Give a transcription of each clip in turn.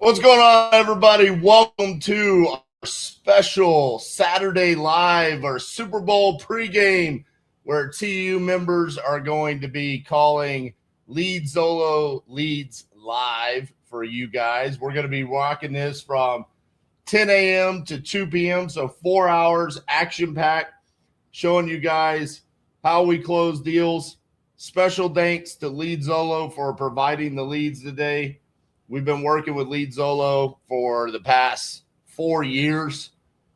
What's going on, everybody? Welcome to our special Saturday Live, our Super Bowl pregame, where TU members are going to be calling Lead Solo Leads live for you guys. We're going to be rocking this from 10 a.m. to 2 p.m., so 4 hours, action-packed, showing you guys how we close deals. Special thanks to Lead Solo for providing the leads today. We've been working with Lead Solo for the past 4 years.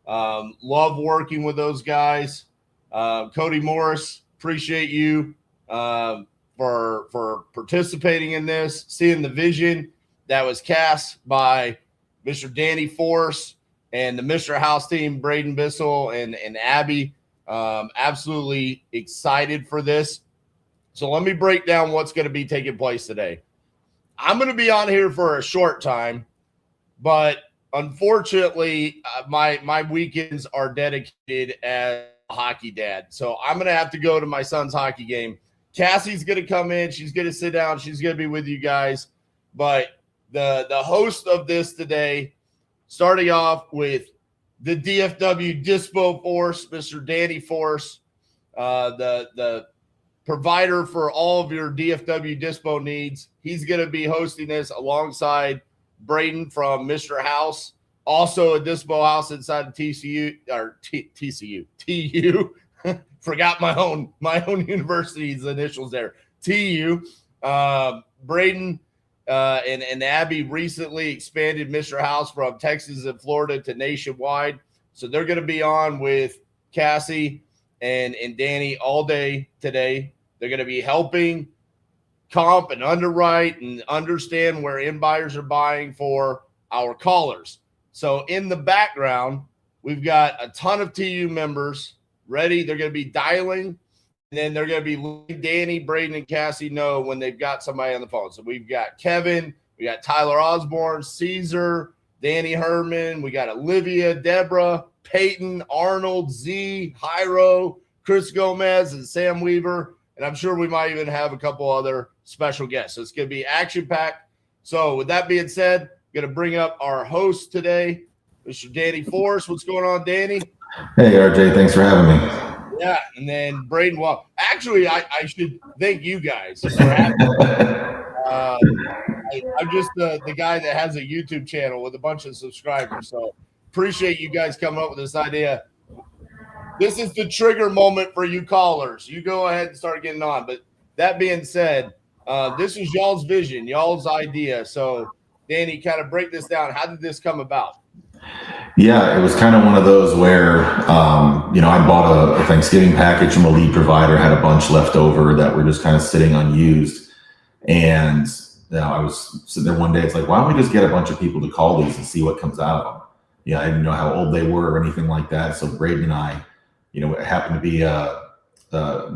Love working with those guys. Cody Morris, appreciate you for participating in this, seeing the vision that was cast by Mr. Danny Force and the Mr. House team, Braden Bissell and Abby. Absolutely excited for this. So let me break down what's going to be taking place today. I'm going to be on here for a short time, but unfortunately, my weekends are dedicated as a hockey dad. So I'm going to have to go to my son's hockey game. Cassie's going to come in. She's going to sit down. She's going to be with you guys. But the host of this today, starting off with the DFW Dispo Force, Mr. Danny Force, the provider for all of your DFW Dispo needs. He's going to be hosting this alongside Braden from Mr. House, also a Dispo House inside of TCU or TU. Forgot my own university's initials there. TU. Braden and Abby recently expanded Mr. House from Texas and Florida to nationwide. So they're going to be on with Cassie and Danny all day today. They're going to be helping comp and underwrite and understand where end buyers are buying for our callers. So in the background, we've got a ton of TU members ready. They're going to be dialing, and then they're going to be letting Danny, Braden, and Cassie know when they've got somebody on the phone. So we've got Kevin, we got Tyler Osborne, Caesar, Danny Herman, we got Olivia, Deborah, Peyton, Arnold, Z, Hyro, Chris Gomez, and Sam Weaver. And I'm sure we might even have a couple other special guests. So it's going to be action-packed. So with that being said, I'm going to bring up our host today, Mr. Danny Force. What's going on, Danny? Hey, RJ. Thanks for having me. Yeah, and then Braden. Well, actually, I should thank you guys for having me. I'm just the guy that has a YouTube channel with a bunch of subscribers. So appreciate you guys coming up with this idea. This is the trigger moment for you callers. You go ahead and start getting on. But that being said, this is y'all's vision, y'all's idea. So, Danny, kind of break this down. How did this come about? Yeah, it was kind of one of those where, I bought a Thanksgiving package from a lead provider, had a bunch left over that were just kind of sitting unused. And I was sitting there one day, it's like, why don't we just get a bunch of people to call these and see what comes out of them? Yeah, I didn't know how old they were or anything like that. So Braden and I, it happened to be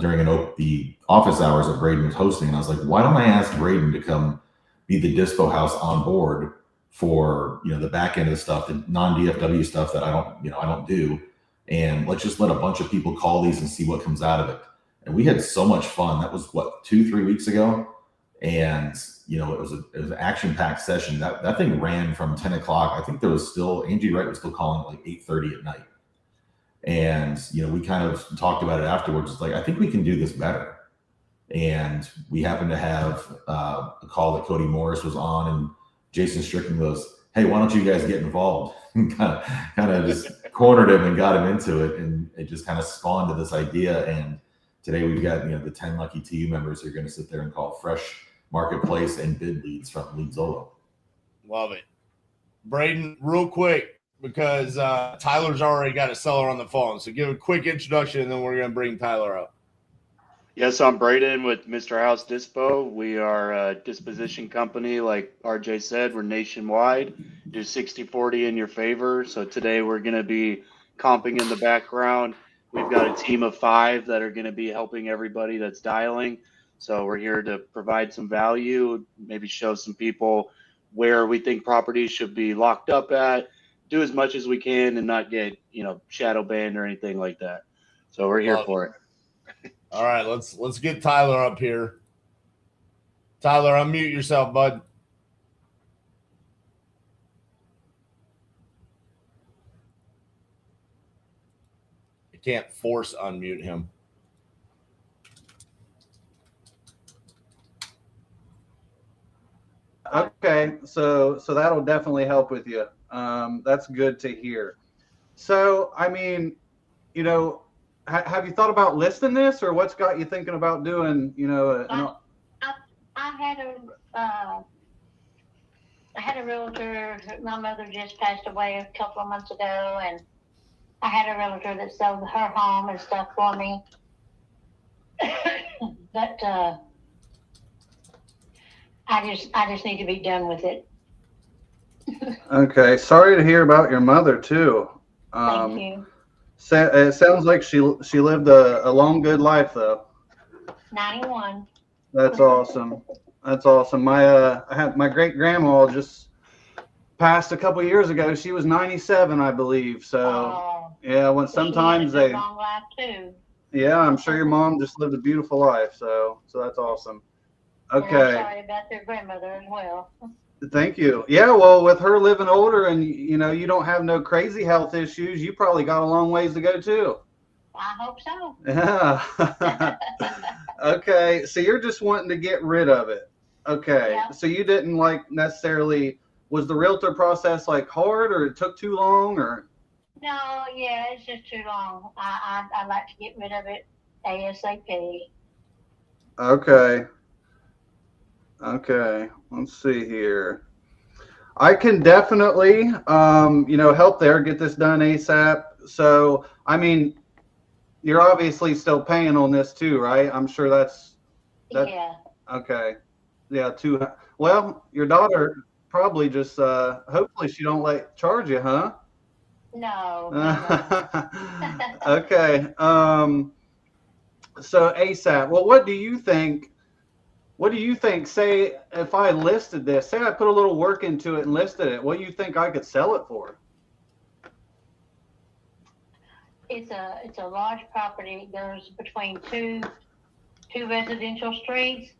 during the office hours that Braden was hosting. And I was like, why don't I ask Braden to come be the Dispo House on board for, the back end of the stuff, the non-DFW stuff that I don't do. And let's just let a bunch of people call these and see what comes out of it. And we had so much fun. That was 2-3 weeks ago. And, it was an action-packed session. That thing ran from 10 o'clock. I think there was still, Angie Wright was still calling at like 8:30 at night. And, we kind of talked about it afterwards. It's like, I think we can do this better. And we happened to have a call that Cody Morris was on, and Jason Strickland goes, hey, why don't you guys get involved? And kind of just cornered him and got him into it. And it just kind of spawned to this idea. And today we've got, the 10 lucky TU members who are going to sit there and call fresh marketplace and bid leads from Lead Solo. Love it. Braden, real quick, because Tyler's already got a seller on the phone. So give a quick introduction, and then we're going to bring Tyler up. Yes, I'm Braden with Mr. House Dispo. We are a disposition company. Like RJ said, we're nationwide. Do 60-40 in your favor. So today we're going to be comping in the background. We've got a team of 5 that are going to be helping everybody that's dialing. So we're here to provide some value, maybe show some people where we think properties should be locked up at, do as much as we can and not get, shadow banned or anything like that. So we're here for it. All right, let's get Tyler up here. Tyler, unmute yourself, bud. can't force unmute him. Okay, so that'll definitely help with you. That's good to hear. So, I mean, you know, have you thought about listing this, or what's got you thinking about doing, you know? I had a realtor. My mother just passed away a couple of months ago, and I had a realtor that sold her home and stuff for me. But I just need to be done with it. Okay, sorry to hear about your mother too. Thank you. It sounds like she lived a long, good life though. 91. That's awesome. That's awesome. My great grandma just passed a couple years ago. She was 97, I believe. So yeah, when sometimes she had a long life too. Yeah, I'm sure your mom just lived a beautiful life. So that's awesome. Okay. And I'm sorry about their grandmother as well. Thank you. Yeah, well, with her living older and you know you don't have no crazy health issues, you probably got a long ways to go too. I hope so. Yeah. Okay, so you're just wanting to get rid of it. Okay. Yeah. So you didn't like necessarily, was the realtor process like hard, or it took too long, or? No, yeah, it's just too long. I'd like to get rid of it ASAP. Okay. Okay. Let's see here. I can definitely, you know, help there, get this done ASAP. So, I mean, you're obviously still paying on this too, right? I'm sure that's Yeah. okay. Yeah, well, your daughter probably just hopefully she don't charge you, huh? No. Okay. So ASAP. Well, what do you think? What do you think? Say if I listed this, say I put a little work into it and listed it, what do you think I could sell it for? It's a large property. It goes between two residential streets.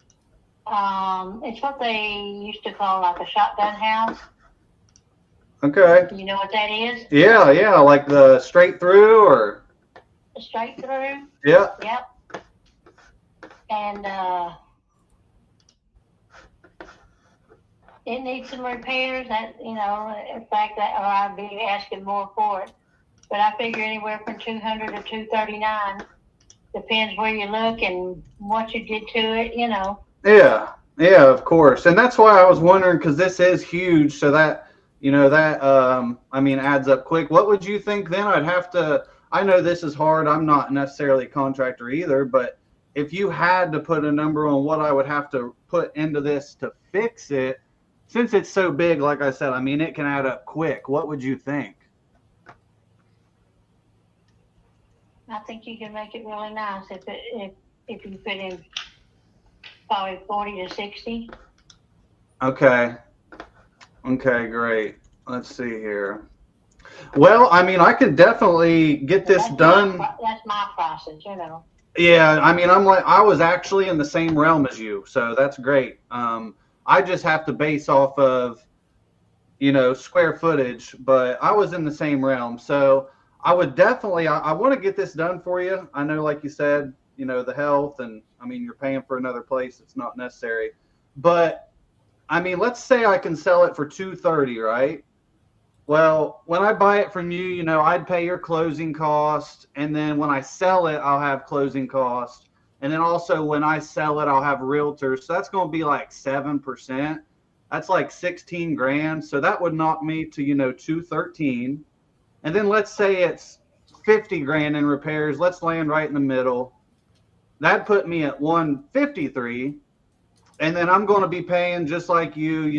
It's what they used to call like a shotgun house. Okay. You know what that is? Yeah, like the straight through or? Straight through. Yeah. Yep. And it needs some repairs. That in fact, or I'd be asking more for it. But I figure anywhere from 200 to 239. Depends where you look and what you did to it. Yeah, of course. And that's why I was wondering, because this is huge, so that I mean adds up quick. What would you think then? I know this is hard. I'm not necessarily a contractor either, but if you had to put a number on what I would have to put into this to fix it, since it's so big, like I said, I mean it can add up quick. What would you think? I think you can make it really nice if you put in probably 40 to 60. Okay, great. Let's see here. Well, I mean, I could definitely get this done. That's my process, Yeah, I mean, I was actually in the same realm as you, so that's great. I just have to base off of, square footage, but I was in the same realm. So I would definitely, I want to get this done for you. I know, like you said, the health, and I mean, you're paying for another place. It's not necessary, but I mean, let's say I can sell it for $230, right? Well, when I buy it from you, I'd pay your closing cost, and then when I sell it, I'll have closing cost, and then also when I sell it, I'll have realtors. So that's going to be like 7%. That's like 16 grand. So that would knock me to $213, and then let's say it's 50 grand in repairs. Let's land right in the middle. That put me at 153, and then I'm going to be paying just like you,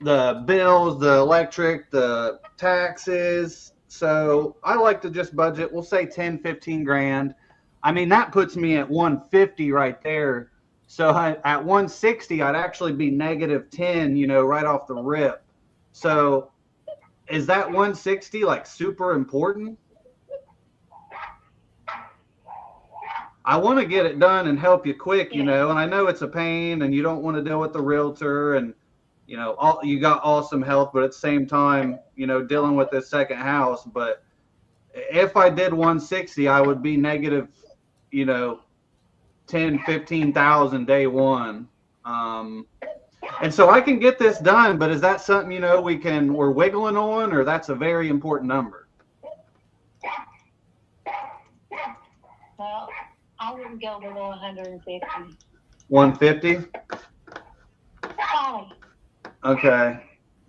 the bills, the electric, the taxes. So I like to just budget, we'll say 10, 15 grand. I mean, that puts me at 150 right there. So at 160, I'd actually be negative 10, right off the rip. So is that 160 like super important? I want to get it done and help you quick, and I know it's a pain and you don't want to deal with the realtor, and you got awesome health, but at the same time, dealing with this second house. But if I did 160, I would be negative, you know, 10, 15,000 day one. And so I can get this done, but is that something, you know, we're wiggling on, or that's a very important number? Well, I wouldn't go below 150. 150? Sorry. Okay.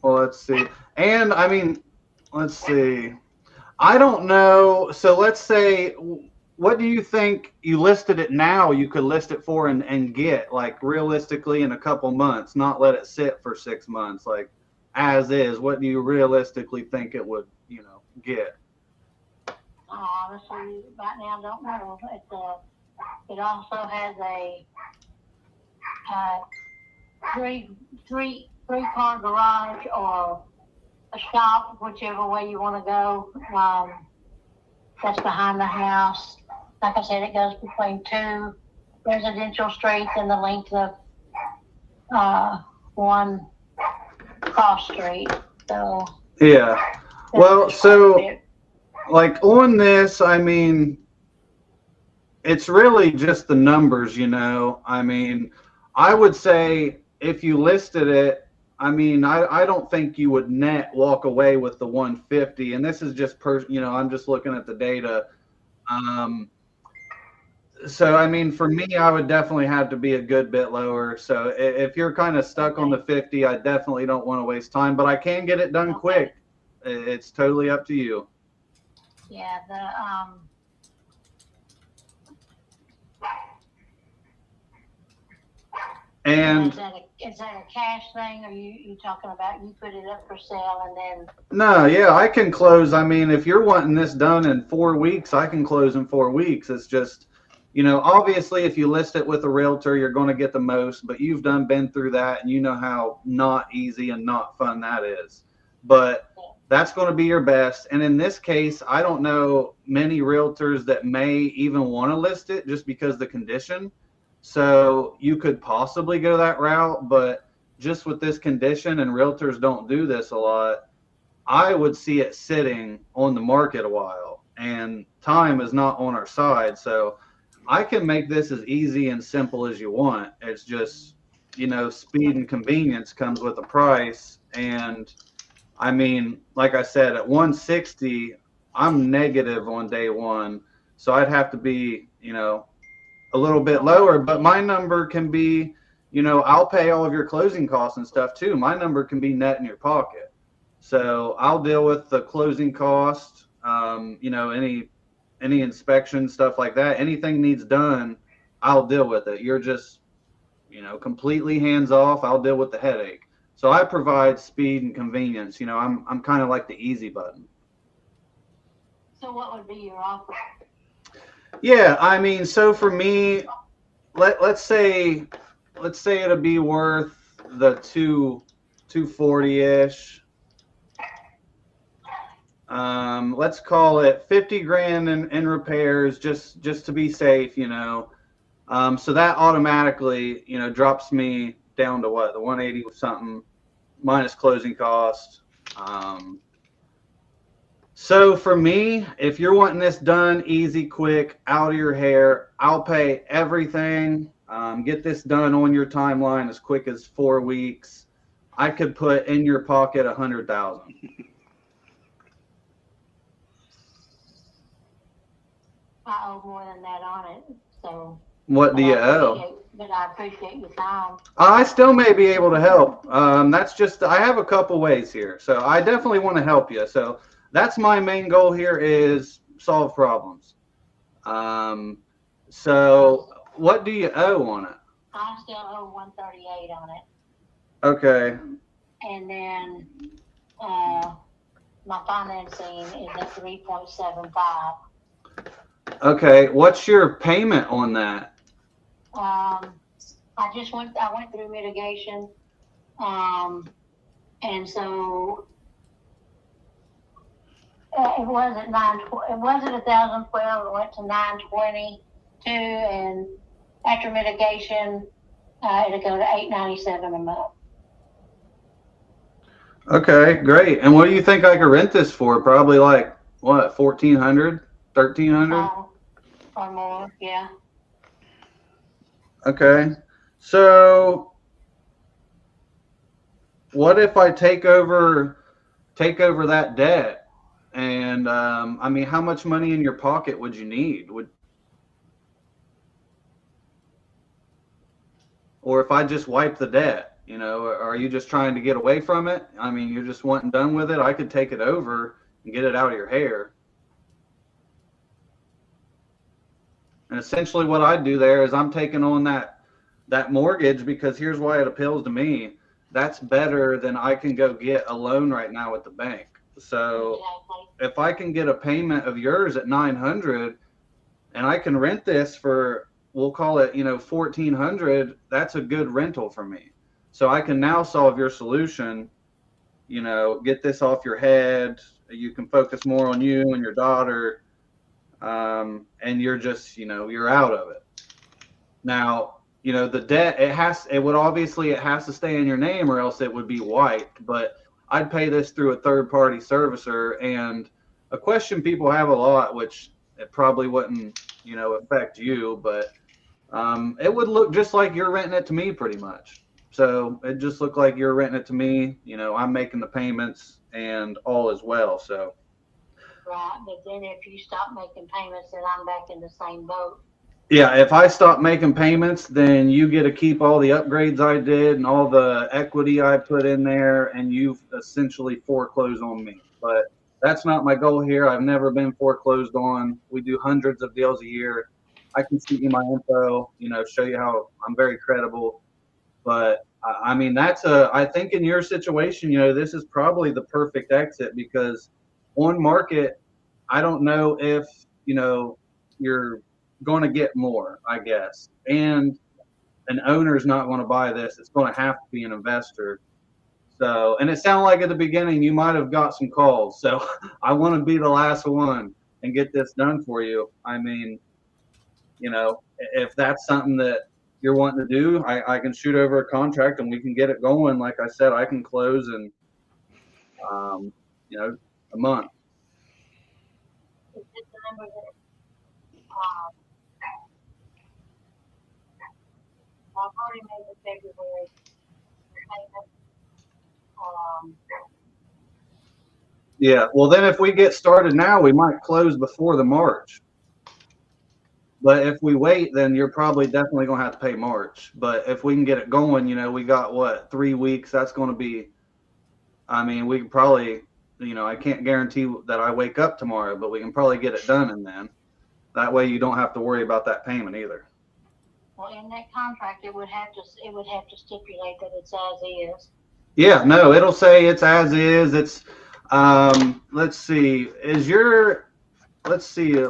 Well, let's see. And I mean, let's see. I don't know. So let's say, what do you think you listed it now you could list it for and get, like, realistically in a couple months, not let it sit for 6 months, like as is? What do you realistically think it would, you know, get? Honestly, right now, I don't know. It also has a three-car garage or a shop, whichever way you want to go. That's behind the house. Like I said, it goes between 2 residential streets and the length of 1 cross street. So Yeah. Well, so like on this, I mean, it's really just the numbers, you know. I mean, I would say if you listed it, I mean, I don't think you would net walk away with the 150. And this is just you know, I'm just looking at the data. So, I mean, for me, I would definitely have to be a good bit lower. So if you're kind of stuck on the 50, I definitely don't want to waste time, but I can get it done quick. It's totally up to you. yeah, And is that a cash thing, or you talking about you put it up for sale and then? no, yeah, I can close. I mean, if you're wanting this done in 4 weeks, I can close in 4 weeks. It's just, you know, obviously if you list it with a realtor, you're going to get the most, but you've been through that, and you know how not easy and not fun that is. But that's going to be your best. And in this case, I don't know many realtors that may even want to list it just because the condition. So you could possibly go that route, but just with this condition, and realtors don't do this a lot, I would see it sitting on the market a while, and time is not on our side. So I can make this as easy and simple as you want. It's just, you know, speed and convenience comes with a price. And I mean, like I said, at 160, I'm negative on day one. So I'd have to be, you know, a little bit lower, but my number can be, you know, I'll pay all of your closing costs and stuff too. My number can be net in your pocket. So I'll deal with the closing cost, you know, any inspection, stuff like that. Anything needs done, I'll deal with it. You're just, you know, completely hands off. I'll deal with the headache. So I provide speed and convenience. You know, I'm kind of like the easy button. So what would be your offer? Yeah, I mean, so for me, let's say it'll be worth the 240-ish. Let's call it 50 grand in repairs, just to be safe, you know. So that automatically, you know, drops me down to what, the 180 something minus closing cost. So for me, if you're wanting this done easy, quick, out of your hair, I'll pay everything. Get this done on your timeline as quick as 4 weeks. I could put in your pocket 100,000. I owe more than that on it, so. What do you owe? But I appreciate your time. I still may be able to help. That's just, I have a couple ways here. So I definitely want to help you. So that's my main goal here, is solve problems. So what do you owe on it? I still owe 138 on it. Okay. And then my financing is at 3.75. Okay. What's your payment on that? I went through mitigation, and so it was at 1,012. It went to 922, and after mitigation, it'll go to 897 a month. Okay, great. And what do you think I could rent this for? Probably like what, 1,400, 1,300? Or more, yeah. Okay. So what if I take over that debt? And I mean, how much money in your pocket would you need? Or if I just wipe the debt, you know, are you just trying to get away from it? I mean, you're just wanting done with it. I could take it over and get it out of your hair. And essentially what I do there is I'm taking on that mortgage, because here's why it appeals to me. That's better than I can go get a loan right now at the bank. So if I can get a payment of yours at 900 and I can rent this for, we'll call it, you know, 1,400, that's a good rental for me. So I can now solve your solution, you know, get this off your head. You can focus more on you and your daughter. And you're just, you know, you're out of it. Now, you know, the debt, it has to stay in your name or else it would be wiped. But I'd pay this through a third party servicer. And a question people have a lot, which it probably wouldn't, you know, affect you, but it would look just like you're renting it to me pretty much. So it just looked like you're renting it to me. You know, I'm making the payments and all as well. So. Right, but then if you stop making payments, then I'm back in the same boat. Yeah, if I stop making payments, then you get to keep all the upgrades I did and all the equity I put in there, and you've essentially foreclosed on me. But that's not my goal here. I've never been foreclosed on. We do hundreds of deals a year. I can see you my info, you know, show you how I'm very credible. But I mean, I think in your situation, you know, this is probably the perfect exit, because on market, I don't know if, you know, you're going to get more, I guess. And an owner's not going to buy this. It's going to have to be an investor. So, and it sounded like at the beginning you might have got some calls. So I want to be the last one and get this done for you. I mean, you know, if that's something that you're wanting to do, I can shoot over a contract and we can get it going. Like I said, I can close in, you know, a month. Is this the number that, I've already made the February payment. Yeah, well then if we get started now, we might close before the March. But if we wait, then you're probably definitely going to have to pay March. But if we can get it going, you know, we got what, 3 weeks? That's going to be, I mean, we can probably, you know, I can't guarantee that I wake up tomorrow, but we can probably get it done. And then that way you don't have to worry about that payment either. Well, in that contract, it would have to stipulate that it's as is. Yeah, no, it'll say it's as is. It's, let's see,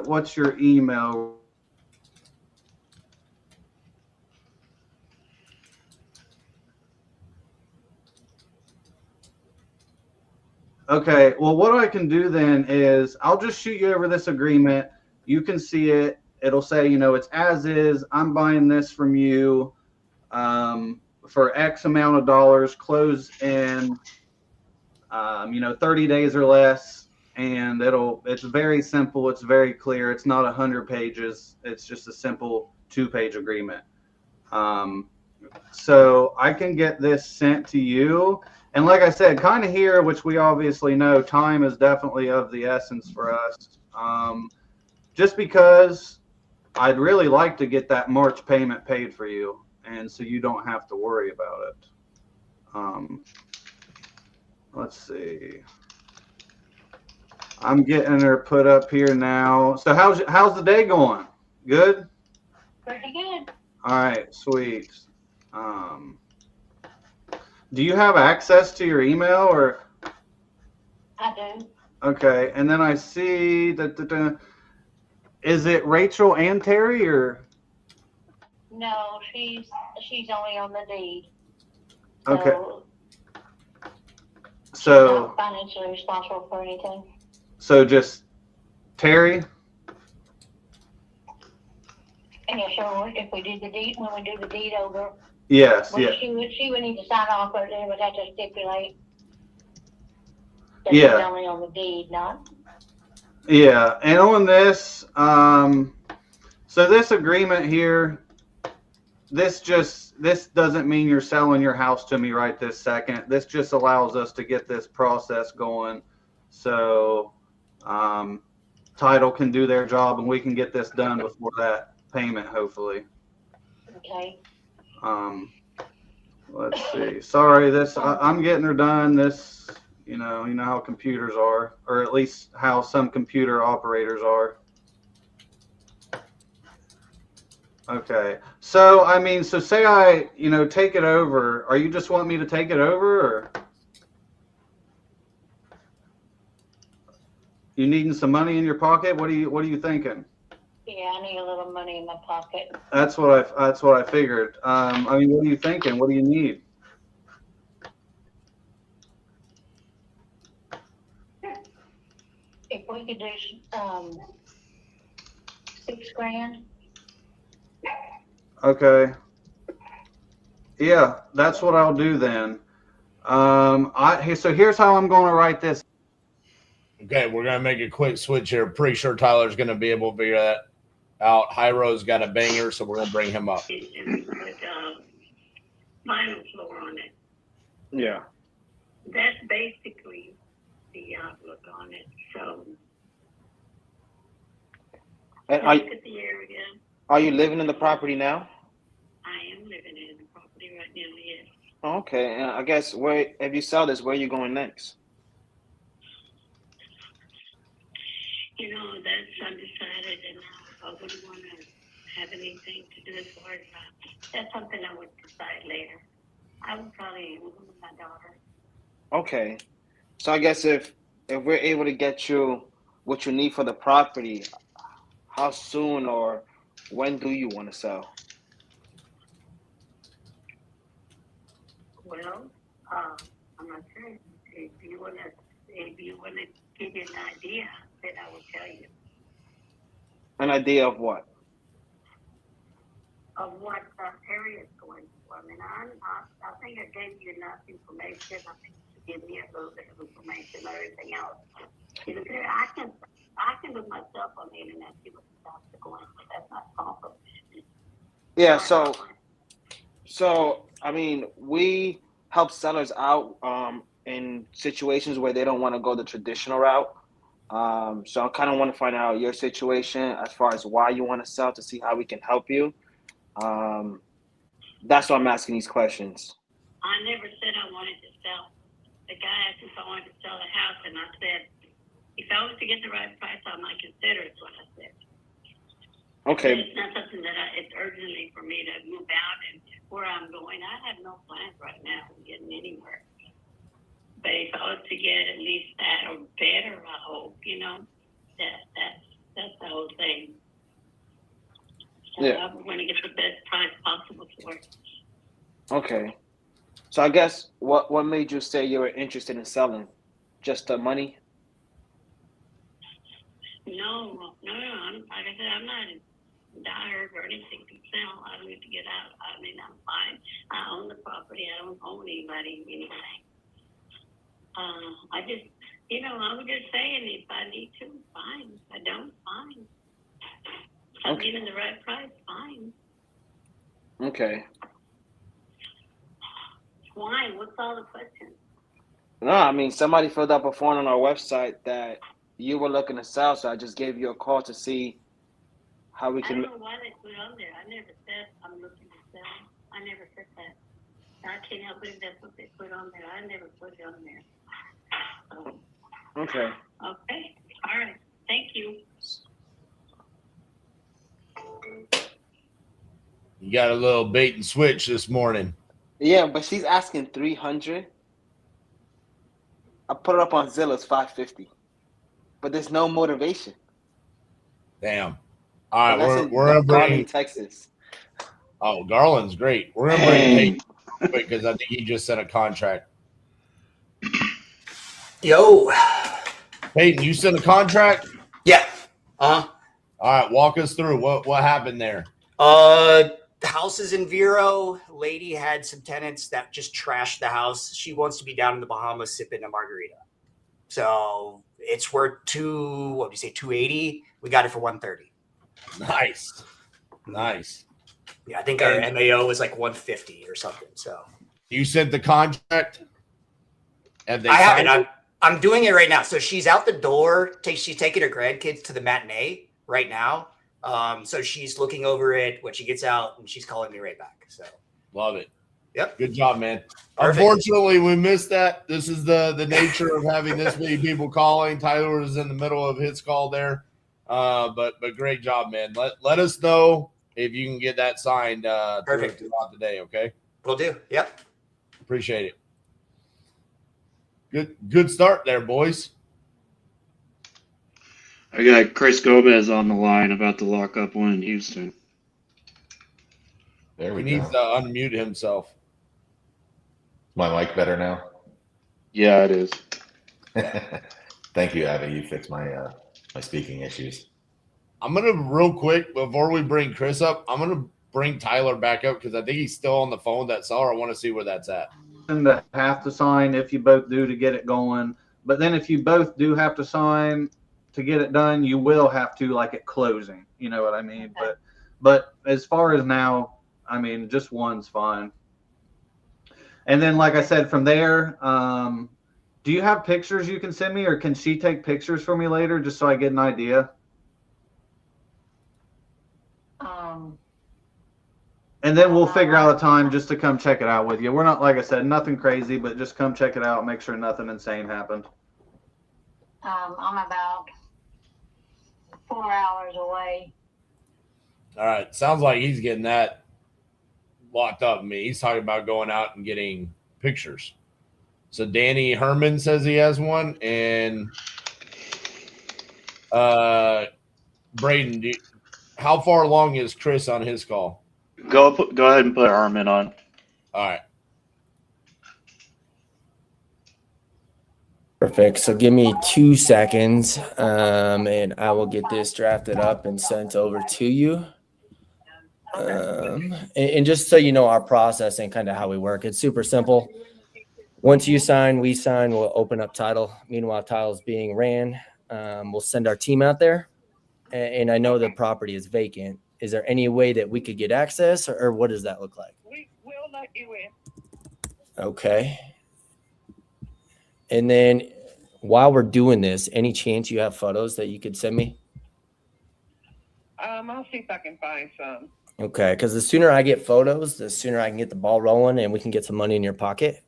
what's your email? Okay, well, what I can do then is I'll just shoot you over this agreement. You can see it. It'll say, you know, it's as is. I'm buying this from you for X amount of dollars, close in, you know, 30 days or less. And it's very simple. It's very clear. It's not 100 pages. It's just a simple 2-page agreement. So I can get this sent to you. And like I said, kind of here, which we obviously know, time is definitely of the essence for us. Just because I'd really like to get that March payment paid for you, and so you don't have to worry about it. Let's see. I'm getting her put up here now. So how's the day going? Good? Pretty good. All right, sweet. Do you have access to your email or? I do. Okay, and then I see that is it Rachel and Terry or? No, she's only on the deed. Okay. She's So not financially responsible for anything. So just Terry? And yeah, sure, if we do the deed, when we do the deed over, Yes, well, yeah. she would need to sign off, but it would have to stipulate that Yeah. she's only on the deed, not. Yeah, and on this, so this agreement here, this doesn't mean you're selling your house to me right this second. This just allows us to get this process going, so title can do their job and we can get this done before that payment, hopefully. Okay. Let's see. Sorry, I'm getting her done. This, you know how computers are, or at least how some computer operators are. Okay. So, I mean, so say I, take it over. Are you just wanting me to take it over, or you needing some money in your pocket? What are you thinking? Yeah, I need a little money in my pocket. That's what I figured. I mean, what are you thinking? What do you need? If we could do $6,000. Okay. Yeah, that's what I'll do then. So here's how I'm going to write this. Okay, we're gonna make a quick switch here. Pretty sure Tyler's gonna be able to figure that out. Hyro's got a banger, so we're gonna bring him up. Final floor on it. Yeah. That's basically the outlook on it. So And look at the area. are you living in the property now? I am living in the property right now, yes. Okay, and I guess if you sell this, where are you going next? That's undecided, and I wouldn't want to have anything to do as far as that's something I would decide later. I would probably move with my daughter. Okay, so I guess if we're able to get you what you need for the property, how soon or when do you want to sell? Well, I'm not sure. If you want to give you an idea, then I will tell you. An idea of what? Of what the area is going for. I mean, I think I gave you enough information. I think you give me a little bit of information or anything else. I can look myself on the internet, see what the stocks are going for. That's not possible. Yeah, so I mean, we help sellers out in situations where they don't want to go the traditional route. So I kind of want to find out your situation as far as why you want to sell to see how we can help you. That's why I'm asking these questions. I never said I wanted to sell. The guy asked if I wanted to sell the house, and I said, if I was to get the right price, I might consider it, is what I said. Okay. It's not something that it's urgently for me to move out and where I'm going. I have no plans right now of getting anywhere. But if I was to get at least that or better, I hope, that's the whole thing. So Yeah. I'm going to get the best price possible for it. Okay. So I guess what made you say you were interested in selling? Just the money? No. Like I said, I'm not dire or anything to sell. I don't need to get out. I mean, I'm fine. I own the property. I don't own anybody anything. I just, I was just saying, if I need to, fine. If I don't, fine. If I'm getting the right price, fine. Okay. Why? What's all the questions? No, I mean, somebody filled out a form on our website that you were looking to sell, so I just gave you a call to see how we I can. don't know why they put on there. I never said I'm looking to sell. I never said that. I can't help it if that's what they put on there. I never put it on there. So, Okay. okay. All right. Thank you. You got a little bait and switch this morning. Yeah, but she's asking 300. I put it up on Zillow's 550, but there's no motivation. Damn. All right, Unless we're gonna Garland, bring. Texas. Oh, Garland's great. We're gonna bring Peyton quick because I think he just sent a contract. Yo. Peyton, you sent a contract? Yeah. All right, walk us through what happened there. House is in Vero. Lady had some tenants that just trashed the house. She wants to be down in the Bahamas sipping a margarita. So It's worth 280. We got it for 130. Nice. Nice. Yeah, I think our MAO was like 150 or something. So you sent the contract? I haven't. I'm doing it right now. So she's out the door. She's taking her grandkids to the matinee right now. So she's looking over it when she gets out, and she's calling me right back. So love it. Yep. Good job, man. Perfect. Unfortunately, we missed that. This is the nature of having this many people calling. Tyler was in the middle of his call there. But great job, man. Let us know if you can get that signed Perfect. throughout the day, okay? Will do. Yep. Appreciate it. Good start there, boys. I got Chris Gomez on the line about to lock up one in Houston. There we He go. needs to unmute himself. My mic better now? Yeah, it is. Thank you, Abby. You fixed my my speaking issues. I'm going to real quick, before we bring Chris up, I'm going to bring Tyler back up because I think he's still on the phone. That's all. I want to see where that's at. And to have to sign if you both do to get it going. But then if you both do have to sign to get it done, you will have to like at closing. You know what I mean? But as far as now, I mean, just one's fine. And then, like I said, from there, do you have pictures you can send me, or can she take pictures for me later just so I get an idea? And then we'll figure out a time just to come check it out with you. We're not, like I said, nothing crazy, but just come check it out, make sure nothing insane happened. I'm about 4 hours away. All right. Sounds like he's getting that locked up. He's talking about going out and getting pictures. So Danny Herman says he has one, and Braden, how far along is Chris on his call? Go ahead and put Herman on. All right. Perfect. So give me 2 seconds, and I will get this drafted up and sent over to you. And just so you know our process and kind of how we work, it's super simple. Once you sign, we sign, we'll open up title. Meanwhile, title's being ran. We'll send our team out there. And I know the property is vacant. Is there any way that we could get access, or what does that look like? We will let you in. Okay. And then while we're doing this, any chance you have photos that you could send me? I'll see if I can find some. Okay, because the sooner I get photos, the sooner I can get the ball rolling and we can get some money in your pocket.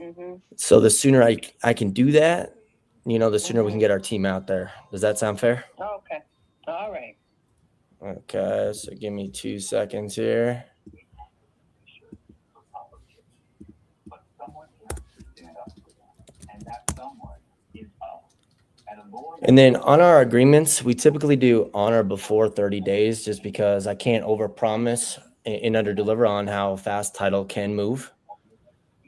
Mm-hmm. So the sooner I can do that, the sooner we can get our team out there. Does that sound fair? Okay. All right. Okay, so give me 2 seconds here. And then on our agreements, we typically do on or before 30 days just because I can't overpromise and underdeliver on how fast title can move.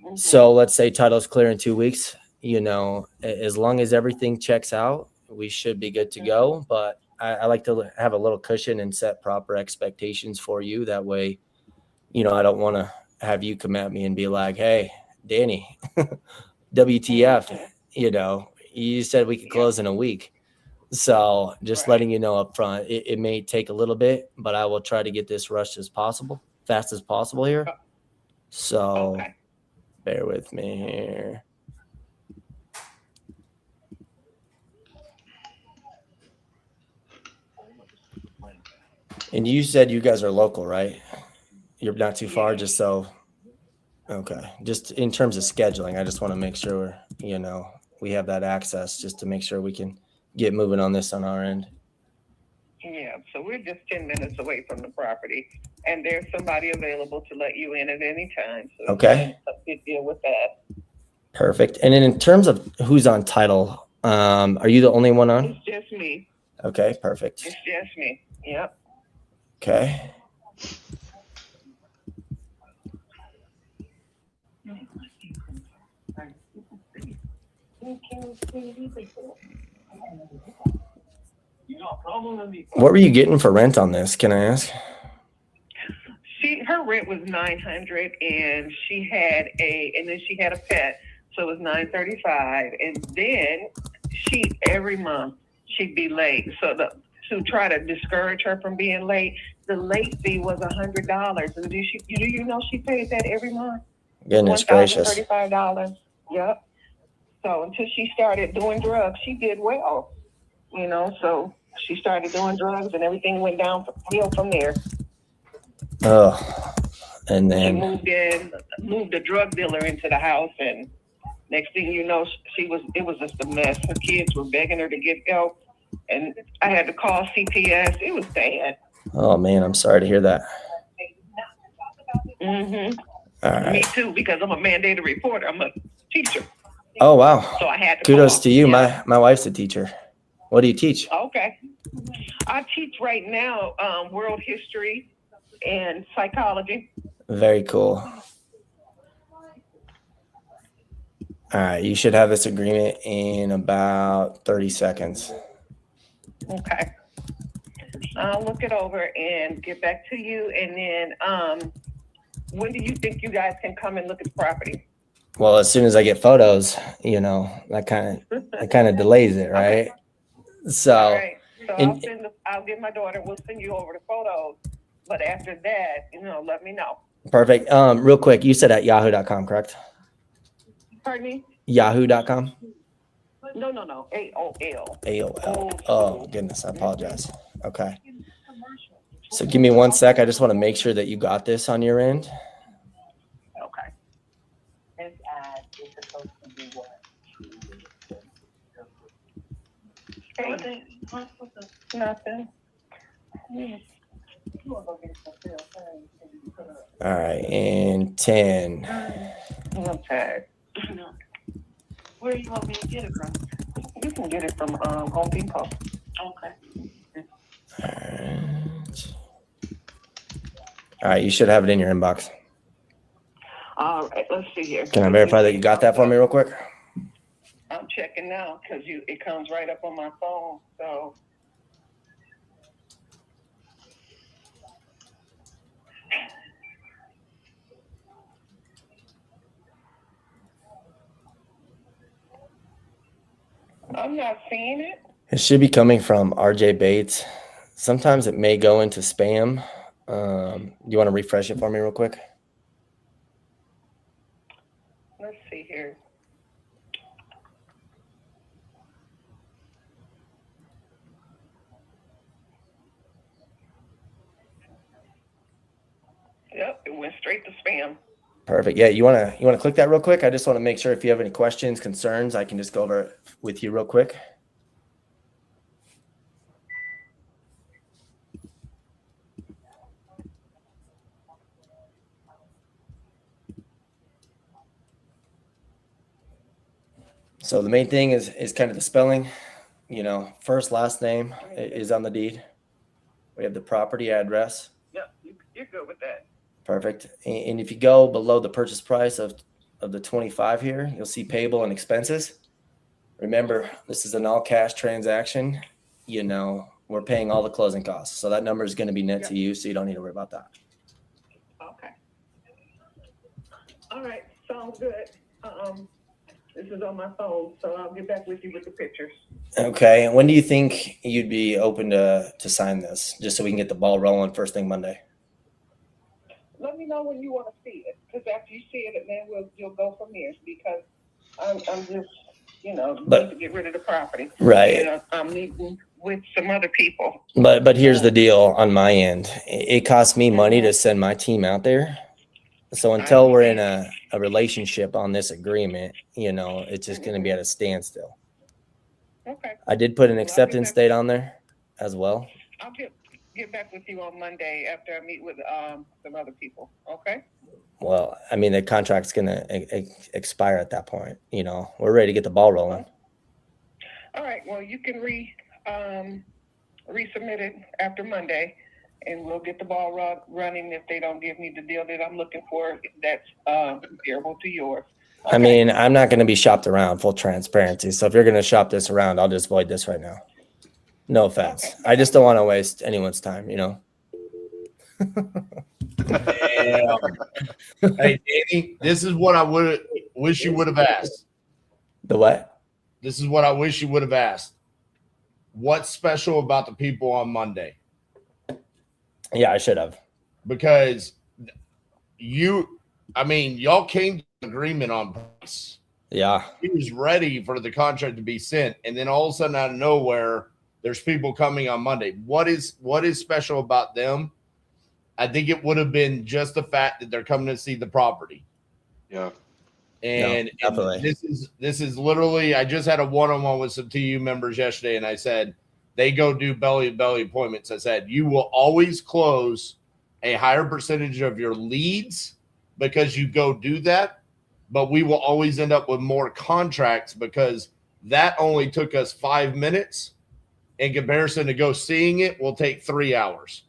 Mm-hmm. So let's say title's clear in 2 weeks. As long as everything checks out, we should be good to go. But I like to have a little cushion and set proper expectations for you. That way, I don't want to have you come at me and be like, hey, Danny, WTF, you said we could close in a week. So just letting you know up front, it may take a little bit, but I will try to get this rushed as possible, fast as possible here. So bear with me here. And you said you guys are local, right? You're not too far, just so. Okay. Just in terms of scheduling, I just want to make sure, we have that access just to make sure we can get moving on this on our end. Yeah. So we're just 10 minutes away from the property, and there's somebody available to let you in at any time. So okay. You deal with that. Perfect. And then in terms of who's on title, are you the only one on? It's just me. Okay. Perfect. It's just me. Yep. Okay. What were you getting for rent on this? Can I ask? Her rent was $900, and then she had a pet, so it was $935, and then every month she'd be late. So to try to discourage her from being late, the late fee was $100. And do you know she paid that every month? Goodness gracious. $1,035. Yep. So until she started doing drugs, she did well. You know, so she started doing drugs and everything went downhill from there. Oh, and then She moved a drug dealer into the house, and next thing you know, it was just a mess. Her kids were begging her to get help, and I had to call CPS. It was bad. oh man, I'm sorry to hear that. Mm-hmm. All right. Me too, because I'm a mandated reporter. I'm a teacher. Oh wow. So I had to Kudos call. to you. Yeah. My wife's a teacher. What do you teach? Okay. I teach right now world history and psychology. Very cool. All right, you should have this agreement in about 30 seconds. Okay. I'll look it over and get back to you. And then when do you think you guys can come and look at the property? Well, as soon as I get photos, you know, that kind of delays it, right? Okay. So, All right. So and- I'll get my daughter. We'll send you over the photos. But after that, you know, let me know. perfect. Real quick, you said at yahoo.com, correct? Pardon me? Yahoo.com? No. AOL. AOL. Oh, goodness. I apologize. Okay. So give me 1 sec. I just want to make sure that you got this on your end. Okay. Nothing. All right. And 10. Okay. Where do you want me to get it from? You can get it from Home Depot. Okay. All right. All right. You should have it in your inbox. All right. Let's see here. Can I verify that you got that for me real quick? I'm checking now because it comes right up on my phone. So. I'm not seeing it. It should be coming from RJ Bates. Sometimes it may go into spam. You want to refresh it for me real quick? Let's see here. Yep, it went straight to spam. Perfect. Yeah, you wanna click that real quick? I just want to make sure if you have any questions, concerns, I can just go over it with you real quick. So the main thing is kind of the spelling. You know, first, last name is on the deed. We have the property address. Yep, you're good with that. Perfect. And if you go below the purchase price of the 25 here, you'll see payable and expenses. Remember, this is an all cash transaction. You know, we're paying all the closing costs. So that number is going to be net to you. So you don't need to worry about that. Okay. All right, sounds good. This is on my phone, so I'll get back with you with the pictures. Okay. And when do you think you'd be open to sign this, just so we can get the ball rolling first thing Monday? Let me know when you want to see it, because after you see it, and then you'll go from there. Because I'm just, you know, need to get rid of the property. Right. And I'm meeting with some other people. But here's the deal on my end. It costs me money to send my team out there. So until we're in a relationship on this agreement, you know, it's just going to be at a standstill. Okay. I did put an acceptance date on there as well. I'll get back with you on Monday after I meet with some other people. Okay. Well, I mean, the contract's going to expire at that point. You know, we're ready to get the ball rolling. All right. Well, you can resubmit it after Monday, and we'll get the ball running. If they don't give me the deal that I'm looking for, that's comparable to yours. Okay. I mean, I'm not going to be shopped around, full transparency. So if you're going to shop this around, I'll just void this right now. No offense. Okay. I just don't want to waste anyone's time, you know? Hey, Danny, this is what I wish you would have asked. The what? this is what I wish you would have asked. What's special about the people on Monday? Yeah, I should have. Because y'all came to an agreement on price. Yeah. He was ready for the contract to be sent, and then all of a sudden, out of nowhere, there's people coming on Monday. What is special about them? I think it would have been just the fact that they're coming to see the property. Yeah. And, No, definitely. and this is literally, I just had a one-on-one with some TU members yesterday, and I said they go do belly-to-belly appointments. I said you will always close a higher percentage of your leads because you go do that, but we will always end up with more contracts because that only took us 5 minutes. In comparison to go seeing it will take 3 hours.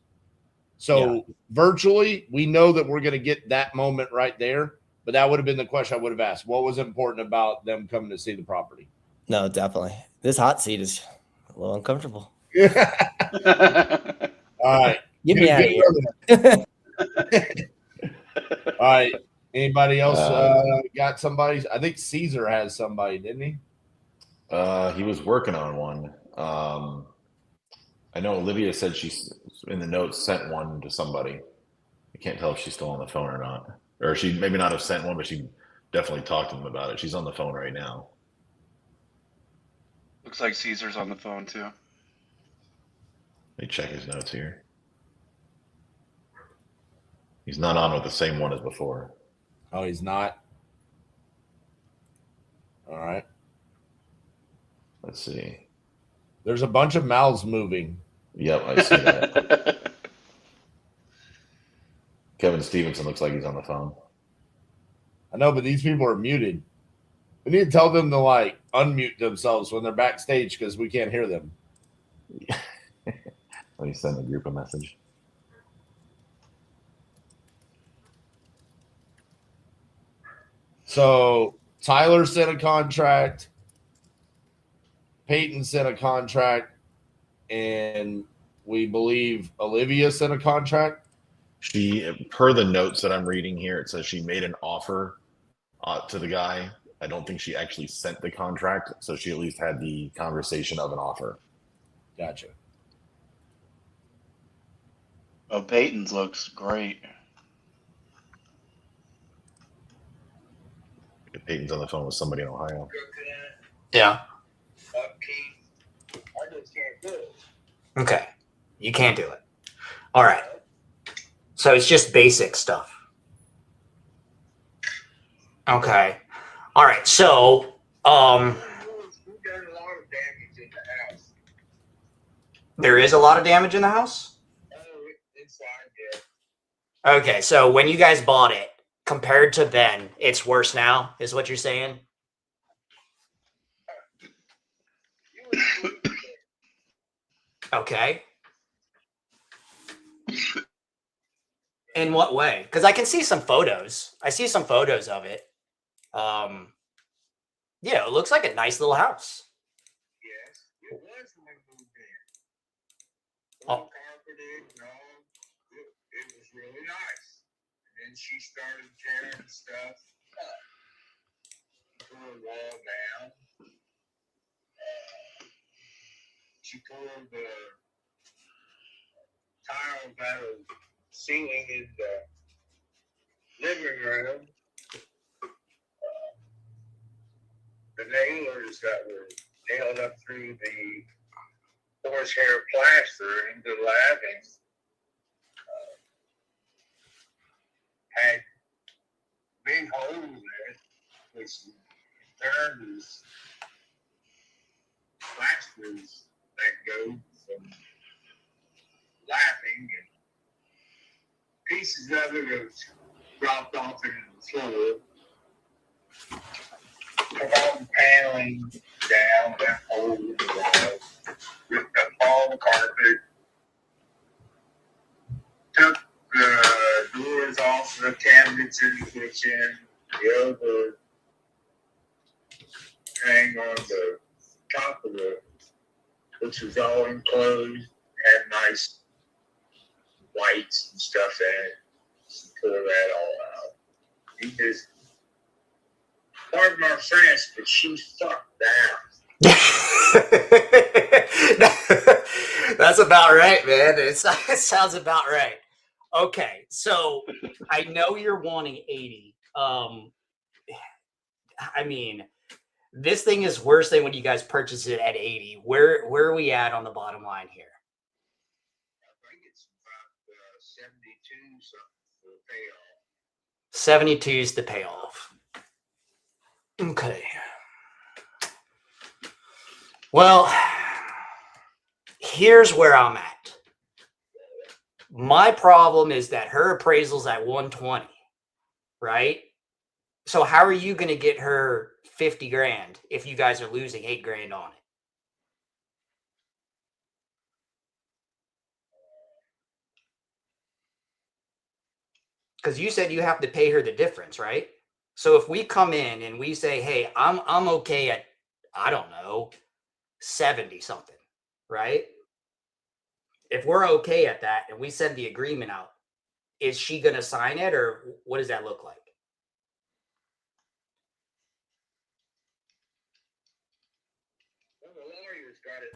So virtually, we know that we're going to get that moment right there. But that would have been the question I would have asked. What was important about them coming to see the property? No, definitely. This hot seat is a little uncomfortable. All right. Get me out of here. All right. Anybody else got somebody? I think Caesar has somebody, didn't he? He was working on one. I know Olivia said she's in the notes sent one to somebody. I can't tell if she's still on the phone or not. Or she maybe not have sent one, but she definitely talked to them about it. She's on the phone right now. Looks like Caesar's on the phone too. Let me check his notes here. He's not on with the same one as before. Oh, he's not? All right. Let's see. There's a bunch of mouths moving. Yep, I see that. Kevin Stevenson looks like he's on the phone. I know, but these people are muted. We need to tell them to like unmute themselves when they're backstage because we can't hear them. Let me send the group a message. So Tyler sent a contract. Peyton sent a contract. And we believe Olivia sent a contract. She, per the notes that I'm reading here, it says she made an offer to the guy. I don't think she actually sent the contract, so she at least had the conversation of an offer. Gotcha. Oh, Peyton's looks great. Peyton's on the phone with somebody in Ohio. Yeah. Okay. You can't do it. All right. So it's just basic stuff. Okay. All right. So, there is a lot of damage in the house? Okay. So when you guys bought it, compared to then, it's worse now, is what you're saying? Okay. In what way? Because I can see some photos. I see some photos of it. Yeah, it looks like a nice little house. Yes, it was when we moved in. Oh. Carpeted and all. It was really nice. And then she started tearing stuff up. Tore a wall down. She tore the tiles out of the ceiling in the living room. The nailers that were nailed up through the horsehair plaster into the lathing had big holes in it, which turned as plasters that go from laughing, and pieces of it have dropped off into the floor. Took all the paneling down, that hole in the wall, ripped up all the carpet, took the doors off the cabinets in the kitchen, the other thing on the top of the, which was all enclosed, had nice whites and stuff in it. Just tore that all out. He just, pardon my French, but she fucked the house. That's about right, man. It sounds about right. Okay, so I know you're wanting 80. I mean, this thing is worse than when you guys purchased it at 80. Where are we at on the bottom line here? I think it's about 72 something for the payoff. 72 is the payoff. Okay. Well, here's where I'm at. My problem is that her appraisal's at 120, right? So how are you going to get her 50 grand if you guys are losing 8 grand on it? Because you said you have to pay her the difference, right? So if we come in and we say, hey, I'm okay at, I don't know, 70 something, right? If we're okay at that and we send the agreement out, is she going to sign it, or what does that look like? Well, the lawyer's got it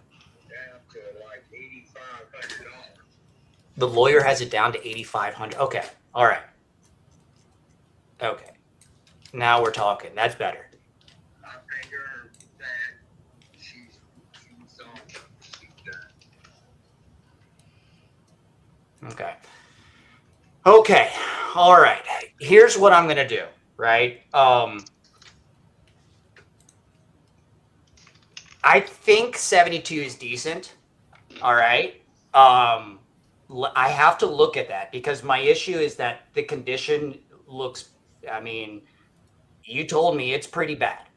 down to like $8,500. The lawyer has it down to 8,500. Okay. All right. Okay. Now we're talking. That's better. I figure that she's on she's done. Okay. Okay. All right. Here's what I'm going to do, right? I think 72 is decent. All right. I have to look at that because my issue is that the condition looks, I mean, you told me it's pretty bad.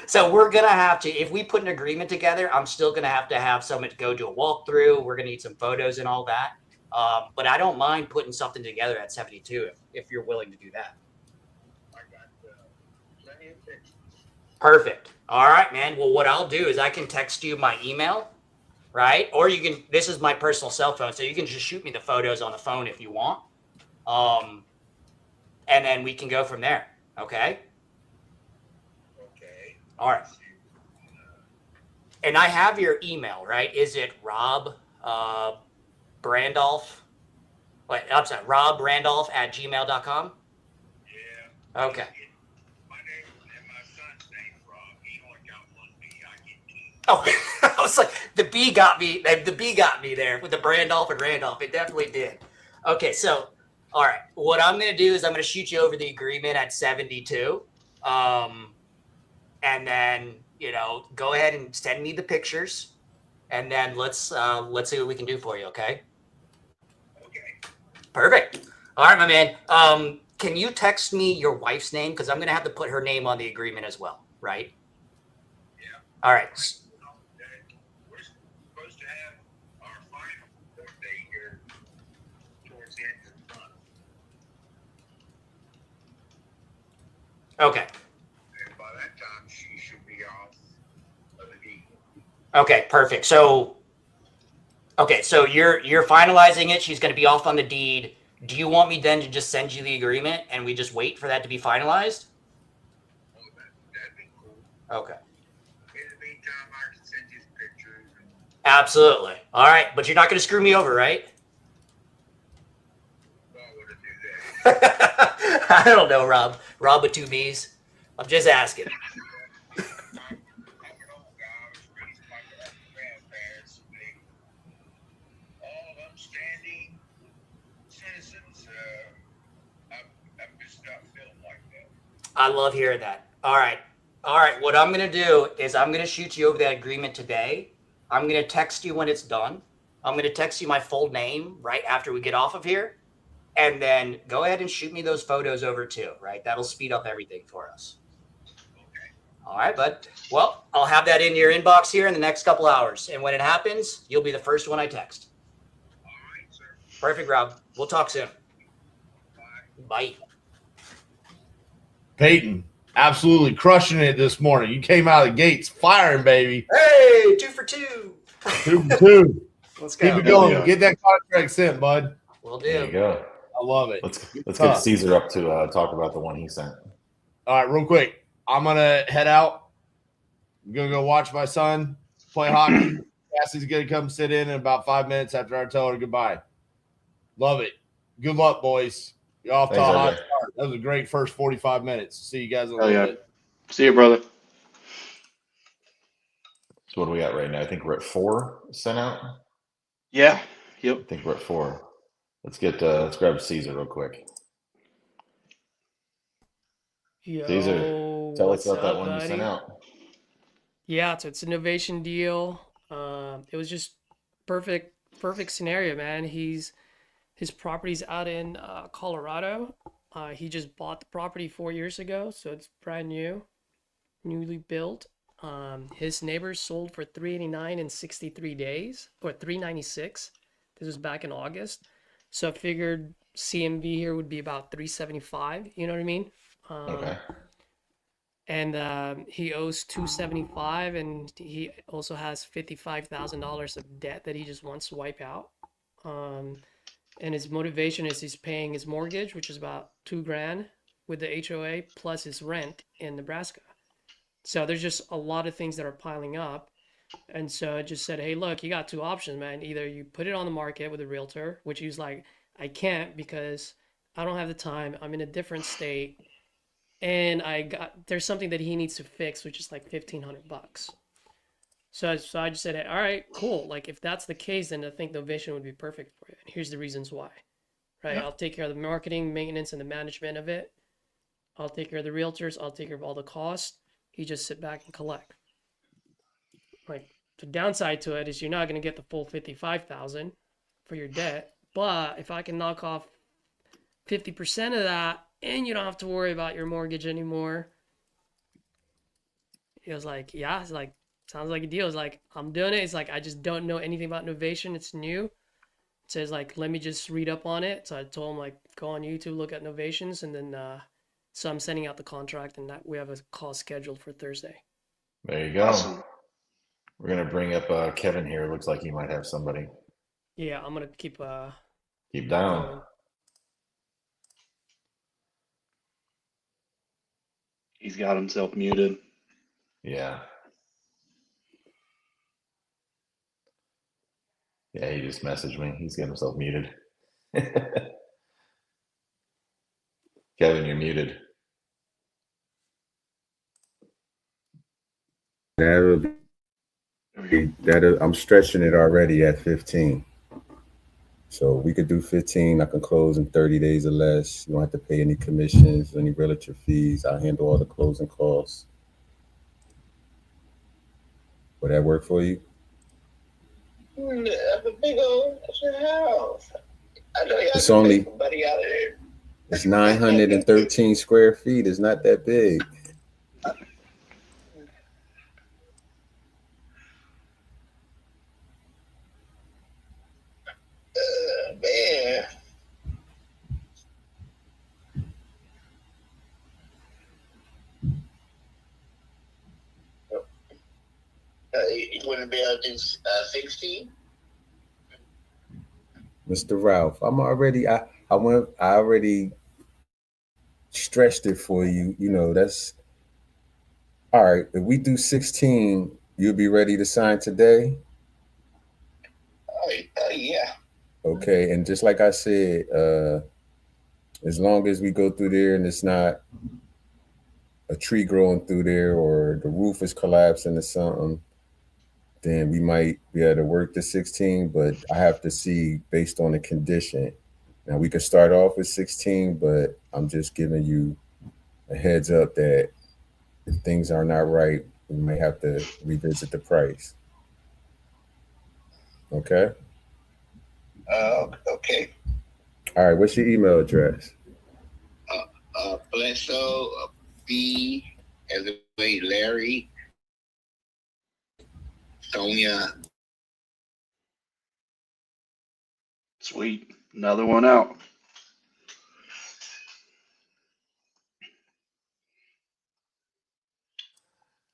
So we're going to have to, if we put an agreement together, I'm still going to have someone to go do a walkthrough. We're going to need some photos and all that. But I don't mind putting something together at 72 if you're willing to do that. I got plenty of pictures. Perfect. All right, man. Well, what I'll do is I can text you my email, right? Or you can, this is my personal cell phone, so you can just shoot me the photos on the phone if you want. And then we can go from there. Okay? Okay. All right. And I have your email, right? Is it Rob Randolph? Wait, I'm sorry, robrandolph@gmail.com? Yeah. Okay. My name and my son's name's Rob. He only got one B. I get two. Oh, I was like, the B got me. The B got me there with the Brandolph and Randolph. It definitely did. Okay, so, all right. What I'm going to do is I'm going to shoot you over the agreement at 72. And then, you know, go ahead and send me the pictures. And then let's see what we can do for you, okay? Okay. Perfect. All right, my man. Can you text me your wife's name? Because I'm going to have to put her name on the agreement as well, right? Yeah. All right. We're supposed to have our final birthday here towards the end of the month. Okay. And by that time, she should be off of the deed. Okay, perfect. So, okay, so you're finalizing it. She's going to be off on the deed. Do you want me then to just send you the agreement and we just wait for that to be finalized? Oh, that'd be cool. Okay. In the meantime, I can send you some pictures. And Absolutely. All right, but you're not going to screw me over, right? why would I do that? I don't know, Rob. Rob with 2 B's. I'm just asking. I'm an old guy. I was raised by my grandparents. They all upstanding citizens. I'm just not feeling like that. I love hearing that. All right. All right. What I'm going to do is I'm going to shoot you over that agreement today. I'm going to text you when it's done. I'm going to text you my full name right after we get off of here. And then go ahead and shoot me those photos over too, right? That'll speed up everything for us. Okay. All right, bud. Well, I'll have that in your inbox here in the next couple hours. And when it happens, you'll be the first one I text. All right, sir. Perfect, Rob. We'll talk soon. Bye. Bye. Peyton, absolutely crushing it this morning. You came out of the gates firing, baby. Hey, 2 for 2. 2 for 2. Let's Keep go. it going. Yeah. Get that contract sent, bud. We'll There you do. go. I love it. Let's Tough. get Caesar up to talk about the one he sent. All right, real quick. I'm going to head out. I'm gonna go watch my son play hockey. Cassie's gonna come sit in about 5 minutes after I tell her goodbye. Love it. Good luck, boys. You're off to a hot start. That was a great first 45 minutes. See you guys in a little bit. See you, brother. So what are we at right now? I think we're at 4 sent out. Yeah. Yep. I think we're at 4. Let's grab Caesar real quick. Yo, Caesar, tell us about that one buddy? you sent out. Yeah, so it's an innovation deal. It was just perfect scenario, man. His property's out in Colorado. He just bought the property 4 years ago, so it's brand new, newly built. His neighbors sold for $389 in 63 days, or $396. This was back in August. So I figured CMV here would be about $375. You know what I mean? Okay. And he owes $275, and he also has $55,000 of debt that he just wants to wipe out. And his motivation is he's paying his mortgage, which is about $2,000 with the HOA, plus his rent in Nebraska. So there's just a lot of things that are piling up. And so I just said, hey, look, you got 2 options, man. Either you put it on the market with a realtor, which he was like, I can't because I don't have the time. I'm in a different state. And there's something that he needs to fix, which is like $1,500. So I just said, all right, cool. Like if that's the case, then I think Novation would be perfect for you. And here's the reasons why, right? I'll take care of the marketing, maintenance, and the management of it. I'll take care of the realtors. I'll take care of all the costs. You just sit back and collect. Like the downside to it is you're not going to get the full $55,000 for your debt. But if I can knock off 50% of that, and you don't have to worry about your mortgage anymore. He was like, yeah, it's like, sounds like a deal. It's like, I'm doing it. It's like, I just don't know anything about Novation. It's new. It says like, let me just read up on it. So I told him like, go on YouTube, look at Novations. And then, so I'm sending out the contract, and that we have a call scheduled for Thursday. There you go. Awesome. We're going to bring up Kevin here. Looks like he might have somebody. Yeah, I'm going to keep down. going. He's got himself muted. Yeah. Yeah, he just messaged me. He's got himself muted. Kevin, you're muted. I'm stretching it already at 15. So we could do 15. I can close in 30 days or less. You don't have to pay any commissions, any realtor fees. I handle all the closing costs. Would that work for you? That's a big old house. I know y'all It's only, take somebody out of there. it's 913 square feet. It's not that big. Man. You wouldn't be able to do 16? Mr. Ralph, I already stretched it for you. You know, that's all right. If we do 16, you'll be ready to sign today. Oh yeah. Okay, and just like I said, as long as we go through there and it's not a tree growing through there or the roof is collapsing or something, then we might be able to work the 16, but I have to see based on the condition. Now we could start off with 16, but I'm just giving you a heads up that if things are not right, we may have to revisit the price. Okay? Okay. All right, what's your email address? Bledsoe, B as in way Larry, Sonia. Sweet. Another one out.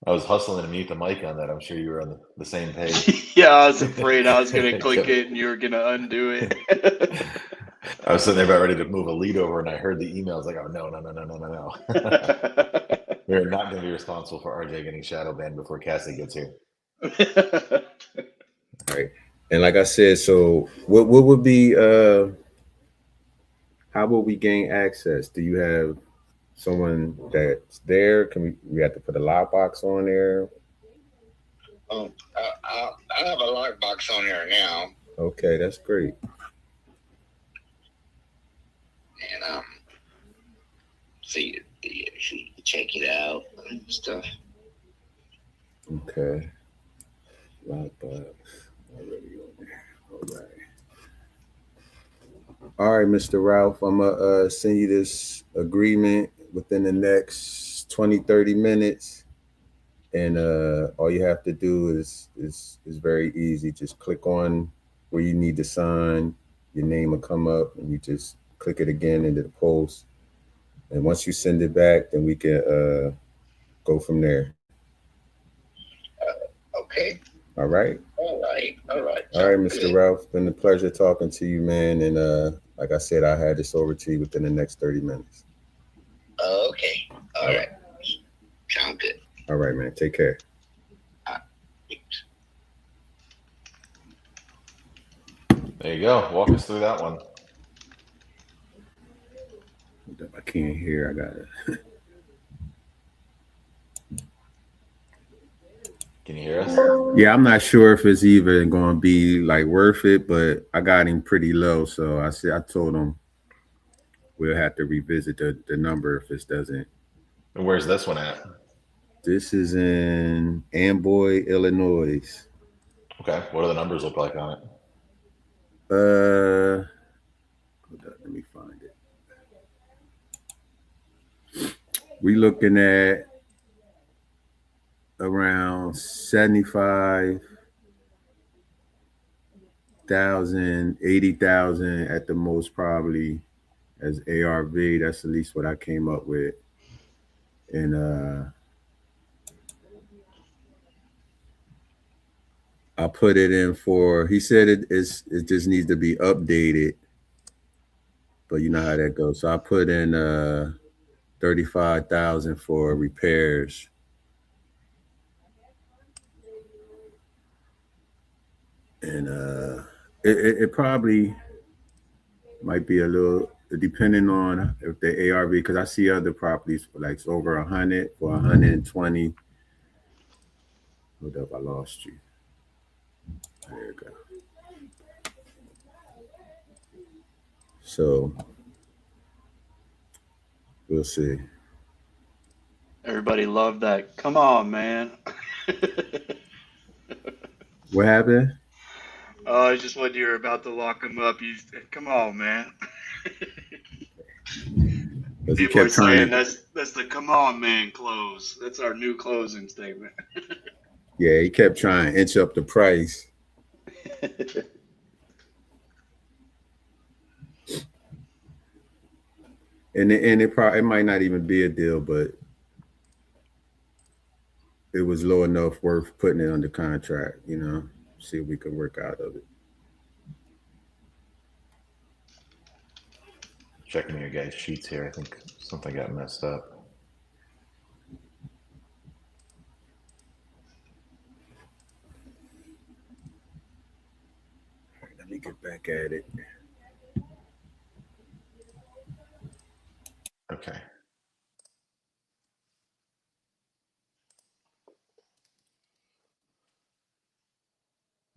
I was hustling to mute the mic on that. I'm sure you were on the same page. Yeah, I was afraid I was going to click it and you were going to undo it. I was sitting there about ready to move a lead over, and I heard the email. I was like, oh, no. We're not going to be responsible for RJ getting shadow banned before Cassie gets here. All right. And like I said, so what would be how will we gain access? Do you have someone that's there? Can we have to put a lockbox on there? I have a lockbox on there now. Okay, that's great. And so you check it out and stuff. Okay. Lockbox already on there. All right. All right, Mr. Ralph, I'm gonna send you this agreement within the next 20, 30 minutes. And all you have to do is very easy. Just click on where you need to sign. Your name will come up, and you just click it again into the post. And once you send it back, then we can go from there. Okay. All right. All right. All right, Mr. Ralph. It's been a pleasure talking to you, man. And like I said, I had this over to you within the next 30 minutes. Okay. All right. Sound good. All right, man. Take care. There you go. Walk us through that one. I can't hear. I got it. Can you hear us? Yeah, I'm not sure if it's even going to be like worth it, but I got him pretty low. So I told him we'll have to revisit the number if this doesn't. And where's this one at? This is in Amboy, Illinois. Okay. What do the numbers look like on it? Hold on, let me find it. We looking at around 75,000, 80,000 at the most, probably as ARV. That's at least what I came up with. And I put it in for, he said it just needs to be updated, but you know how that goes. So I put in 35,000 for repairs. And it probably might be a little, depending on if the ARV, because I see other properties for like over 100 for 120. Hold up, I lost you. There you go. So we'll see. Everybody loved that. Come on, man. What happened? Oh, it's just when you're about to lock him up, you come on, man. People are saying that's the come on, man close. That's our new closing statement. Yeah, he kept trying to inch up the price. And it might not even be a deal, but it was low enough worth putting it under contract, you know, see if we could work out of it. Checking your guys' sheets here. I think something got messed up. All right, let me get back at it. Okay.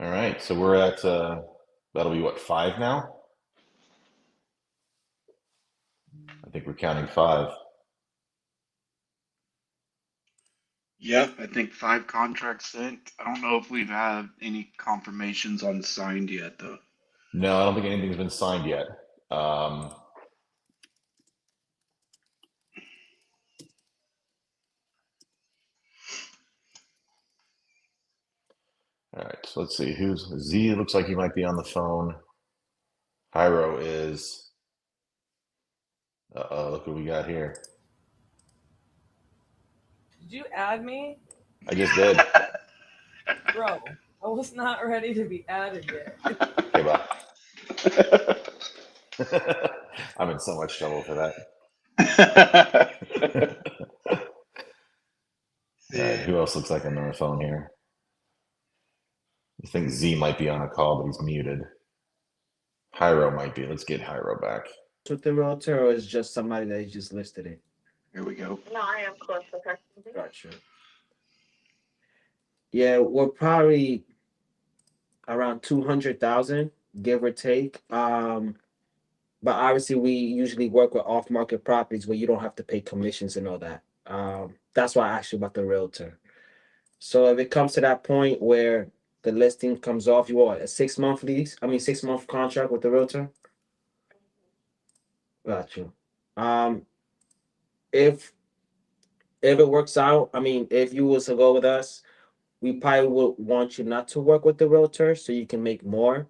All right. So we're at, that'll be what, 5 now? I think we're counting 5. Yeah, I think 5 contracts sent. I don't know if we've had any confirmations on signed yet, though. No, I don't think anything's been signed yet. All right, so let's see. Who's Z? Looks like he might be on the phone. Hyro is. Look what we got here. Did you add me? I just did. Bro, I was not ready to be added yet. Okay, bye. I'm in so much trouble for that. else looks like I'm on the phone here. I think Z might be on a call, but he's muted. Hyro might be. Let's get Hyro back. With the realtor, or is just somebody that just listed it? Here we go. No, I am close with her. Gotcha. Yeah, we're probably around 200,000, give or take. But obviously we usually work with off-market properties where you don't have to pay commissions and all that. That's why I asked you about the realtor. So if it comes to that point where the listing comes off, you want a 6-month lease? 6-month contract with the realtor? Got you. If it works out, if you was to go with us, we probably would want you not to work with the realtor so you can make more.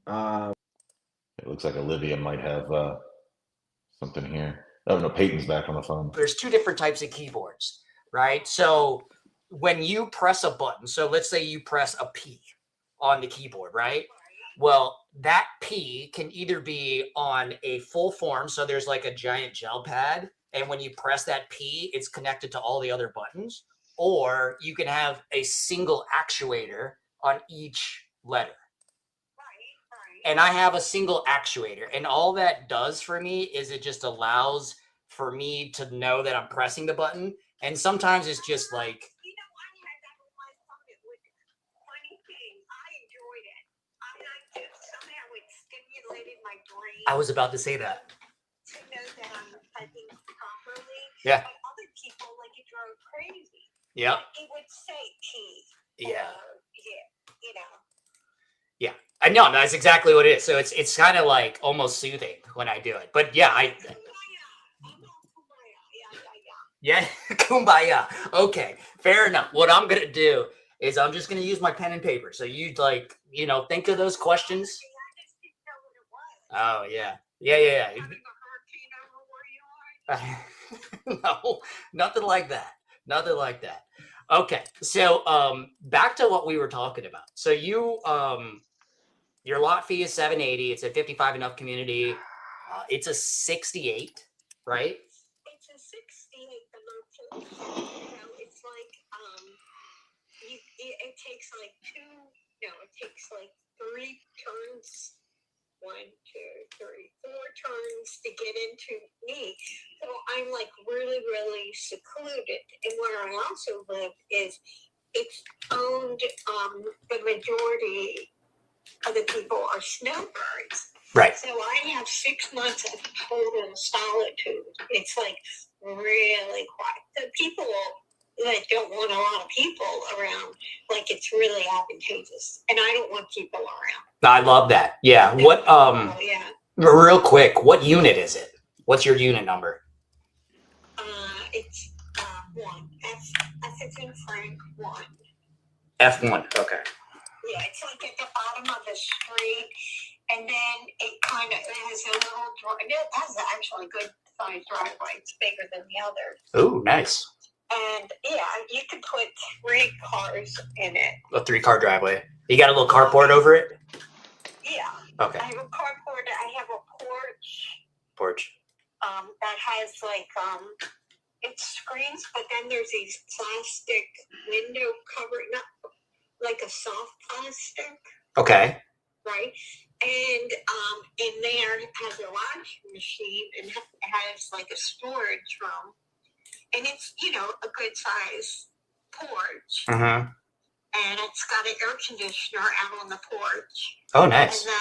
It looks like Olivia might have something here. Oh no, Peyton's back on the phone. There's two different types of keyboards, right? So when you press a button, so let's say you press a P on the keyboard, right? Well, that P can either be on a full form, so there's like a giant gel pad, and when you press that P, it's connected to all the other buttons, or you can have a single actuator on each letter. And I have a single actuator, and all that does for me is it just allows for me to know that I'm pressing the button. And sometimes it's just like, You know, I had that on my phone. It was funny thing. I enjoyed it. I liked it. Somehow it stimulated my brain I was about to say that. to know that I'm typing properly. Yeah. But other people, like, it drove crazy. Yep. It would say T. Yeah. You know. Yeah. I know that's exactly what it is. So it's kind of like almost soothing when I do it. But yeah, yeah, kumbaya. Okay, fair enough. What I'm gonna do is I'm just gonna use my pen and paper. So you think of those questions. Oh yeah. No, nothing like that. Nothing like that. Okay, so back to what we were talking about. So you your lot fee is $780. It's a 55 and up community. It's a 68, right? It's a 68 the location. It's like it takes like it takes like 3 turns. 1, 2, 3, 4 turns to get into me. So I'm like really, really secluded. And where I also live is it's owned, the majority of the people are snowbirds. Right. So I have 6 months of total solitude. It's like really quiet. The people that don't want a lot of people around, like it's really advantageous. And I don't want people around. I love that. Yeah. What yeah. Real quick, what unit is it? What's your unit number? It's 1. F is in Frank 1. F1. Okay. Yeah, it's like at the bottom of the street, and then it kind of has a little driveway. It has actually a good sized driveway. It's bigger than the others. Oh, nice. And yeah, you could put 3 cars in it. A 3-car driveway. You got a little carport over it? Yeah. Okay. I have a carport. I have a porch. That has like it screens, but then there's these plastic window cover, not like a soft plastic. Okay. Right. And in there it has a washing machine and has like a storage room. And it's, a good size porch. Mm-hmm. And it's got an air conditioner out on the porch. Oh, nice. And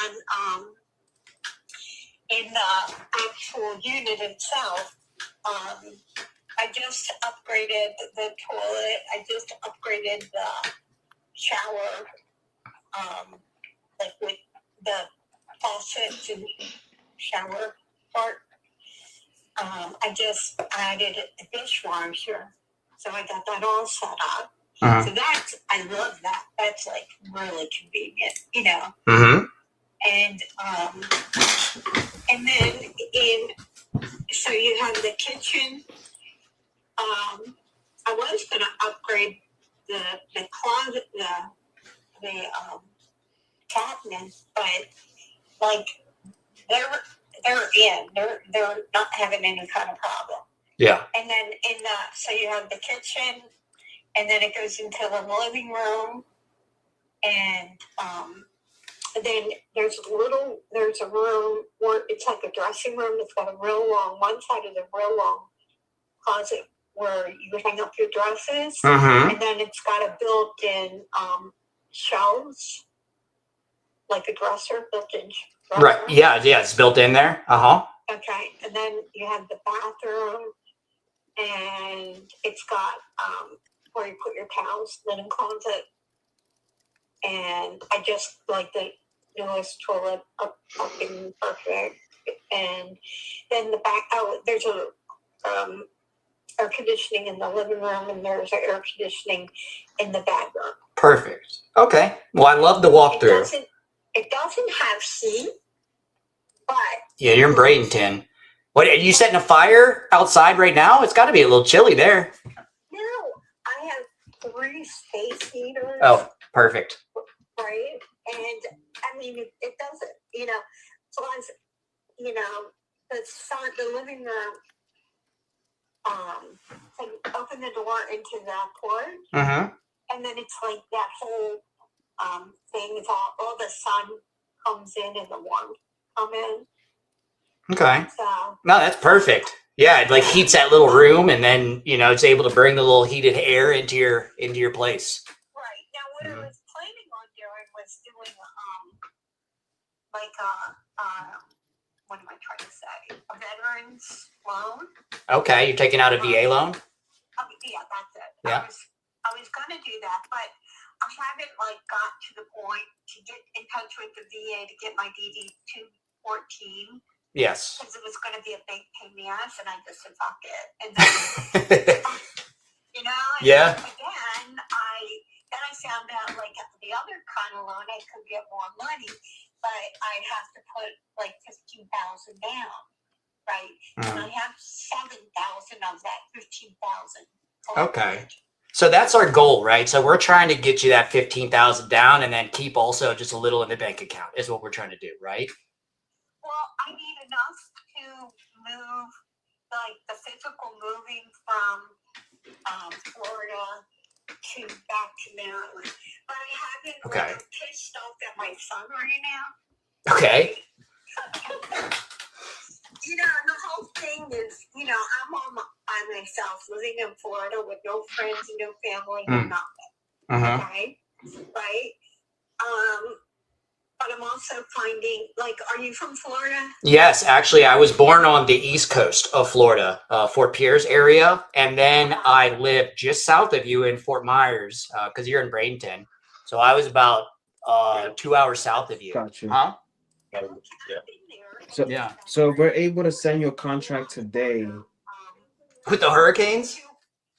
then in the actual unit itself, I just upgraded the toilet. I just upgraded the shower, like with the faucets and shower part. I just added a dishwasher, so I got that all set up. Uh-huh. So I love that. That's like really convenient, Mm-hmm. And then so you have the kitchen. I was gonna upgrade the closet, the cabinet, but like they're not having any kind of problem. Yeah. And then so you have the kitchen, and then it goes into the living room, and then there's a room where it's like a dressing room. It's got a real long, one side of the real long closet where you hang up your dresses, and then it's got a built-in shelves, like a dresser, built-in dresser. Right. Yeah. Yeah. It's built in there. Okay, and then you have the bathroom, and it's got where you put your towels, linen closet, and I just like the newest toilet up in perfect, and then the back. Oh, there's a air conditioning in the living room, and there's air conditioning in the bedroom. Perfect. Okay. Well, I love the walkthrough. It doesn't have heat, but Yeah, you're in Bradenton. What, are you setting a fire outside right now? It's got to be a little chilly there. no, I have 3 space heaters. Oh, perfect. Right, and I mean it doesn't, as long as the living room. So you open the door into the porch, and then it's like that whole thing. It's all the sun comes in and the warmth come in. Okay. So No, that's perfect. Yeah, it like heats that little room, and then it's able to bring the little heated air into your place. right now, what I was planning on doing was doing what am I trying to say? A veterans loan. Okay, you're taking out a VA loan? Yeah, that's it. Yeah. I was gonna do that, but I haven't got to the point to get in touch with the VA to get my DD 214. Yes. Because it was gonna be a big pain in the ass, and I just said fuck it. And then Yeah. Again, I found out the other kind of loan I could get more money, but I'd have to put 15,000 down, right? And I have 7,000 of that 15,000. Okay. So that's our goal, right? So we're trying to get you that 15,000 down, and then keep also just a little in the bank account is what we're trying to do, right? Well, I need enough to move, the physical moving from Florida to back to Maryland. But I haven't. Okay. I'm pissed off at my son right now. Okay. The whole thing is, I'm all by myself, living in Florida with no friends and no family and nothing. Okay, right? But I'm also finding, are you from Florida? Yes, actually, I was born on the east coast of Florida, Fort Pierce area, and then I lived just south of you in Fort Myers, because you're in Bradenton. So I was about 2 hours south of you. Gotcha. Huh? So Yeah. So we're able to send your contract today. With the hurricanes?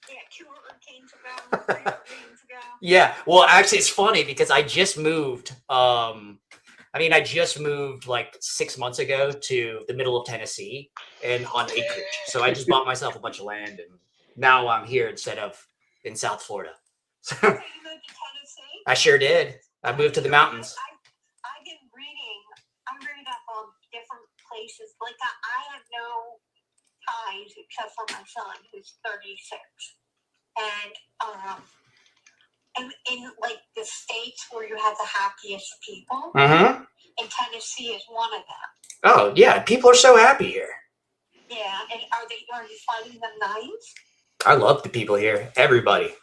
Yeah, 2 hurricanes ago, 3 hurricanes ago. Yeah. Well, actually, it's funny because I just moved. I just moved 6 months ago to the middle of Tennessee and on acreage. So I just bought myself a bunch of land, and now I'm here instead of in South Florida. So So you moved to Tennessee? I sure did. I moved to the mountains. I've been reading. I'm reading up on different places. I have no ties except for my son, who's 36, and in the states where you have the happiest people, and Tennessee is one of them. Oh yeah, people are so happy here. Yeah, and are you finding them nice? I love the people here. Everybody.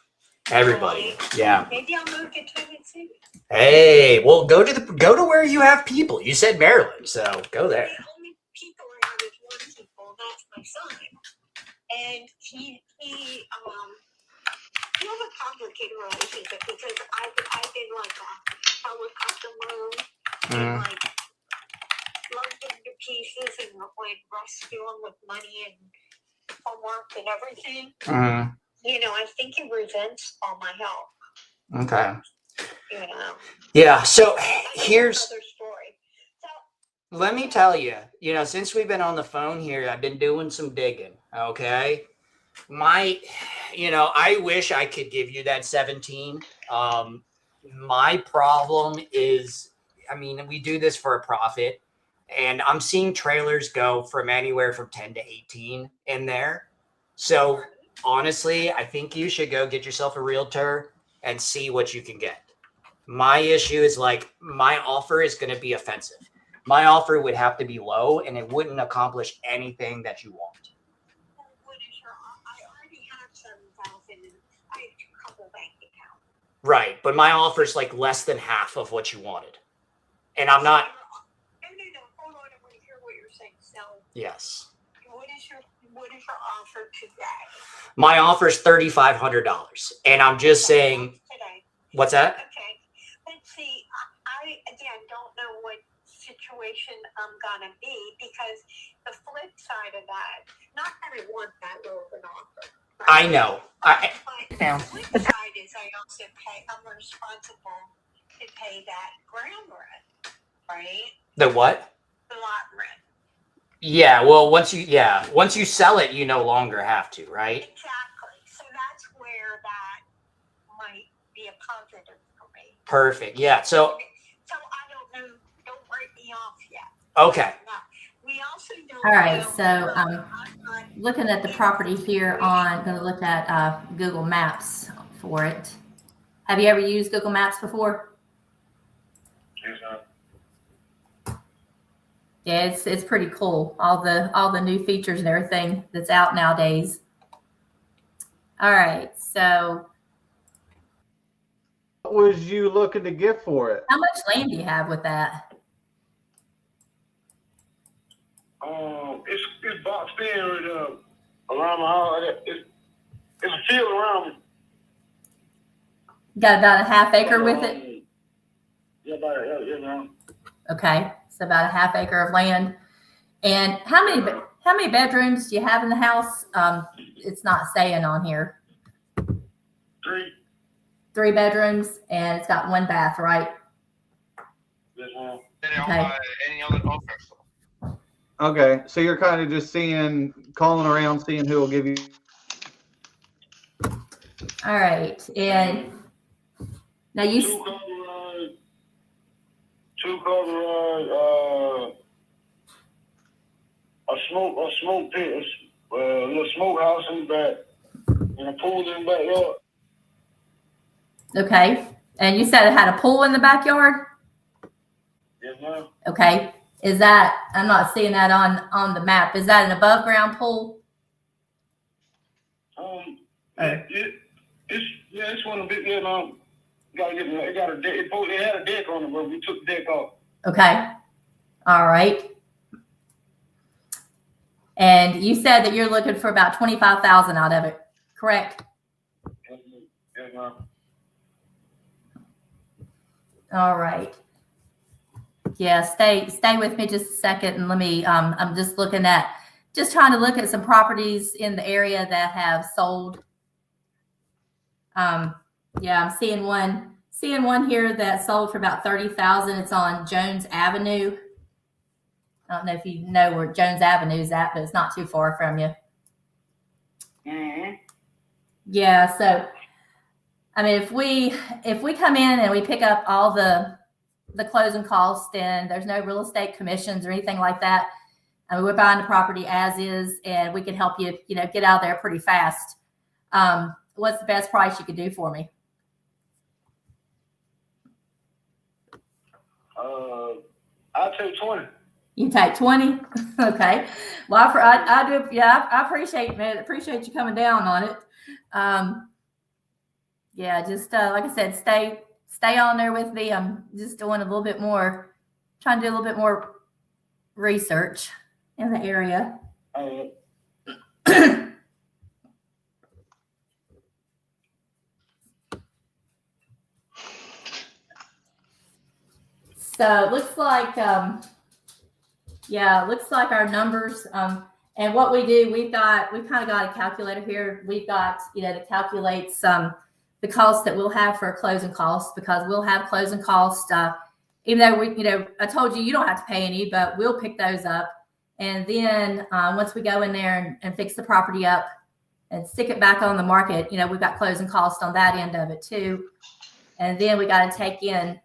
Yeah. Maybe I'll move to Tennessee. Hey, well, go to where you have people. You said Maryland, so go there. The only people around is one people. That's my son, and he we have a complicated relationship because I've been a helicopter mode and loved him to pieces and rescue him with money and homework and everything. I think he resents all my help. Okay. Yeah. So here's. Another story. So Let me tell you. Since we've been on the phone here, I've been doing some digging. Okay. I wish I could give you that 17. My problem is, we do this for a profit, and I'm seeing trailers go from anywhere from 10 to 18 in there. So honestly, I think you should go get yourself a realtor and see what you can get. My issue is like my offer is going to be offensive. My offer would have to be low and it wouldn't accomplish anything that you want. What is your, I already have 7,000 and I have a couple bank accounts. Right. But my offer is like less than half of what you wanted. And I'm not. No, hold on. I want to hear what you're saying. So, Yes. What is your offer today? My offer is $3,500. And I'm just saying, Today. What's that? Okay. Let's see. I again don't know what situation I'm gonna be because the flip side of that, not that I want that low of an offer. I Right? know. But the flip side is I also I'm responsible to pay that ground rent, right? The what? The lot rent. Yeah. Well, once you sell it, you no longer have to, right? Exactly. So that's where that might be a positive for me. Perfect. Yeah. So I don't know. Don't write me off yet. Okay. No. We also don't. All right, know, so looking at the property here on, going to look at Google Maps for it. Have you ever used Google Maps before? Yes, sir. Yeah, it's pretty cool. All the new features and everything that's out nowadays. All right, so What was you looking to get for it? how much land do you have with that? It's boxed in with around my house. It's a field around me. You got about a half acre with it? Yeah, man. Okay, so about a half acre of land. And how many bedrooms do you have in the house? It's not saying on here. 3 bedrooms, and it's got 1 bath, right? Yes, ma'am. Okay. Okay, so you're kind of just calling around, seeing who will give you. All right, and now you. 2 car garage, a smoke pit, a little smokehouse in the back, and a pool in the backyard. Okay, and you said it had a pool in the backyard? Yes, ma'am. Okay, is that, I'm not seeing that on the map, is that an above ground pool? It's one of the big, it got a deck. It had a deck on it, but we took the deck off. Okay, all right. And you said that you're looking for about 25,000 out of it, correct? Yes, ma'am. All right. Yeah, stay with me just a second, and let me. I'm just trying to look at some properties in the area that have sold. Yeah, I'm seeing one here that sold for about 30,000. It's on Jones Avenue. I don't know if you know where Jones Avenue is at, but it's not too far from you. Mm-hmm. Yeah, so I mean, if we come in and we pick up all the closing costs, and there's no real estate commissions or anything like that, I mean, we're buying the property as is, and we can help you, get out there pretty fast. What's the best price you could do for me? I'll take 20. You take 20? Okay. Well, I do. Yeah, I appreciate, man. Appreciate you coming down on it. Yeah, just like I said, stay on there with me. I'm just doing a little bit more, trying to do a little bit more research in the area. So it looks like, it looks like our numbers, and what we do, we've kind of got a calculator here. We've got, that calculates the costs that we'll have for closing costs, because we'll have closing costs, even though I told you don't have to pay any, but we'll pick those up. And then once we go in there and fix the property up and stick it back on the market, we've got closing costs on that end of it too. And then we got to take in,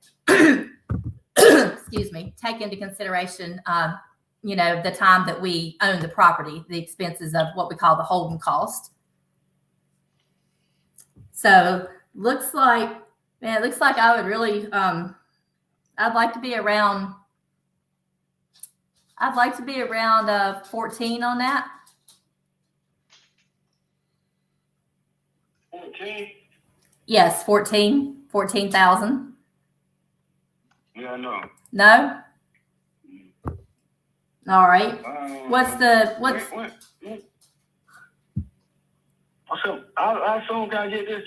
take into consideration, the time that we own the property, the expenses of what we call the holding cost. So looks like, man, it looks like I would really, I'd like to be around 14 on that. 14? Yes, 14,000. Yeah, no. No? All right. What's So how soon can I get this?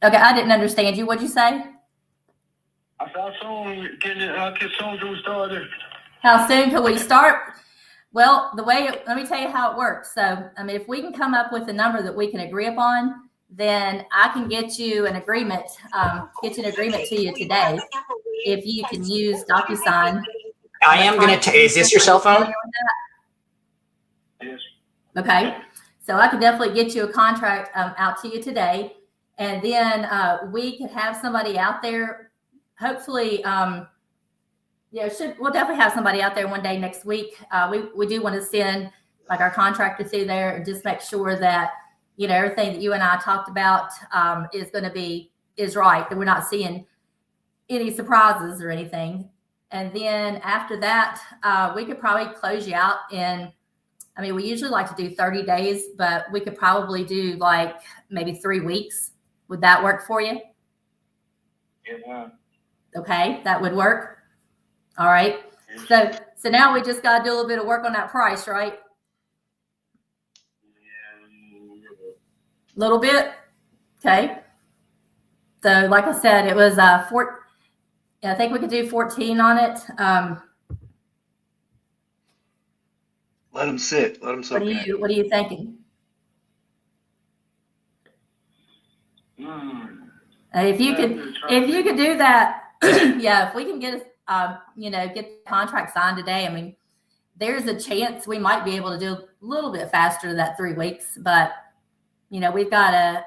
okay, I didn't understand you. What'd you say? I said, how soon can we start this? How soon can we start? Well, let me tell you how it works. So, I mean, if we can come up with a number that we can agree upon, then I can get you an agreement to you today. If you can use DocuSign. I am going to, is this your cell phone? Yes. Okay. So I could definitely get you a contract out to you today. And then we could have somebody out there, hopefully, we'll definitely have somebody out there one day next week. We do want to send like our contractor through there and just make sure that, everything that you and I talked about is right, that we're not seeing any surprises or anything. And then after that, we could probably close you out we usually like to do 30 days, but we could probably do like maybe 3 weeks. Would that work for you? Yeah. Okay, that would work. All right. So now we just got to do a little bit of work on that price, right? A little bit. Okay. So like I said, it was I think we could do 14 on it. Let them sit. Let them soak. What are you thinking? If you could do that, yeah. If we can get get the contract signed today, there's a chance we might be able to do a little bit faster than that 3 weeks. But we've got to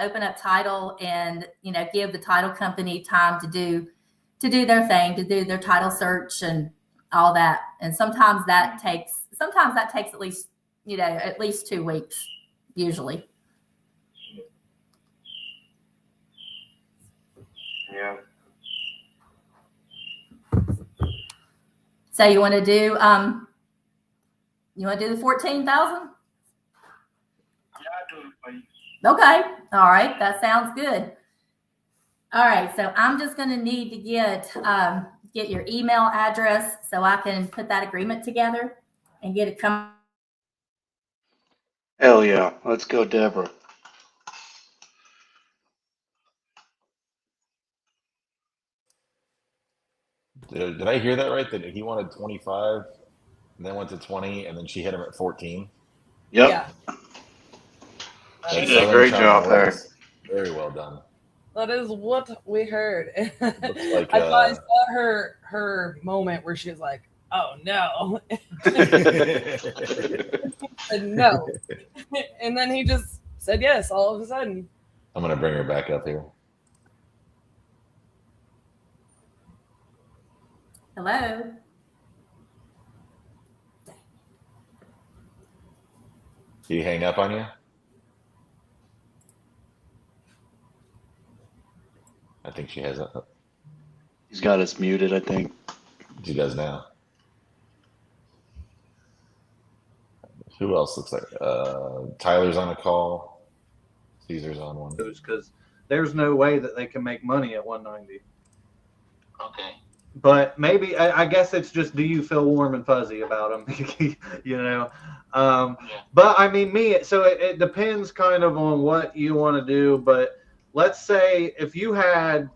open up title and give the title company time to do their thing, to do their title search and all that. And sometimes that takes at least 2 weeks usually. Yeah. So you want to do the 14,000? Yeah, I do it, please. Okay. All right. That sounds good. All right. So I'm just going to need to get your email address so I can put that agreement together and get it come. Hell yeah. Let's go, Deborah. Did I hear that right? That he wanted 25 and then went to 20 and then she hit him at 14? Yep. Yeah. She did a great job there. Very well done. That is what we heard. Like, I thought I saw her moment where she was like, "Oh no," and no, and then he just said yes all of a sudden. I'm gonna bring her back up here. Hello. Did he hang up on you? I think she has a. He's got us muted, I think. She does now. Who else looks like? Tyler's on a call. Caesar's on one. Because there's no way that they can make money at 190. Okay. But maybe I guess it's just, do you feel warm and fuzzy about them? But it depends kind of on what you want to do. But let's say if you had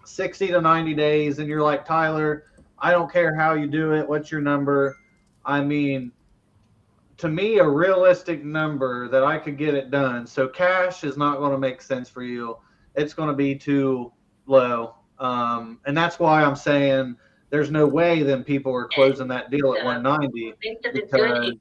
60 to 90 days and you're like, Tyler, I don't care how you do it. What's your number? To me, a realistic number that I could get it done. So cash is not going to make sense for you. It's going to be too low. And that's why I'm saying there's no way then people are closing that deal at 190 because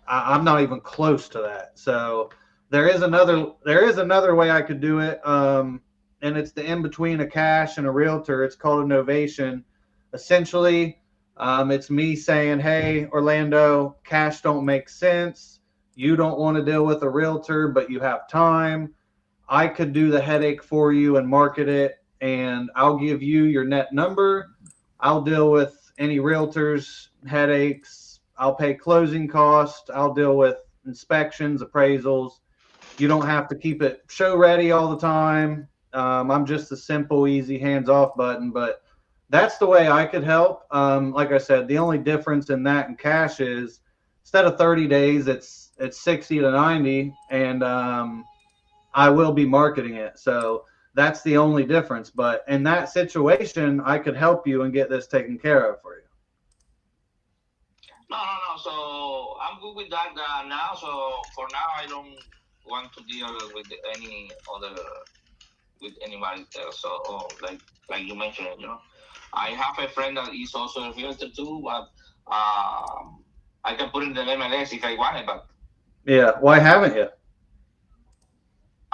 I'm not even close to that. So there is another way I could do it. And it's the in between a cash and a realtor. It's called a novation. Essentially, it's me saying, hey, Orlando, cash don't make sense. you don't want to deal with a realtor, but you have time, I could do the headache for you and market it, and I'll give you your net number. I'll deal with any realtors headaches. I'll pay closing costs. I'll deal with inspections, appraisals. You don't have to keep it show ready all the time. I'm just a simple, easy, hands-off button, but that's the way I could help. Like I said, the only difference in that and cash is instead of 30 days, it's 60 to 90, and I will be marketing it. So that's the only difference. But in that situation, I could help you and get this taken care of for you. No. So I'm good with that now. So for now, I don't want to deal with anybody else. So like you mentioned, I have a friend that is also a realtor too, but I can put in the MLS if I want it. But yeah, why haven't you?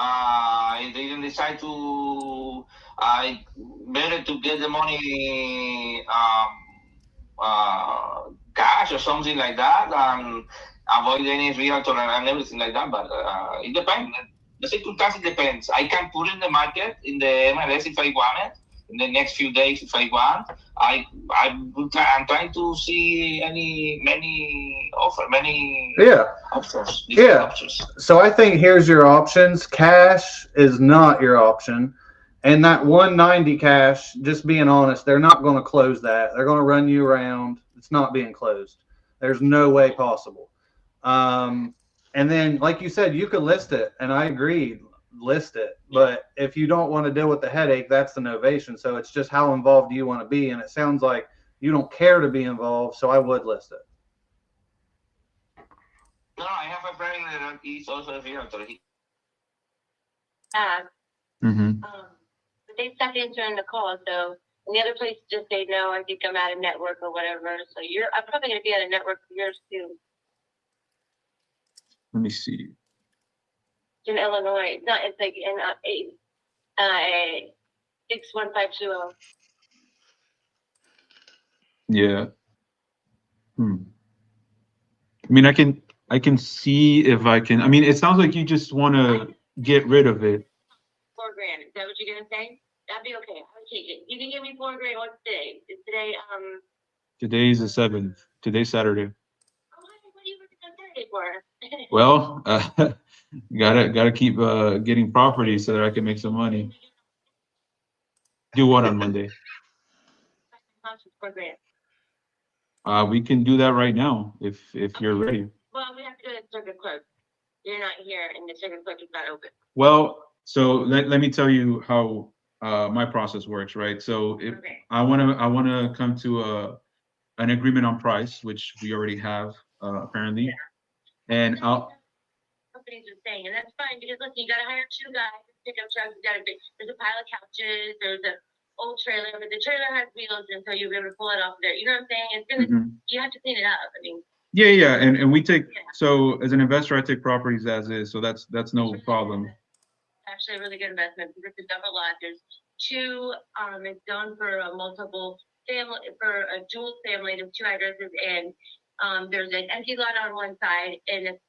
I didn't decide to. I better to get the money cash or something like that, and avoid any realtor and everything like that. But it depends. The circumstances depends. I can put in the market in the MLS if I want it. In the next few days, if I want, I'm trying to see many options. Options. So I think here's your options. Cash is not your option, and that 190 cash. Just being honest, they're not going to close that. They're going to run you around. It's not being closed. There's no way possible. And then, like you said, you could list it, and I agree. List it, but if you don't want to deal with the headache, that's the novation. So it's just how involved do you want to be, and it sounds like you don't care to be involved, so I would list it. No, I have a friend that is also a realtor. But they stopped answering the call, so and the other place just say no, I think I'm out of network or whatever. So I'm probably gonna be out of network for yours too. Let me see. In Illinois, it's like in 61520. Yeah. I mean, I can see if I can. I mean, it sounds like you just want to get rid of it. $4,000. Is that what you're gonna say? That'd be okay. I'll take it. You can give me $4,000. What's today? Is today Today's the 7th. Today's Saturday. What are you working on Saturday for? Well, gotta keep getting property so that I can make some money. Do what on Monday? $4,000. We can do that right now if you're ready. Well, we have to go to the circuit clerk. You're not here, and the circuit clerk is not open. Well, so let me tell you how my process works, right? So if I wanna come to an agreement on price, which we already have apparently, and Companies are saying, and that's fine because listen, you gotta hire 2 guys, pick up trucks. There's a pile of couches. There's an old trailer, but the trailer has wheels, and so you'll be able to pull it off there. You know what I'm saying? It's gonna you have to clean it up. I mean. Yeah, and we take so as an investor, I take properties as is, so that's no problem. Actually, a really good investment because it's a double lot. There's 2. It's done for a multiple family, for a dual family. There's 2 addresses, and there's an empty lot on one side, and it's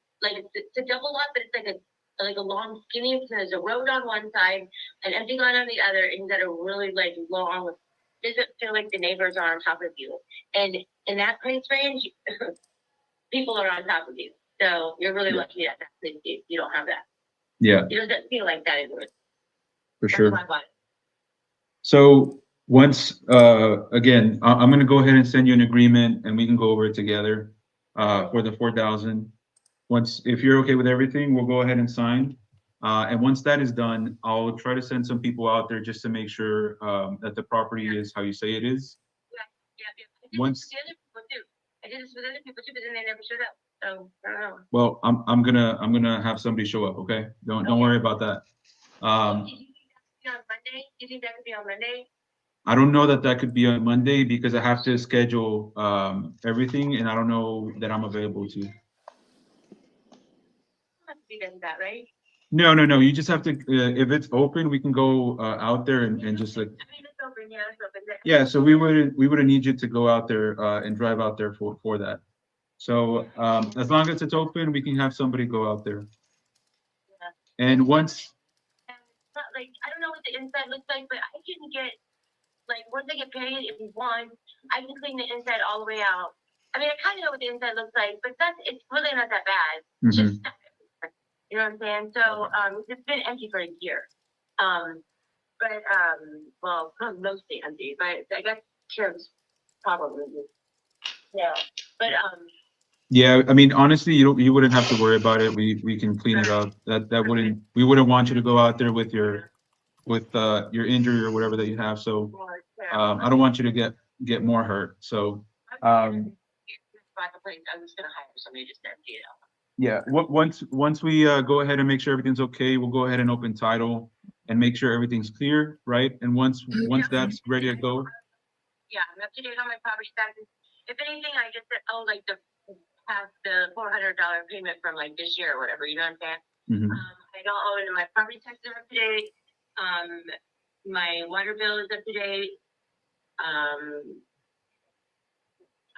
a double lot, but it's like a long skinny. So there's a road on one side, an empty lot on the other, and you got a really long. Doesn't feel like the neighbors are on top of you, and in that price range, people are on top of you. So you're really lucky that you don't have that. Yeah. It doesn't feel like that anymore. For sure. That's why I bought it. So once again, I'm gonna go ahead and send you an agreement, and we can go over it together for the 4,000. Once, if you're okay with everything, we'll go ahead and sign. And once that is done, I'll try to send some people out there just to make sure that the property is how you say it is. Yeah. Once. I did this with other people too, but then they never showed up. So I don't know. Well, I'm gonna have somebody show up. Okay, don't worry about that. On Monday? Do you think that could be on Monday? I don't know that could be on Monday because I have to schedule everything, and I don't know that I'm available to. Have to be done that, right? No. You just have to. If it's open, we can go out there and just like. I mean, it's open. Yeah, it's open. Yeah, so we would need you to go out there and drive out there for that. So as long as it's open, we can have somebody go out there. And once, Like, I don't know what the inside looks like, but I can get, like, once I get paid, if you want, I can clean the inside all the way out. I mean, I kind of know what the inside looks like, but it's really not that bad. It's Mhm. just, you know what I'm saying? So, it's been empty for a year. Well, mostly empty, but I guess Kim's probably, yeah. But, yeah, I mean, honestly, you wouldn't have to worry about it. We can clean it up. We wouldn't want you to go out there with your injury or whatever that you have. So I don't want you to get more hurt. So I'm just gonna hire somebody just to empty it out. yeah, once we go ahead and make sure everything's okay, we'll go ahead and open title and make sure everything's clear, right? And once that's ready to go. Yeah, I'm up to date on my property taxes. If anything, I just like have the $400 payment from like this year or whatever. You know what I'm saying? Mhm. I don't owe it. My property taxes are up to date. My water bill is up to date. I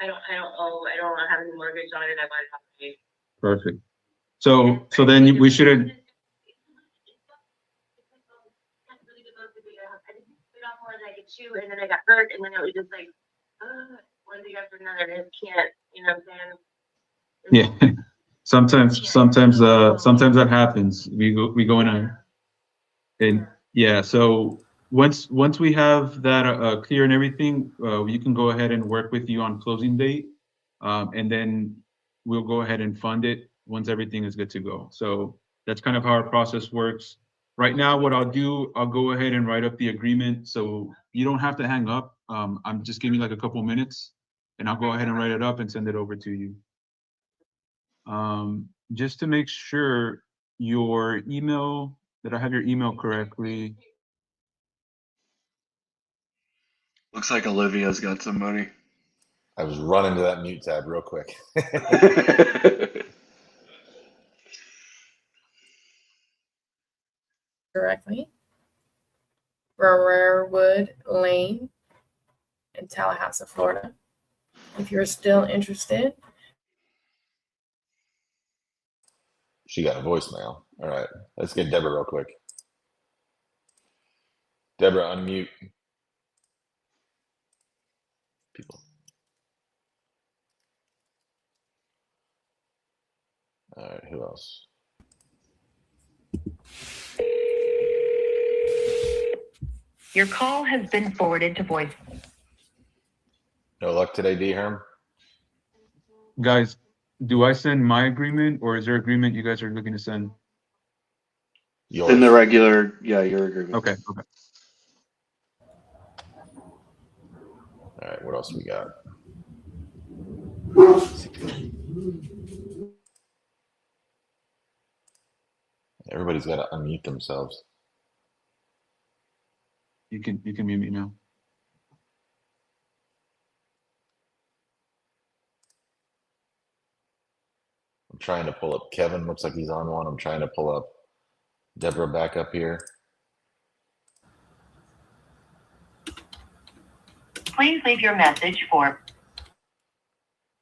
don't have any mortgage on it. I bought it off of me. Perfect. So then we shouldn't. I just put off more than I could chew, and then I got hurt, and then it was just like, one thing after another, and I just can't, you know what I'm saying? Yeah. Sometimes that happens. We go in and yeah. So once we have that clear and everything, you can go ahead and work with you on closing date, and then we'll go ahead and fund it once everything is good to go. So that's kind of how our process works. Right now, what I'll do, I'll go ahead and write up the agreement. So you don't have to hang up. I'm just giving you like a couple minutes, and I'll go ahead and write it up and send it over to you. Just to make sure your email, that I have your email correctly. Looks like Olivia's got some money. I was running to that mute tab real quick. Correctly. Rarewood Lane in Tallahassee, Florida. If you're still interested. She got a voicemail. All right, let's get Deborah real quick. Deborah, unmute. People. All right, who else? Your call has been forwarded to voice. No luck today, D. Herm? Guys, do I send my agreement, or is there agreement you guys are looking to send? In the regular, yeah, your agreement. Okay. All right, what else we got? Everybody's got to unmute themselves. You can mute me now. I'm trying to pull up Kevin. Looks like he's on one. I'm trying to pull up Deborah back up here. Please leave your message for.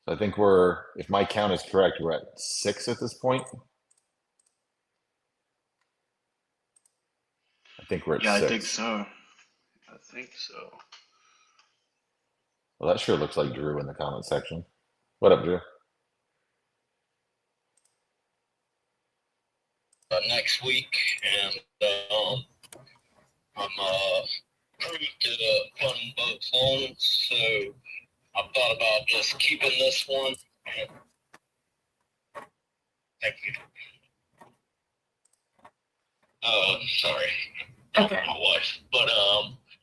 So I think if my count is correct, we're at 6 at this point. I think we're at 6. I think so. Well, that sure looks like Drew in the comment section. What up, Drew? Next week, and I'm approved to fund both loans, so I thought about just keeping this one. Thank you. Sorry, Okay. my wife, but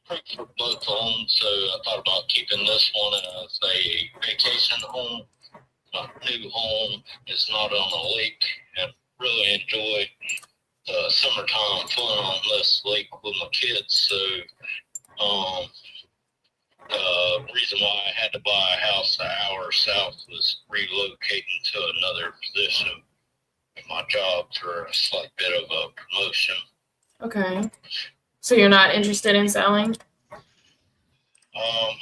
approved for both loans, so I thought about keeping this one as a vacation home. My new home is not on a lake, and really enjoy the summertime fun on this lake with my kids. So the reason why I had to buy a house an hour south was relocating to another position in my job for a slight bit of a promotion. Okay. So you're not interested in selling? I am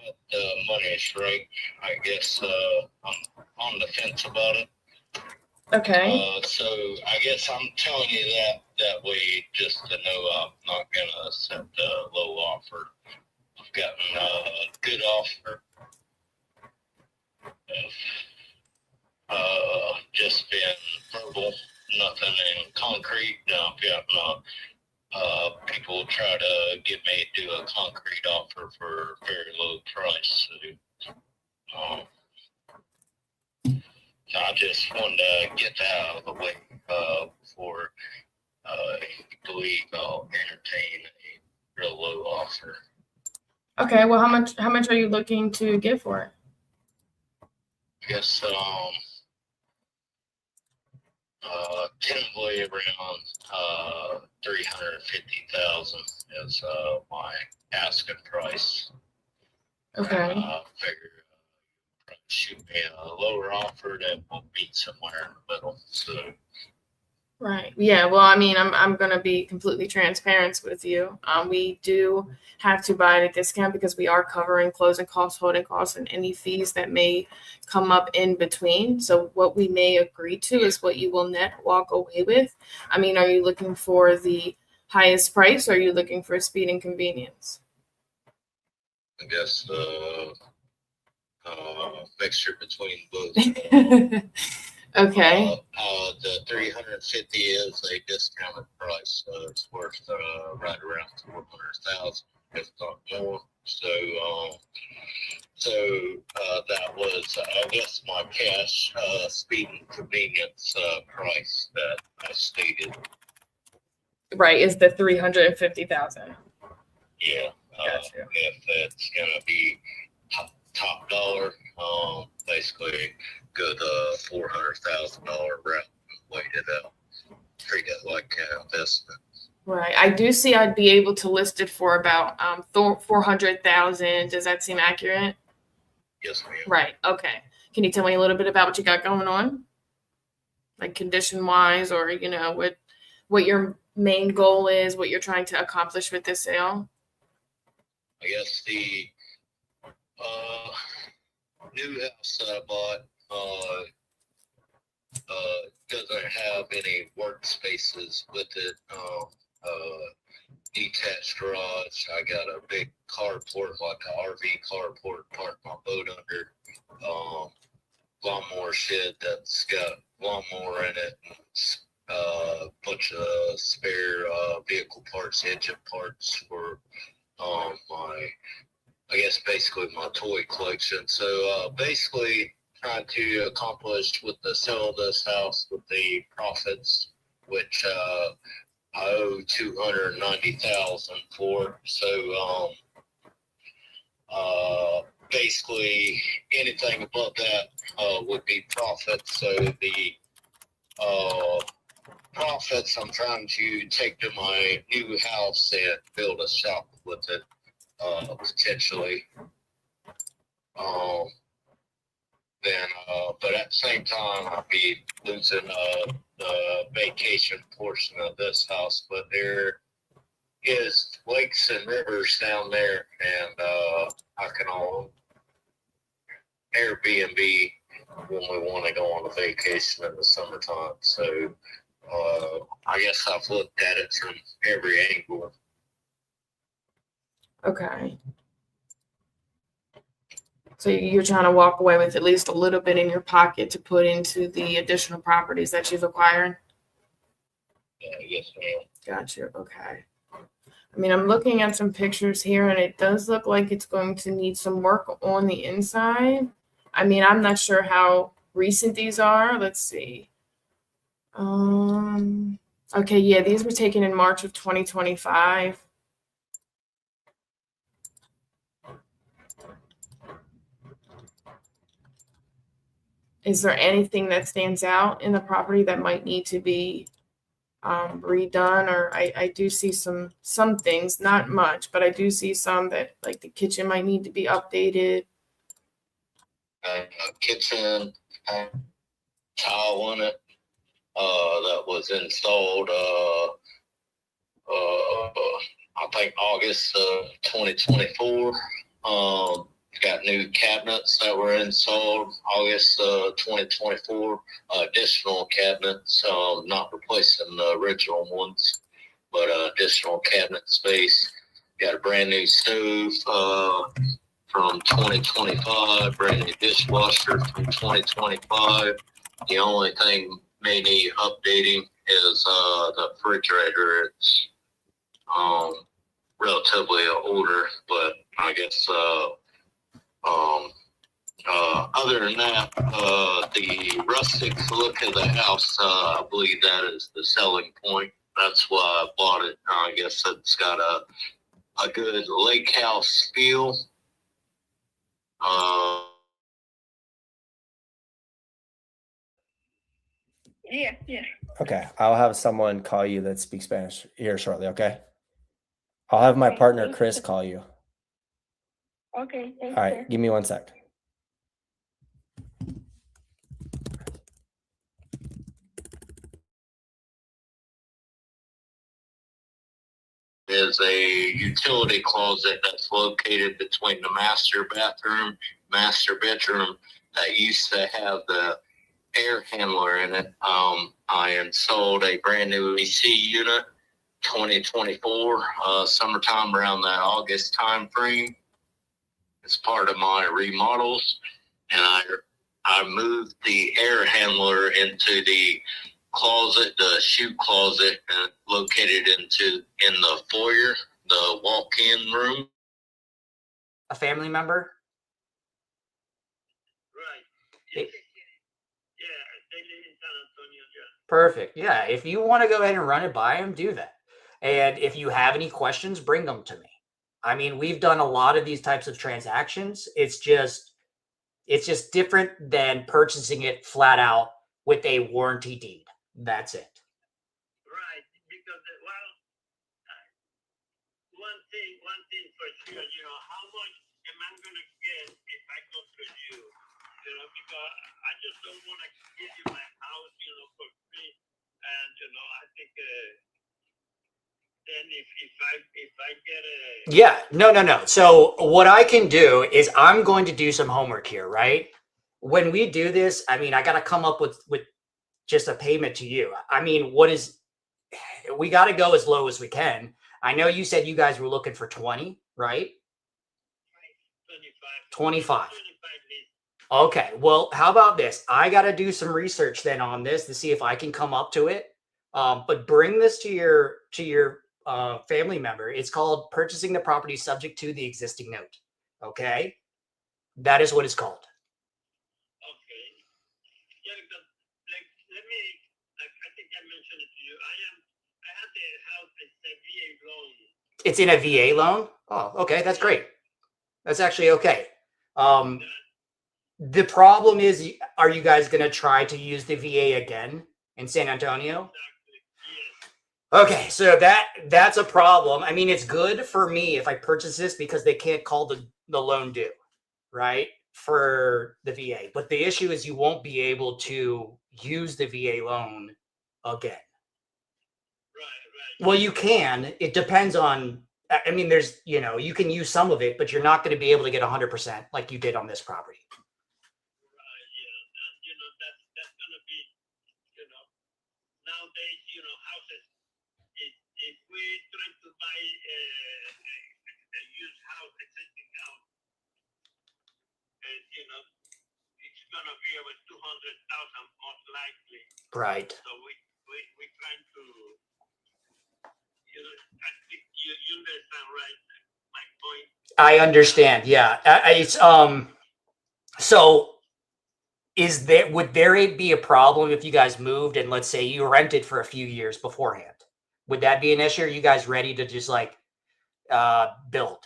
at the money is right. I guess I'm on the fence about it. Okay. So I guess I'm telling you that way just to know I'm not gonna accept a low offer. I've gotten a good offer. Just been verbal, nothing in concrete. I've gotten people try to get me to do a concrete offer for a very low price. So, so I just wanted to get that out of the way before you believe I'll entertain a real low offer. Okay. Well, how much are you looking to get for it? I guess tentatively around 350,000 is my asking price. Okay. Figure shoot me a lower offer that will meet somewhere in the middle. So. Right. Yeah. Well, I mean, I'm gonna be completely transparent with you. We do have to buy at a discount because we are covering closing costs, holding costs, and any fees that may come up in between. So what we may agree to is what you will net walk away with. I mean, are you looking for the highest price, or are you looking for speed and convenience? I guess mixture between both. Okay. The 350 is a discounted price, so it's worth right around 400,000, if not more. So, that was, I guess, my cash speed and convenience price that I stated. Right. Is the 350,000? Yeah. Gotcha. If it's gonna be top dollar, basically go the $400,000 route and wait it out. Treat it like an investment. Right. I do see I'd be able to list it for about 400,000. Does that seem accurate? Yes, ma'am. Right. Okay. Can you tell me a little bit about what you got going on? Like condition wise, or what your main goal is, what you're trying to accomplish with this sale? I guess the new house that I bought doesn't have any workspaces with it. Detached garage. I got a big carport, like an RV carport, park my boat under. Lawnmower shed that's got lawnmower in it. A bunch of spare vehicle parts, engine parts for I guess basically my toy collection. So basically trying to accomplish with the sale of this house with the profits, which I owe $290,000 for. So basically anything above that would be profits. So the profits I'm trying to take to my new house and build a shop with it. Potentially. But at the same time, I'll be losing the vacation portion of this house. But there is lakes and rivers down there, and I can own Airbnb when we want to go on a vacation in the summertime. So I guess I've looked at it from every angle. Okay. So you're trying to walk away with at least a little bit in your pocket to put into the additional properties that you've acquired? Yes, ma'am. Gotcha. Okay. I mean, I'm looking at some pictures here, and it does look like it's going to need some work on the inside. I mean, I'm not sure how recent these are. Let's see. Okay, yeah, these were taken in March of 2025. Is there anything that stands out in the property that might need to be redone? Or I do see some things, not much, but I do see some that, like, the kitchen might need to be updated. Kitchen tile on it that was installed I think August of 2024. Got new cabinets that were installed August 2024. Additional cabinets, not replacing the original ones, but additional cabinet space. Got a brand new stove from 2025, brand new dishwasher from 2025. The only thing may need updating is the refrigerator. It's relatively older, but I guess other than that, the rustic look of the house, I believe that is the selling point. That's why I bought it. I guess it's got a good lake house feel. Yeah, yeah. Okay, I'll have someone call you that speaks Spanish here shortly, okay? I'll have my Okay, partner thank Chris you. call you. Okay, thanks, All sir. right, give me 1 sec. Is a utility closet that's located between the master bathroom, master bedroom that used to have the air handler in it. I installed a brand new AC unit, 2024, summertime around that August time frame. It's part of my remodels, and I moved the air handler into the closet, the shoe closet, located in the foyer, the walk-in room. A family member? Right. Perfect. Yeah. If you want to go ahead and run it by him, do that. And if you have any questions, bring them to me. I mean, we've done a lot of these types of transactions. It's just different than purchasing it flat out with a warranty deed. That's it. Right, because one thing for sure, how much am I gonna get if I go to you? Because I just don't want to give you my house, for free, and I think then if I get a Yeah. No. So what I can do is I'm going to do some homework here, right? When we do this, I mean, I got to come up with just a payment to you. I mean, we got to go as low as we can. I know you said you guys were looking for 20, right? 25. Okay. Well, how about this? I got to do some research then on this to see if I can come up to it. But bring this to your family member. It's called purchasing the property subject to the existing note. Okay. That is what it's called. Okay. Yeah, because let me. I think I mentioned it to you. I have the house. It's a VA loan. It's in a VA loan. Oh, okay. That's great. That's actually okay. The problem is, are you guys going to try to use the VA again in San Antonio? Okay, so that's a problem. I mean, it's good for me if I purchase this because they can't call the loan due, right, for the VA. But the issue is you won't be able to use the VA loan again. Right. Well, you can. It depends on, I mean, there's, you can use some of it, but you're not going to be able to get 100% like you did on this property. That's going to be, nowadays, houses, if we try to buy a used house, existing house, it's going to be over 200,000 most likely. Right. So we trying to, I think you understand, right? My point. I understand. Yeah. It's so would there be a problem if you guys moved and let's say you rented for a few years beforehand? Would that be an issue? Are you guys ready to just like build?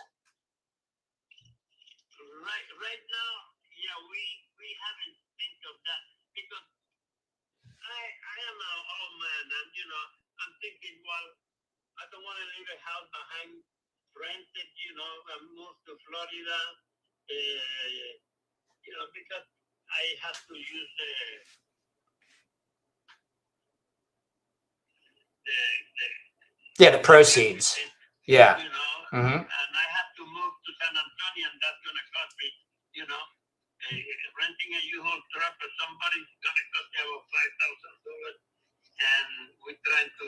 Right now, yeah, we haven't think of that because I am an old man and I'm thinking, well, I don't want to leave a house behind rented, and move to Florida, because I have to use the proceeds. Yeah. And I have to move to San Antonio, and that's going to cost me thing and you hold trap at somebody, it's gonna cost you about $5,000, and we're trying to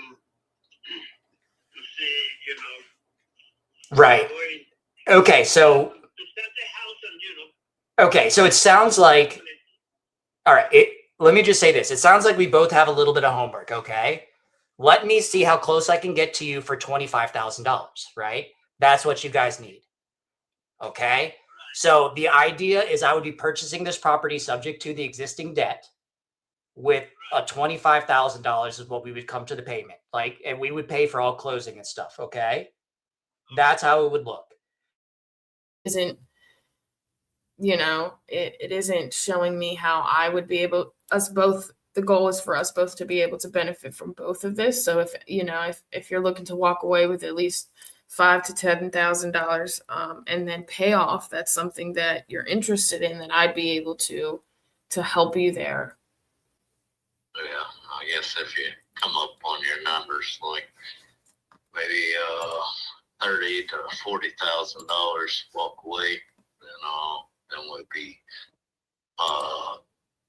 see, you know. Right. Okay, so. Okay, so it sounds like. All right. Let me just say this. It sounds like we both have a little bit of homework. Okay. Let me see how close I can get to you for $25,000. Right. That's what you guys need. Okay. So the idea is I would be purchasing this property subject to the existing debt with a $25,000 is what we would come to the payment. Like, and we would pay for all closing and stuff. Okay. That's how it would look. Isn't, you know, it isn't showing me how I would be able, us both, the goal is for us both to be able to benefit from both of this. So if, you know, if you're looking to walk away with at least $5,000 to $10,000 and then pay off, that's something that you're interested in, that I'd be able to help you there. Yeah, I guess if you come up on your numbers, like maybe $30,000 to $40,000 walk away, then we'd be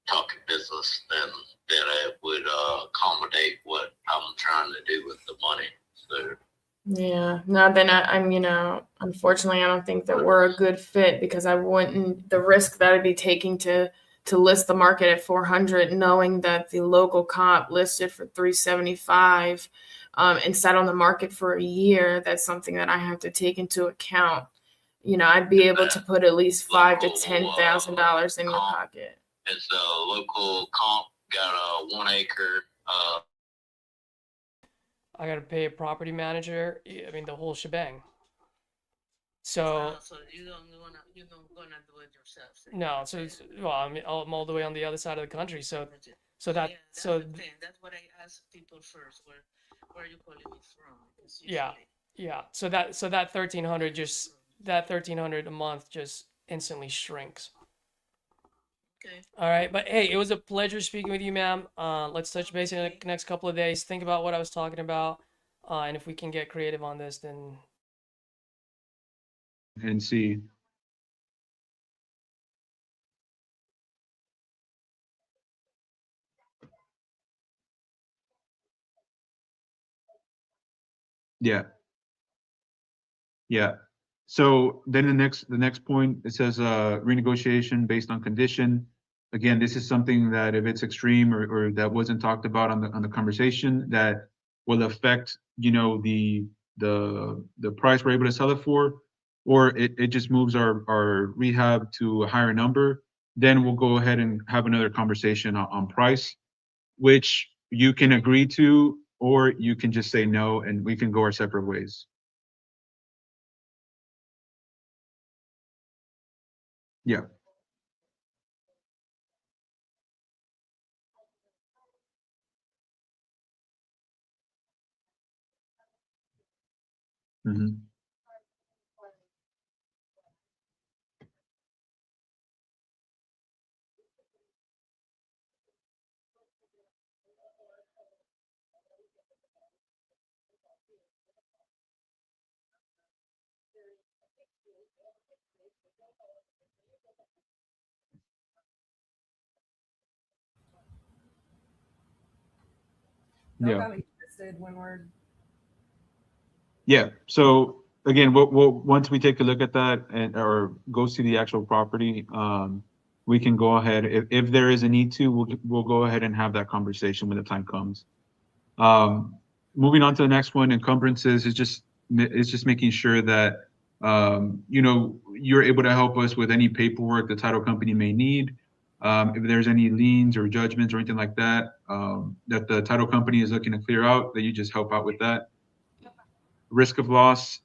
talking business. Then it would accommodate what I'm trying to do with the money. So. Yeah, no, then I'm, you know, unfortunately, I don't think that we're a good fit, because I wouldn't, the risk that I'd be taking to list the market at 400, knowing that the local comp listed for 375 and sat on the market for a year. That's something that I have to take into account. You know, I'd be able to put at least $5,000 to $10,000 in your pocket. It's a local comp, got a 1 acre. I got to pay a property manager. I mean, the whole shebang. So you don't gonna do it yourself. no, so it's, well, I'm all the way on the other side of the country. So That's the thing. That's what I ask people first. Where are you calling me from? Yeah. So that 1,300 just that 1,300 a month just instantly shrinks. Okay. All right, but hey, it was a pleasure speaking with you, ma'am. Let's touch base in the next couple of days. Think about what I was talking about, and if we can get creative on this, then. And see. Yeah. Yeah. So then the next point, it says renegotiation based on condition. Again, this is something that if it's extreme or that wasn't talked about on the conversation, that will affect, you know, the price we're able to sell it for, or it just moves our rehab to a higher number. Then we'll go ahead and have another conversation on price, which you can agree to, or you can just say no, and we can go our separate ways. Yeah. Mm-hmm. Don't got me twisted when we're. Yeah. So again, we'll once we take a look at that and or go see the actual property, we can go ahead if there is a need to, we'll go ahead and have that conversation when the time comes. Moving on to the next one, encumbrances is just making sure that you know, you're able to help us with any paperwork the title company may need. If there's any liens or judgments or anything like that, that the title company is looking to clear out, that you just help out with that. Risk of loss,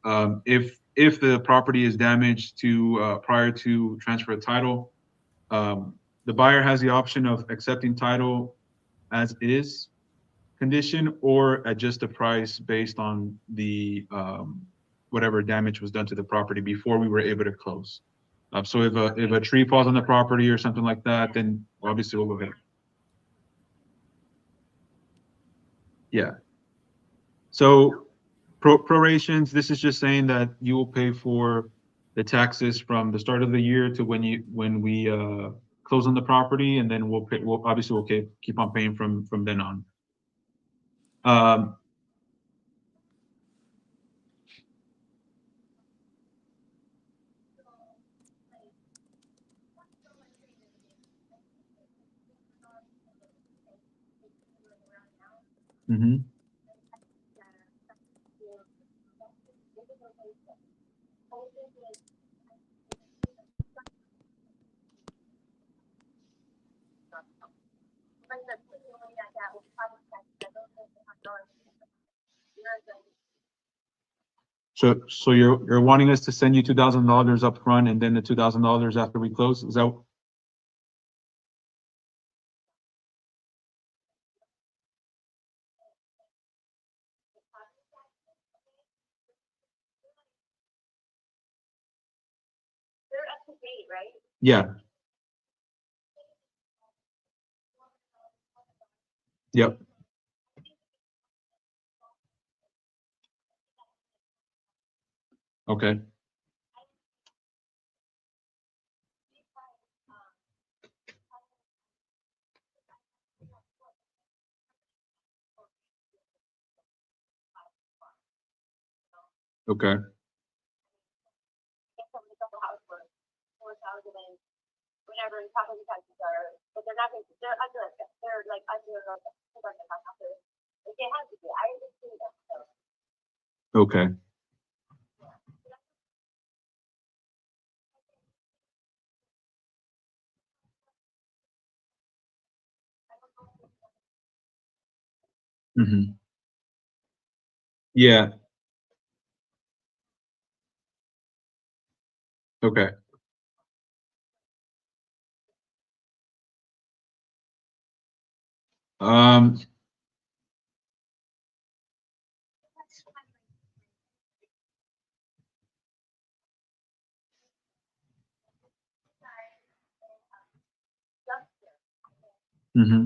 if the property is damaged to prior to transfer of title, the buyer has the option of accepting title as is condition or adjust the price based on the whatever damage was done to the property before we were able to close. So if a tree falls on the property or something like that, then obviously we'll go ahead. Yeah. So prorations, this is just saying that you will pay for the taxes from the start of the year to when we close on the property, and then we'll obviously keep on paying from then on. Mm-hmm. So you're wanting us to send you $2,000 up front and then the $2,000 after we close? Is that? They're up to date, right? Yeah. Yep. Okay. Okay. Whatever property taxes are, but they're not. They're under. They're like under. They have to be. I understand that. Okay. Mm-hmm. Yeah. Okay. Mm-hmm.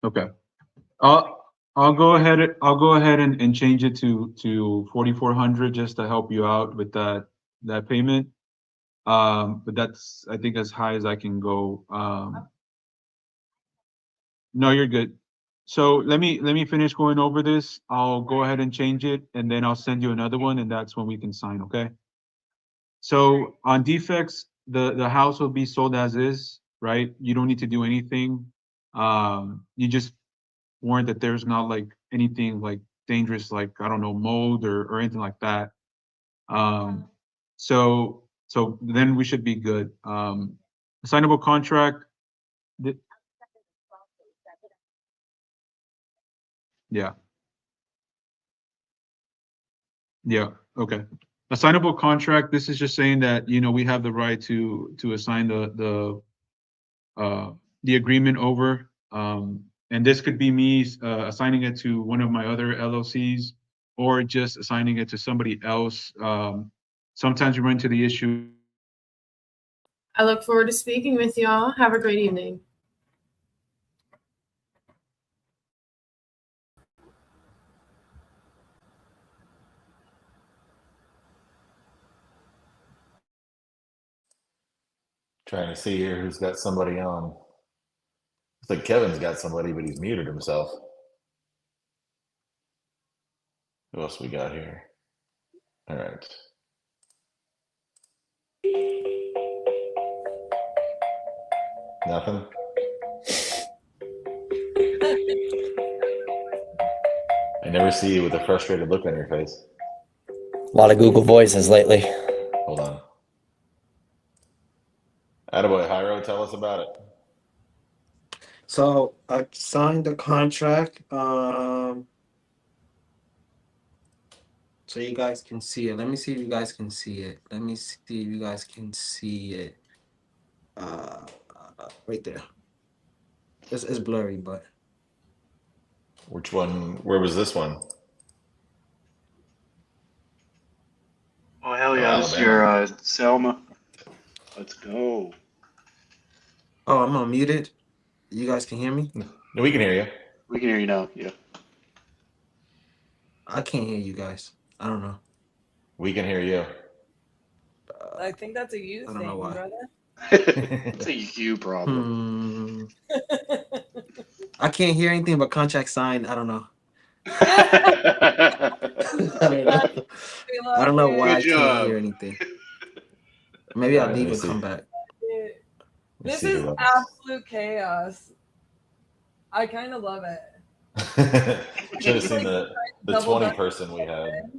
Okay. I'll go ahead and change it to 4,400 just to help you out with that payment. But that's, I think, as high as I can go. No, you're good. So let me finish going over this. I'll go ahead and change it, and then I'll send you another one, and that's when we can sign, okay? So on defects, the house will be sold as is, right? You don't need to do anything. You just warrant that there's not like anything like dangerous, like, I don't know, mold or anything like that. So then we should be good. Assignable contract. Yeah. Yeah. Okay. Assignable contract. This is just saying that, we have the right to assign the agreement over. And this could be me assigning it to one of my other LLCs, or just assigning it to somebody else. Sometimes you run into the issue. I look forward to speaking with y'all. Have a great evening. Trying to see here who's got somebody on. It's like Kevin's got somebody, but he's muted himself. Who else we got here? All right. Nothing? I never see you with a frustrated look on your face. A lot of Google Voices lately. Hold on. Attaboy, Hyro, tell us about it. So I signed the contract. So you guys can see it. Let me see if you guys can see it. Right there. It's blurry, but. Which one? Where was this one? Oh, hell yeah. This is your Selma. Let's go. Oh, I'm unmuted. You guys can hear me? No, we can hear you. We can hear you now. Yeah. I can't hear you guys. I don't know. We can hear you. I think that's a you I don't thing, know why. brother. It's a you problem. I can't hear anything but contract signed. I don't know. I don't know why I can't hear anything. Maybe I'll leave and come back. This is absolute chaos. I kind of love it. Should have seen the 20 person we had.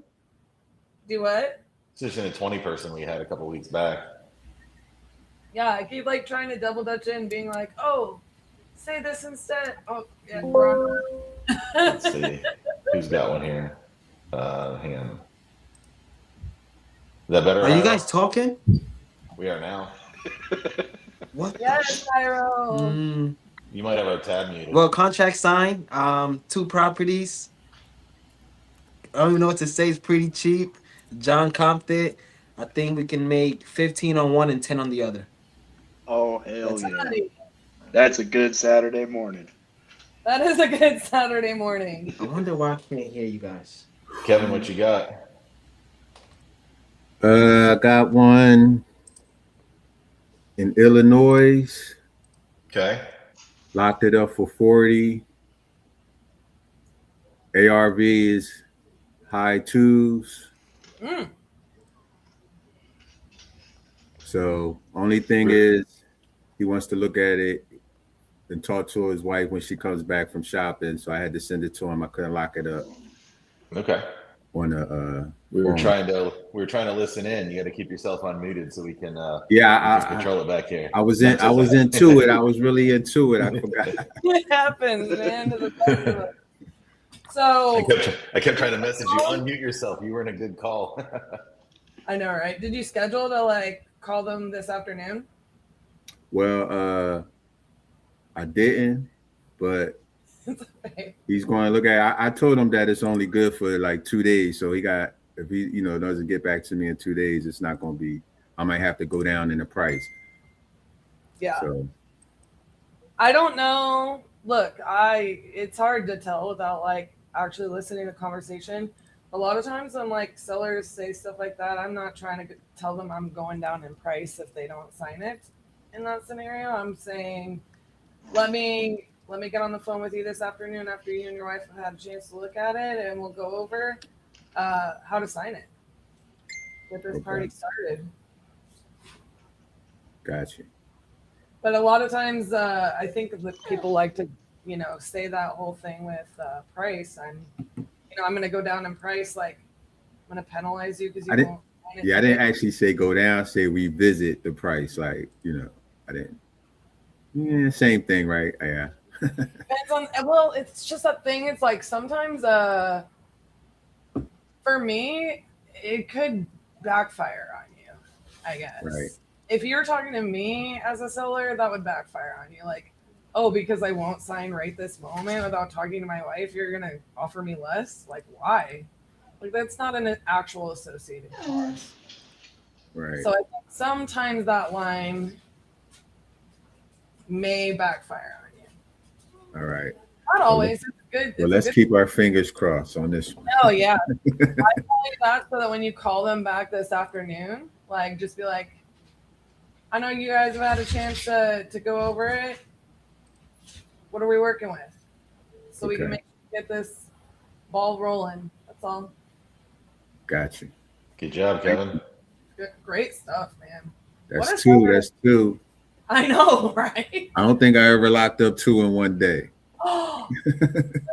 Do what? Should have seen the 20 person we had a couple weeks back. Yeah, I keep like trying to double dutch in, being like, "Oh, say this instead." Oh, yeah, we're on. Let's see who's got one here. Hang on. Is that better? Are you guys talking? We are now. What? Yes, Tyro. You might have our tab muted. Well, contract signed. 2 properties. I don't even know what to say. It's pretty cheap. John comped it. I think we can make 15 on one and 10 on the other. Oh, hell yeah. That's a good Saturday morning. That is a good Saturday morning. I wonder why I can't hear you guys. Kevin, what you got? I got one in Illinois. Okay. Locked it up for 40. ARV is high 2s. So only thing is he wants to look at it and talk to his wife when she comes back from shopping. So I had to send it to him. I couldn't lock it up. Okay. On a we were phone. trying to listen in. You got to keep yourself unmuted so we can control it back here. I was into it. I was really into it. I forgot. It happens, man. To the best of us. So I kept trying to message you. Unmute yourself. You were in a good call. I know, right? Did you schedule to like call them this afternoon? Well, I didn't, but he's going to look at it. I told him that it's only good for like 2 days. So if he doesn't get back to me in 2 days, it's not going to be, I might have to go down in the price. Yeah. So I don't know. Look, it's hard to tell without like actually listening to conversation. A lot of times when like sellers say stuff like that, I'm not trying to tell them I'm going down in price if they don't sign it. In that scenario, I'm saying, let me get on the phone with you this afternoon after you and your wife have had a chance to look at it, and we'll go over how to sign it. Get this party started. Gotcha. But a lot of times, I think that people like to, say that whole thing with price. I'm going to go down in price. Like, I'm going to penalize you because you won't. Yeah, I didn't actually say go down. Say revisit the price. Like, I didn't. Yeah, same thing, right? Yeah. Depends on. Well, it's just a thing. It's like sometimes, for me, it could backfire on you. I guess. Right. If you're talking to me as a seller, that would backfire on you. Like, oh, because I won't sign right this moment without talking to my wife, you're gonna offer me less? Like, why? Like, that's not an actual associated cost. Right. So I think sometimes that line may backfire on you. All right. Not always. It's good. Well, let's keep our fingers crossed on this one. Oh, yeah. I tell you that so that when you call them back this afternoon, like, just be like, I know you guys have had a chance to go over it. What are we working with? So we can get this ball rolling. That's all. Gotcha. Good job, Kevin. Great stuff, man. That's two. That's two. I know, right? I don't think I ever locked up 2 in one day. Oh,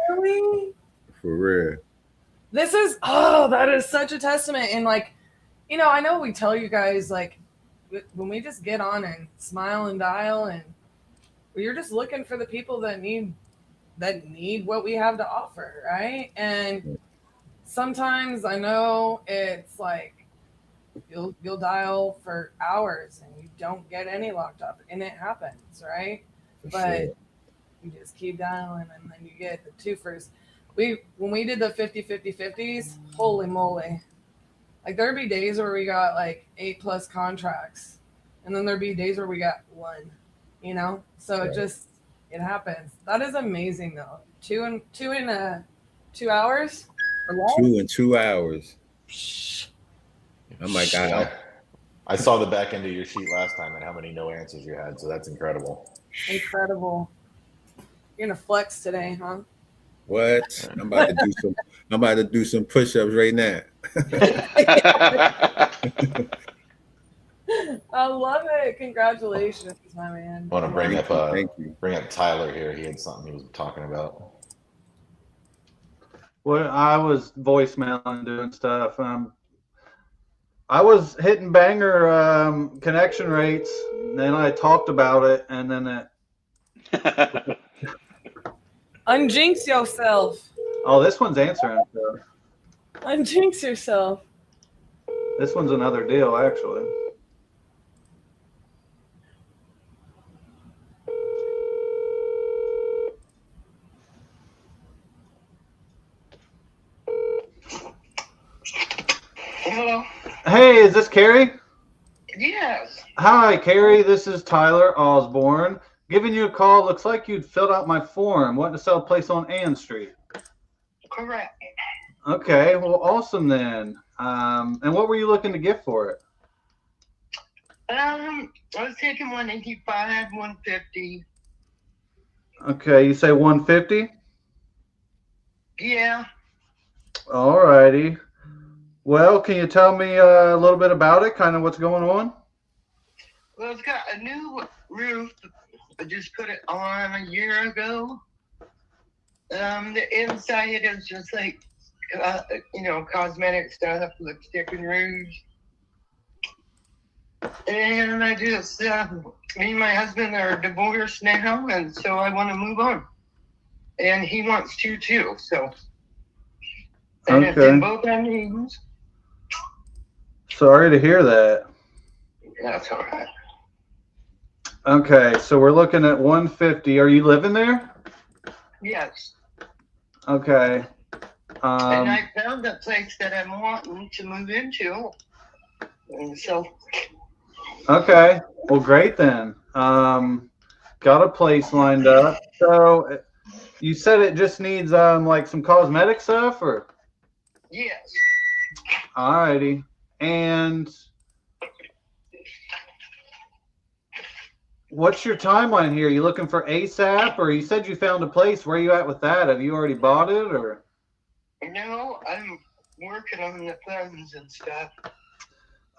really? For real. That is such a testament. And like, I know we tell you guys like, when we just get on and smile and dial, and you're just looking for the people that need what we have to offer, right? And sometimes I know it's like you'll dial for hours and you don't get any locked up, and it happens, right? But you just keep dialing, and then you get the twofers. When we did the 50-50-50s, holy moly. Like, there'd be days where we got like 8+ contracts, and then there'd be days where we got 1, So It happens. That is amazing though. 2 hours or less? 2 in 2 hours. Oh my God. I saw the back end of your sheet last time and how many no answers you had, so that's incredible. Incredible. You're gonna flex today, huh? What? I'm about to do some push-ups right now. I love it. Congratulations, my man. I want to bring up Thank you. bring up Tyler here. He had something he was talking about. Well, I was voicemailing, doing stuff. I was hitting banger connection rates. And then I talked about it, and then it. Unjinx yourself. Oh, this one's answering. So. Unjinx yourself. This one's another deal, actually. Hello. Hey, is this Carrie? Yes. Hi, Carrie. This is Tyler Osborne. Giving you a call. Looks like you'd filled out my form. Wanting to sell a place on Ann Street. Correct. Okay. Well, awesome then. And what were you looking to get for it? I was taking 185, 150. Okay. You say 150? Yeah. All righty. Well, can you tell me a little bit about it? Kind of what's going on? Well, it's got a new roof. I just put it on a year ago. The inside is just like, cosmetic stuff, lipstick and rouge. And I just, me and my husband are divorced now, and so I want to move on. And he wants to too, so. And it's in both our names. Sorry to hear that. That's all right. Okay, so we're looking at 150. Are you living there? Yes. Okay. And I found a place that I'm wanting to move into. And so. Okay. Well, great then. Got a place lined up. So you said it just needs like some cosmetic stuff, or? Yes. Alrighty. And what's your timeline here? You looking for ASAP, or you said you found a place? Where are you at with that? Have you already bought it, or? No, I'm working on the funds and stuff.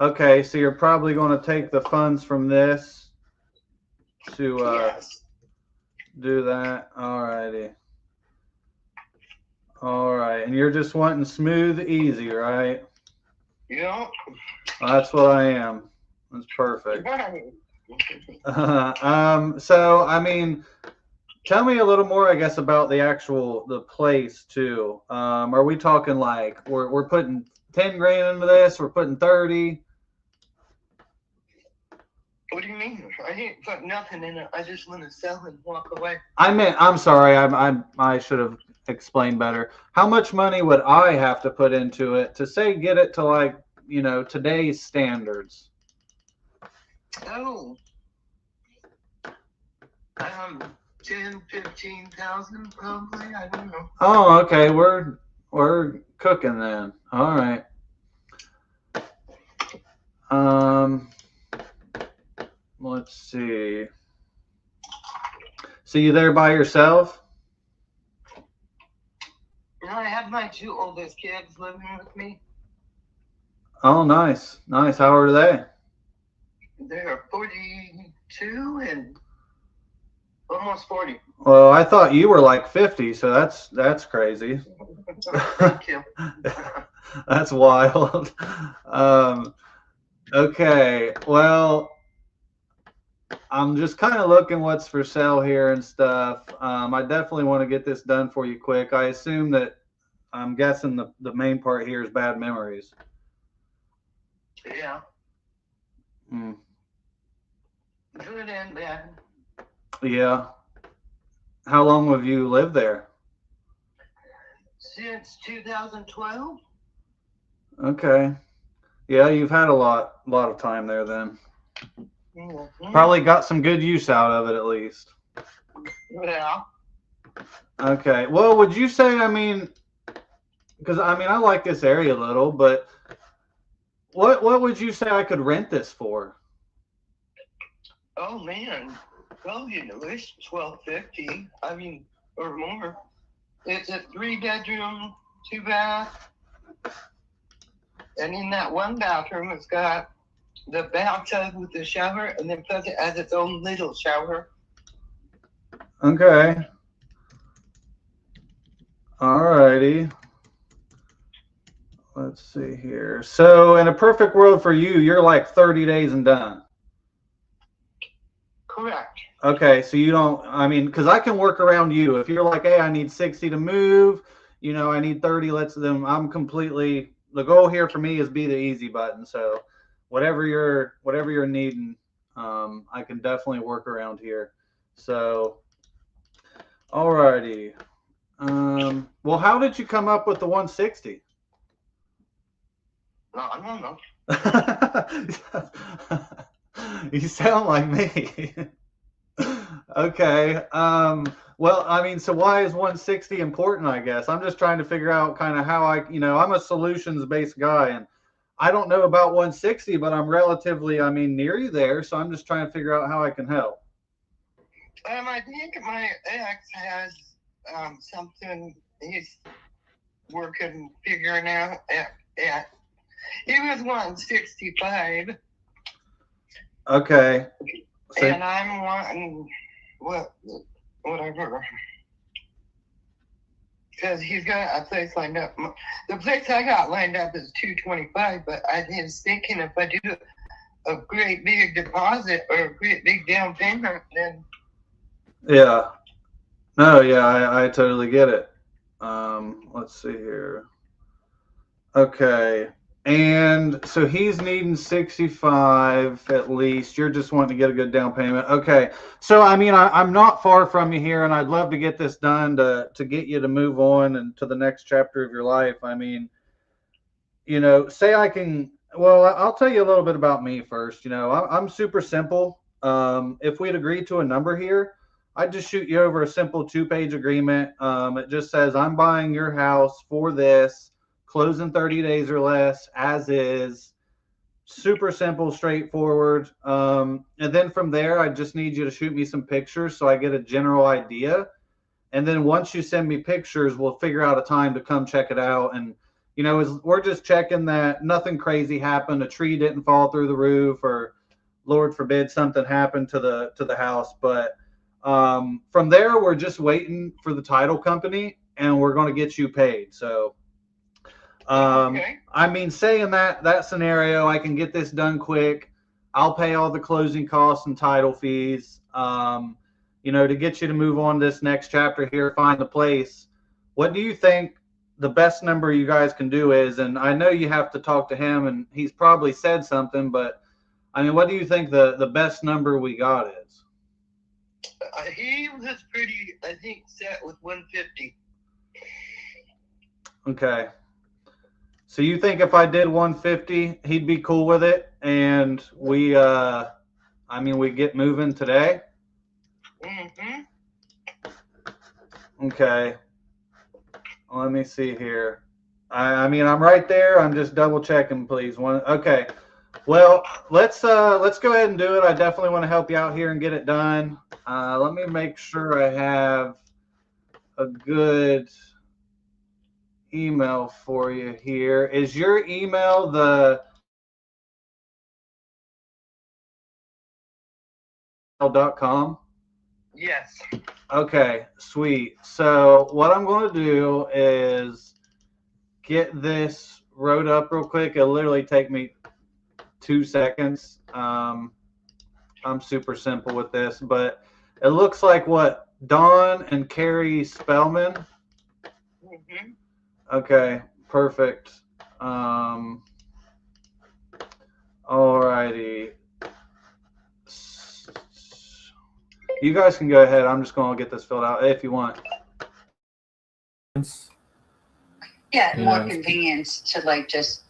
Okay, so you're probably going to take the funds from this to do that. Alrighty. All right, and you're just wanting smooth, easy, right? Yeah. That's what I am. That's perfect. So I mean, tell me a little more, I guess, about the place too. Are we talking like we're putting 10 grand into this? We're putting 30? What do you mean? I ain't put nothing in it. I just want to sell and walk away. I'm sorry. I should have explained better. How much money would I have to put into it to say get it to like, today's standards? Oh. 10,000-15,000 probably. I don't know. Oh, okay. We're cooking then. All right. Let's see. So you there by yourself? No, I have my 2 oldest kids living with me. Oh, nice. Nice. How old are they? They're 42 and almost 40. Well, I thought you were like 50, so that's crazy. Thank you. That's wild. Okay. Well, I'm just kind of looking what's for sale here and stuff. I definitely want to get this done for you quick. I assume that I'm guessing the main part here is bad memories. Yeah. Mm. Good and bad. Yeah. How long have you lived there? Since 2012. Okay. Yeah, you've had a lot of time there then. Mm-hmm. Probably got some good use out of it at least. Yeah. Okay. Well, would you say, I mean, because I mean, I like this area a little, but what would you say I could rent this for? Oh man. Well, you know, it's $1,250. I mean, or more. It's a 3-bedroom, 2-bath. And in that one bathroom, it's got the bathtub with the shower, and then plus it has its own little shower. Okay. All righty. Let's see here. So in a perfect world for you, you're like 30 days and done. Correct. Okay, so you don't, I mean, because I can work around you. If you're like, hey, I need 60 to move, you know, I need 30, I'm completely, the goal here for me is be the easy button. So whatever you're needing, I can definitely work around here. So, all righty. Well, how did you come up with the 160? No, I don't know. You sound like me. Okay. Well, I mean, so why is 160 important, I guess? I'm just trying to figure out kind of how I'm a solutions-based guy, and I don't know about 160, but I'm relatively, near you there, so I'm just trying to figure out how I can help. I think my ex has something he's working, figuring out. He was 165. Okay. So, and I'm wanting whatever. Because he's got a place lined up. The place I got lined up is 225, but I was thinking if I do a great big deposit or a great big down payment, then yeah. No, yeah, I totally get it. Let's see here. Okay. And so he's needing 65 at least. You're just wanting to get a good down payment. Okay. So, I'm not far from you here, and I'd love to get this done to get you to move on and to the next chapter of your life. Say I can, well, I'll tell you a little bit about me first. I'm super simple. If we'd agree to a number here, I'd just shoot you over a simple 2-page agreement. It just says, I'm buying your house for this. Close in 30 days or less, as is. Super simple, straightforward. And then from there, I just need you to shoot me some pictures so I get a general idea. And then once you send me pictures, we'll figure out a time to come check it out. And, we're just checking that nothing crazy happened. A tree didn't fall through the roof, or Lord forbid something happened to the house. But from there, we're just waiting for the title company, and we're going to get you paid. So, okay. Saying that scenario, I can get this done quick. I'll pay all the closing costs and title fees, to get you to move on to this next chapter here, find the place. What do you think the best number you guys can do is? And I know you have to talk to him, and he's probably said something, but what do you think the best number we got is? He was pretty, I think, set with 150. Okay. So you think if I did 150, he'd be cool with it, and we get moving today? Mm-hmm. Okay. Let me see here. I'm right there. I'm just double checking, please. Okay. Well, let's go ahead and do it. I definitely want to help you out here and get it done. Let me make sure I have a good email for you here. Is your email the .com? Yes. Okay, sweet. So what I'm going to do is get this wrote up real quick. It'll literally take me 2 seconds. I'm super simple with this, but it looks like what, Dawn and Carrie Spellman? Mm-hmm. Okay, perfect. All righty. You guys can go ahead. I'm just going to get this filled out if you want. Yeah, more convenience to just,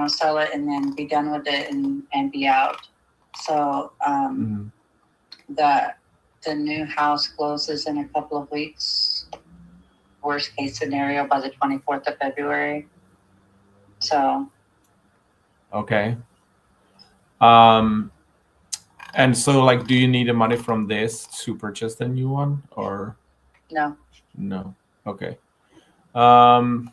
sell it and then be done with it and be out. So the new house closes in a couple of weeks. Worst case scenario by the 24th of February. So. Okay. And so, like, do you need the money from this to purchase the new one, or? No. No. Okay. All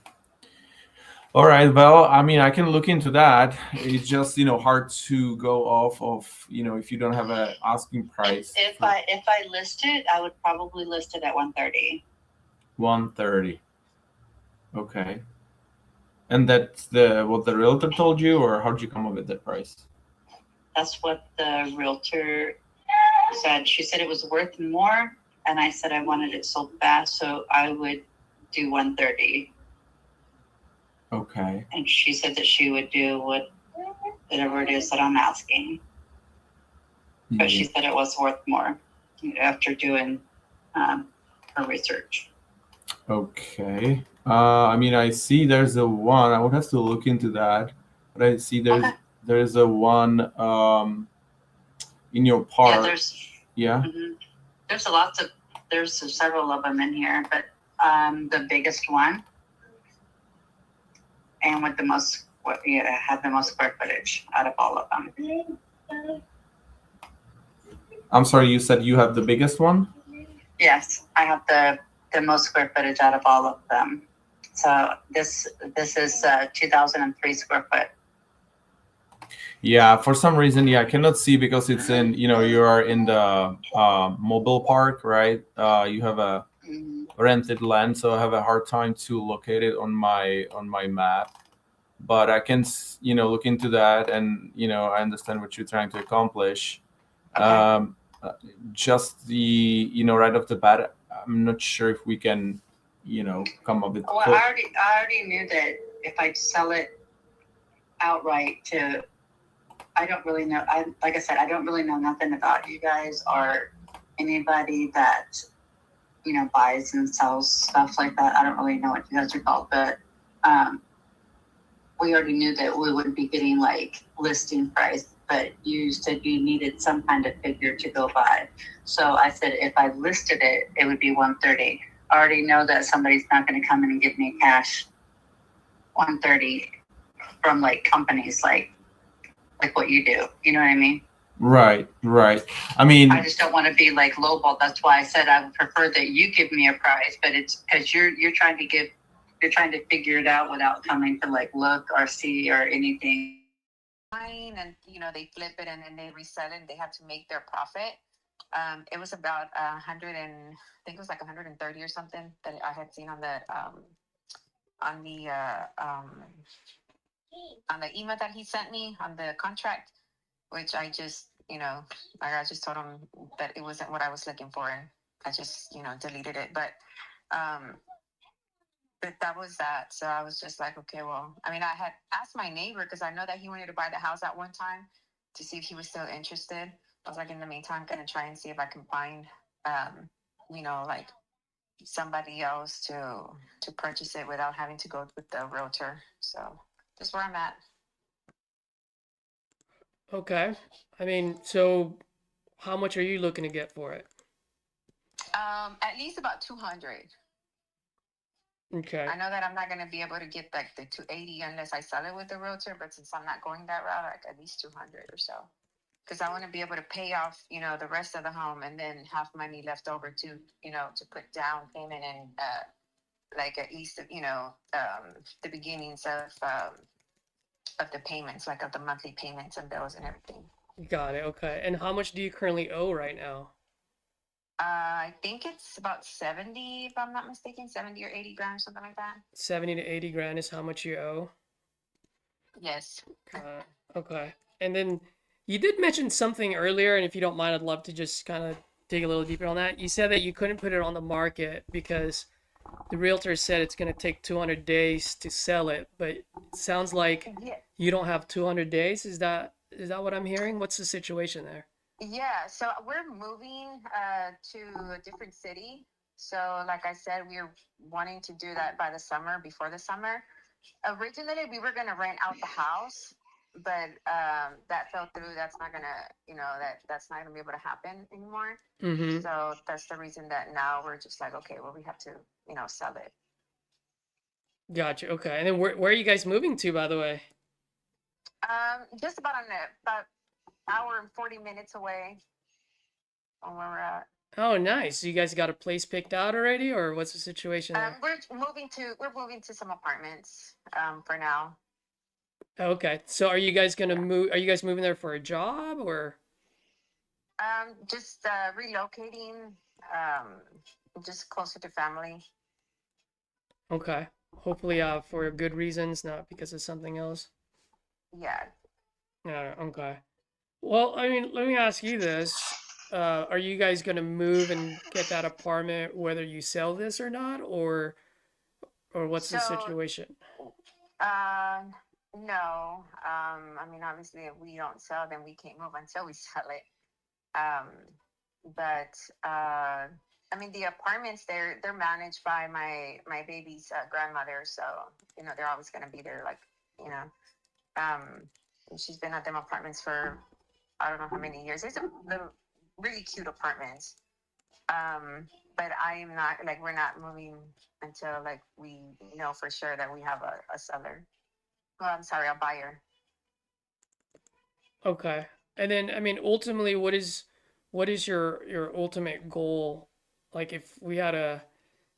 right. Well, I mean, I can look into that. It's just, hard to go off of, if you don't have an asking price. If I list it, I would probably list it at 130. 130. Okay. And that's what the realtor told you, or how did you come up with that price? That's what the realtor said. She said it was worth more, and I said I wanted it sold fast, so I would do 130. Okay. And she said that she would do whatever it is that I'm asking. But she said it was worth more after doing her research. Okay. I mean, I see there's a one. I would have to look into that, but I see there's a one in your park. Yeah, there's several of them in here, but the biggest one and with the most had the most square footage out of all of them. I'm sorry, you said you have the biggest one? Yes, I have the most square footage out of all of them. So this is 2003 square foot. Yeah, for some reason, I cannot see because it's in, you are in the mobile park, right? You have a rented land, so I have a hard time to locate it on my map. But I can, look into that, and I understand what you're trying to accomplish. Okay. Just the, right off the bat, I'm not sure if we can, come up with. Well, I already knew that if I sell it outright to, I don't really know. Like I said, I don't really know nothing about you guys or anybody that, buys and sells stuff like that. I don't really know what you guys are called, but we already knew that we wouldn't be getting like listing price, but you said you needed some kind of figure to go by. So I said, if I listed it, it would be 130. I already know that somebody's not going to come in and give me cash 130 from like companies like what you do. You know what I mean? Right. I mean, I just don't want to be like lowball. That's why I said I would prefer that you give me a price, but it's because you're trying to figure it out without coming to like look or see or anything. And they flip it and then they resell it and they have to make their profit. It was about 100 and I think it was like 130 or something that I had seen on the email that he sent me on the contract, which I just I just told him that it wasn't what I was looking for, and I just deleted it. But that was that. So I was just like, okay, well, I mean, I had asked my neighbor because I know that he wanted to buy the house at one time to see if he was still interested. I was like, in the meantime, I'm going to try and see if I can find, like somebody else to purchase it without having to go with the realtor. So that's where I'm at. Okay. I mean, so how much are you looking to get for it? At least about 200. Okay. I know that I'm not going to be able to get like the 280 unless I sell it with the realtor, but since I'm not going that route, like at least 200 or so. Because I want to be able to pay off, the rest of the home and then have money left over to, to put down payment and like at least, the beginnings of the payments, like of the monthly payments and bills and everything. Got it. Okay. And how much do you currently owe right now? I think it's about 70, if I'm not mistaken, 70 or 80 grand, something like that. 70 to 80 grand is how much you owe? Yes. Okay. And then you did mention something earlier, and if you don't mind, I'd love to just kind of dig a little deeper on that. You said that you couldn't put it on the market because the realtor said it's going to take 200 days to sell it, but it sounds like you don't have 200 days. Is that what I'm hearing? What's the situation there? Yeah, so we're moving to a different city. So like I said, we're wanting to do that by the summer, before the summer. Originally, we were going to rent out the house, but that fell through. That's not gonna, that's not gonna be able to happen anymore. Mm-hmm. So that's the reason that now we're just like, okay, well, we have to, sell it. Gotcha. Okay. And then where are you guys moving to, by the way? Just about about hour and 40 minutes away from where we're at. Oh, nice. So you guys got a place picked out already, or what's the situation there? We're moving to some apartments for now. Okay. So are you guys gonna move? Are you guys moving there for a job or? Just relocating, just closer to family. Okay. Hopefully, for good reasons, not because of something else. Yeah. Yeah. Okay. Well, I mean, let me ask you this. Are you guys gonna move and get that apartment whether you sell this or not, or what's the So, situation? No. I mean, obviously, if we don't sell, then we can't move until we sell it. But I mean, the apartments they're managed by my baby's grandmother, so they're always gonna be there. Like, she's been at them apartments for I don't know how many years. They're really cute apartments. But I am not like we're not moving until like we know for sure that we have a seller. Well, I'm sorry, a buyer. Okay. And then, I mean, ultimately, what is your ultimate goal? Like, if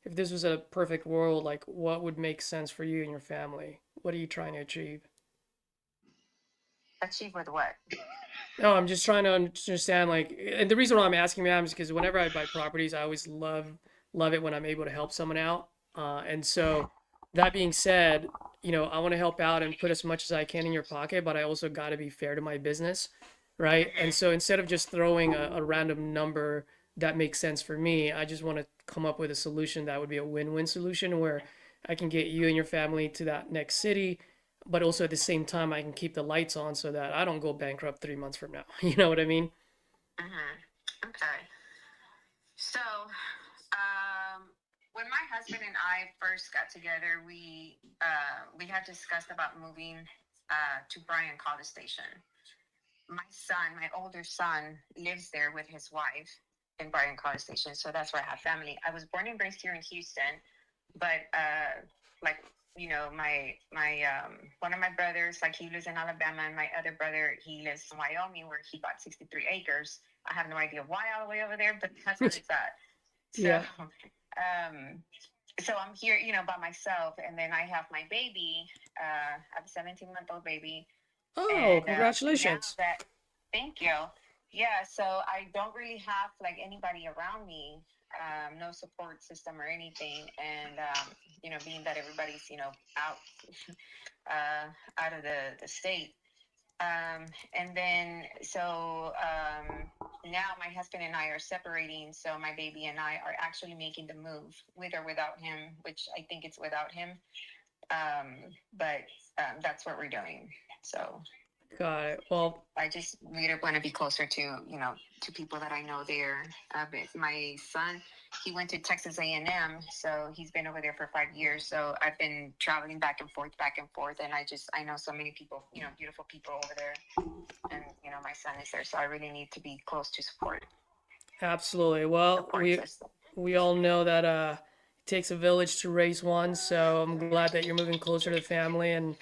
this was a perfect world, like, what would make sense for you and your family? What are you trying to achieve? Achieve with what? No, I'm just trying to understand, like, and the reason why I'm asking, ma'am, is because whenever I buy properties, I always love it when I'm able to help someone out. And so, that being said, I want to help out and put as much as I can in your pocket, but I also got to be fair to my business, right? And so instead of just throwing a random number that makes sense for me, I just want to come up with a solution that would be a win-win solution where I can get you and your family to that next city, but also at the same time I can keep the lights on so that I don't go bankrupt 3 months from now. You know what I mean? Okay. So, when my husband and I first got together, we had discussed about moving to Bryan College Station. My older son, lives there with his wife in Bryan College Station, so that's where I have family. I was born and raised here in Houston, but my one of my brothers, like he lives in Alabama, and my other brother, he lives in Wyoming, where he bought 63 acres. I have no idea why all the way over there, but that's where it's at. So, Yeah. So I'm here, by myself, and then I have my baby. I have a 17-month-old baby. Oh, And, congratulations. Thank you. Yeah, so I don't really have like anybody around me, no support system or anything, and being that everybody's out out of the state. And then so now my husband and I are separating, so my baby and I are actually making the move with or without him, which I think it's without him. But that's what we're doing. So Got it. Well, I just really want to be closer to to people that I know there. But my son, he went to Texas A&M, so he's been over there for 5 years. So I've been traveling back and forth, and I know so many people, beautiful people over there, and my son is there, so I really need to be close to support. absolutely. Well, we all know that it takes a village to raise one, so I'm glad that you're moving closer to the family, and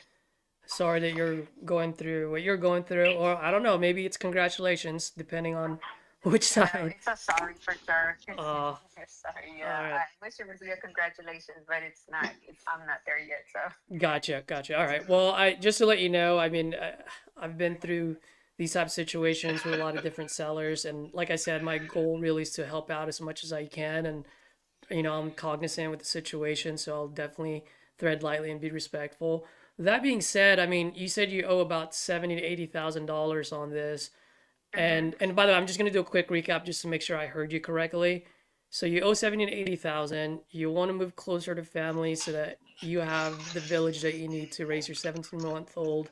sorry that you're going through what you're going through, or I don't know, maybe it's congratulations, depending on which side. It's a sorry for sure. Oh, Sorry, all yeah. right. I wish it was a congratulations, but it's not. I'm not there yet, so. Gotcha. All right. Well, just to let you know, I mean, I've been through these type of situations with a lot of different sellers, and like I said, my goal really is to help out as much as I can, and I'm cognizant with the situation, so I'll definitely tread lightly and be respectful. That being said, I mean, you said you owe about $70,000 to $80,000 on this, and by the way, I'm just gonna do a quick recap just to make sure I heard you correctly. So you owe 70 to 80,000. You want to move closer to family so that you have the village that you need to raise your 17-month-old,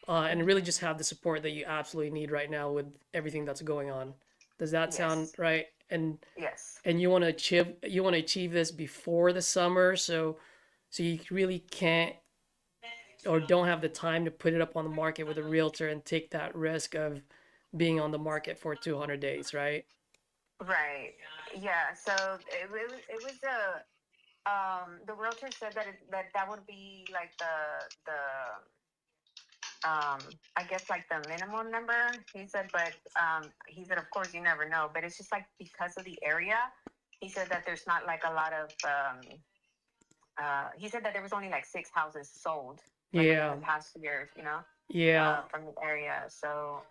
and really just have the support that you absolutely need right now with everything that's going on. Does that sound right? And Yes. and you want to achieve this before the summer, so you really can't or don't have the time to put it up on the market with a realtor and take that risk of being on the market for 200 days, right? Right. Yeah. So it was a the realtor said that that would be like the I guess like the minimum number. He said, but he said of course you never know, but it's just like because of the area. He said that there's not like a lot of he said that there was only like 6 houses sold like Yeah. in the past year, Yeah. from the area. So